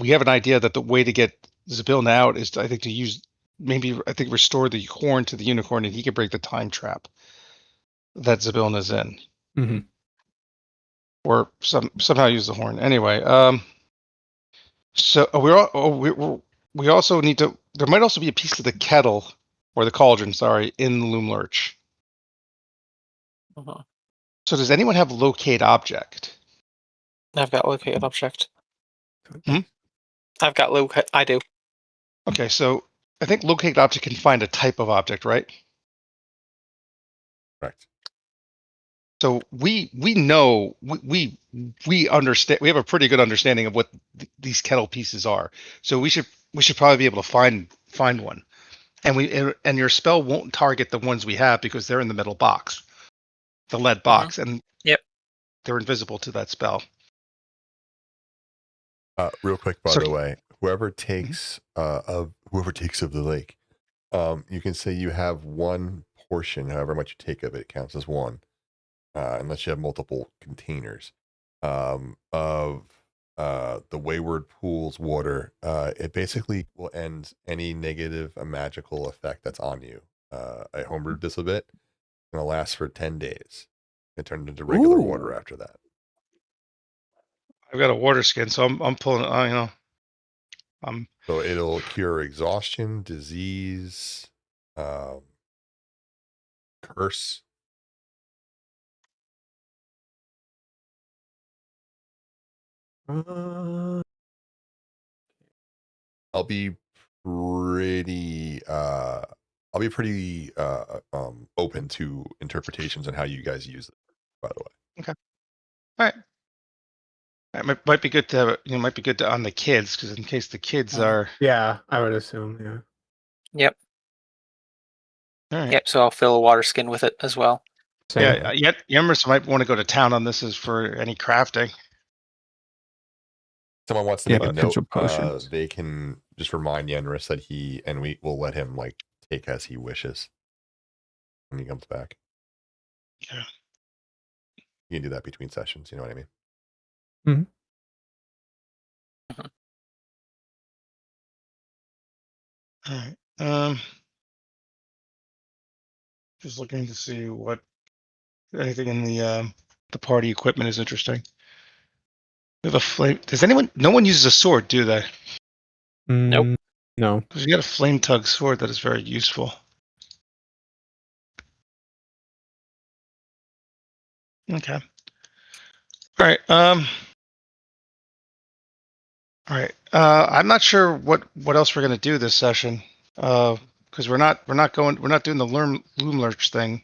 have an idea that the way to get Zabilna out is to, I think, to use restore the horn to the unicorn, and he can break the time trap that Zabilna's in, Mm-hmm. or somehow use the horn. Anyway, so we also need to. There might also be a piece of the kettle or the cauldron, sorry, in the Loom Lurch. Mhm. So does anyone have locate object? I've got locate object. Hmm? I've got locate. I do. Okay, so I think locate object can find a type of object, right? Correct. So we know we understand. We have a pretty good understanding of what these kettle pieces are. So we should probably be able to find one. And your spell won't target the ones we have because they're in the middle box, the lead box, and Yep. they're invisible to that spell. Real quick, by So- the way, whoever takes of the lake, you can say you have one portion, however much you take of it counts as one, unless you have multiple containers of the Wayward Pool's water. It basically will end any negative magical effect that's on you. I homebrewed this a bit. It's gonna last for 10 days. It turned into regular water Ooh. after that. I've got a water skin, so I'm pulling. I'm So it'll cure exhaustion, disease, curse. I'll be pretty open to interpretations on how you guys use it, by the way. all right. It might be good to have it. Might be good to on the kids, because in case the kids are. Yeah, I would assume. Yeah. Yep. All right. Yep. So I'll fill a water skin with it as well. Same. Yeah. Yet Yemris might want to go to town on this as for any crafting. Someone wants to Yeah, make a potential note. potions. They can just remind Yenris that we will let him like take as he wishes when he comes back. Yeah. You can do that between sessions. You know what I mean? All right. Just looking to see what anything in the party equipment is interesting. We have a flame. No one uses a sword, do they? Nope. No. Because you got a flame tug sword that is very useful. Okay. All right. All right. I'm not sure what else we're gonna do this session. Because we're not doing the Loom Lurch thing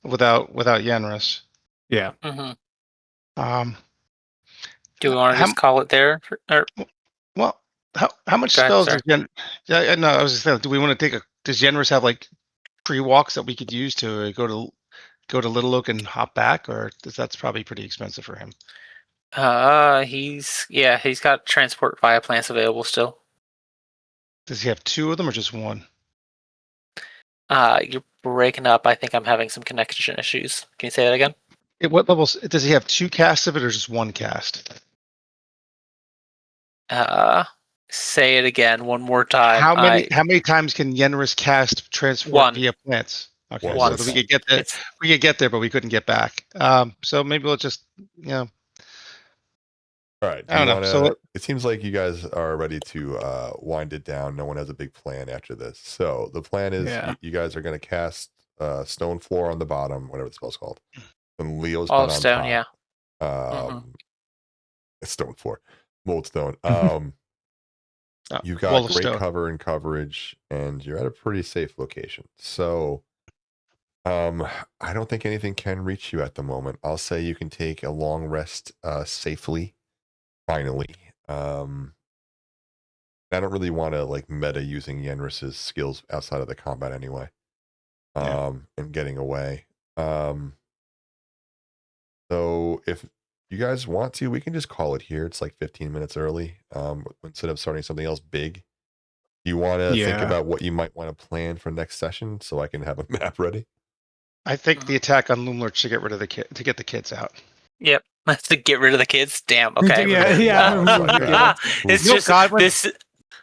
without Yenris. Yeah. Mm-hmm. Do we want to just call it there? Well, how much Go ahead, spells sorry. does Yeah, no, I was just saying, do we want to does Yenris have like pre-walks that we could use to go to Little Oak and hop back, or that's probably pretty expensive for him? He's got transport via plants available still. Does he have two of them or just one? You're breaking up. I think I'm having some connection issues. Can you say that again? At what levels does he have? Two casts of it or just one cast? Say it again one more time. How many times can Yenris cast transport One. via plants? Okay, One. so we could get there. It's- We could get there, but we couldn't get back. So maybe we'll just All All right. I don't know. So it seems like you guys are ready to wind it down. No one has a big plan after this. So the plan is Yeah. you guys are going to cast Stone Floor on the bottom, whatever the spell's called, and Leo's All Pen on stone, top. yeah. Stone Floor, Mold Stone. You've Wall got of great stone. cover and coverage, and you're at a pretty safe location. So, I don't think anything can reach you at the moment. I'll say you can take a long rest safely. Finally, I don't really want to like meta using Yenris's skills outside of the combat anyway. And getting away. So if you guys want to, we can just call it here. It's like 15 minutes early. Instead of starting something else big. Do you want to think Yeah. about what you might want to plan for next session so I can have a map ready? I think the attack on Loomlurch should get rid of the kid to get the kids out. Yep. That's to get rid of the kids. Damn. Okay. Yeah. It's No, just Godwin.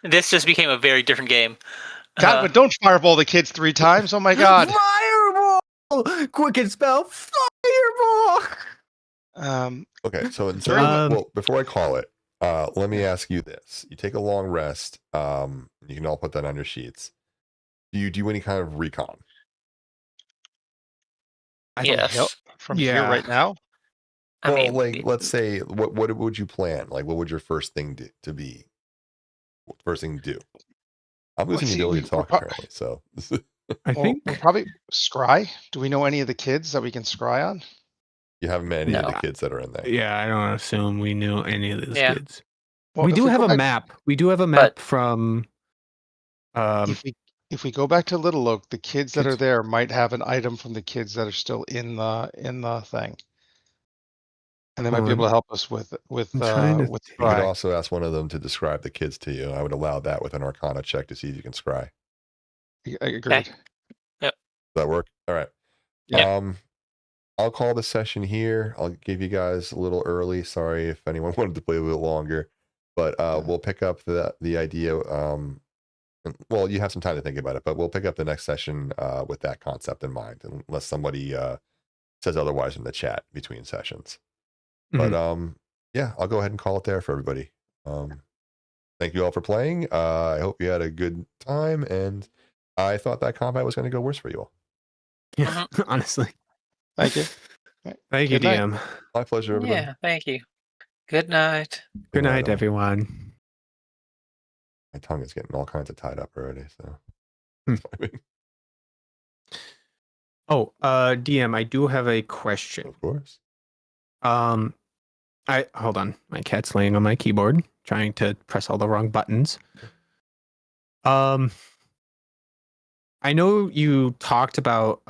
this just became a very different game. Godwin, don't fireball the kids 3 times. Oh my God. Fireball! Quicken spell. Fireball! Okay, so before I call it, let me ask you this. You take a long rest. You can all put that on your sheets. Do you do any kind of recon? Yes. From here right now. I mean, like, let's say, what would you plan? Like, what would your first thing to be? First thing to do? I'm losing the ability to talk apparently, so. I think we'll probably scry. Do we know any of the kids that we can scry on? You haven't met any of the kids that are in there. Yeah, I don't assume we knew any of those kids. Well, we do have a map. We do have a map from. If we go back to Little Oak, the kids that are there might have an item from the kids that are still in the thing, and they might be able to help us with You could scry. also ask one of them to describe the kids to you. I would allow that with an Arcana check to see if you can scry. I agreed. Yep. Does that work? All right. Yeah. I'll call the session here. I'll give you guys a little early. Sorry if anyone wanted to play a little longer, but we'll pick up the idea. Well, you have some time to think about it, but we'll pick up the next session with that concept in mind, unless somebody says otherwise in the chat between sessions. But yeah, I'll go ahead and call it there for everybody. Thank you all for playing. I hope you had a good time, and I thought that combat was going to go worse for you all. Yeah, honestly. Thank you. Thank you, Good night. DM. My pleasure, everybody. Yeah, thank you. Good night. Good night, everyone. My tongue is getting all kinds of tied up already, so. Oh, DM, I do have a question. Of course. Hold on. My cat's laying on my keyboard, trying to press all the wrong buttons. I know you talked about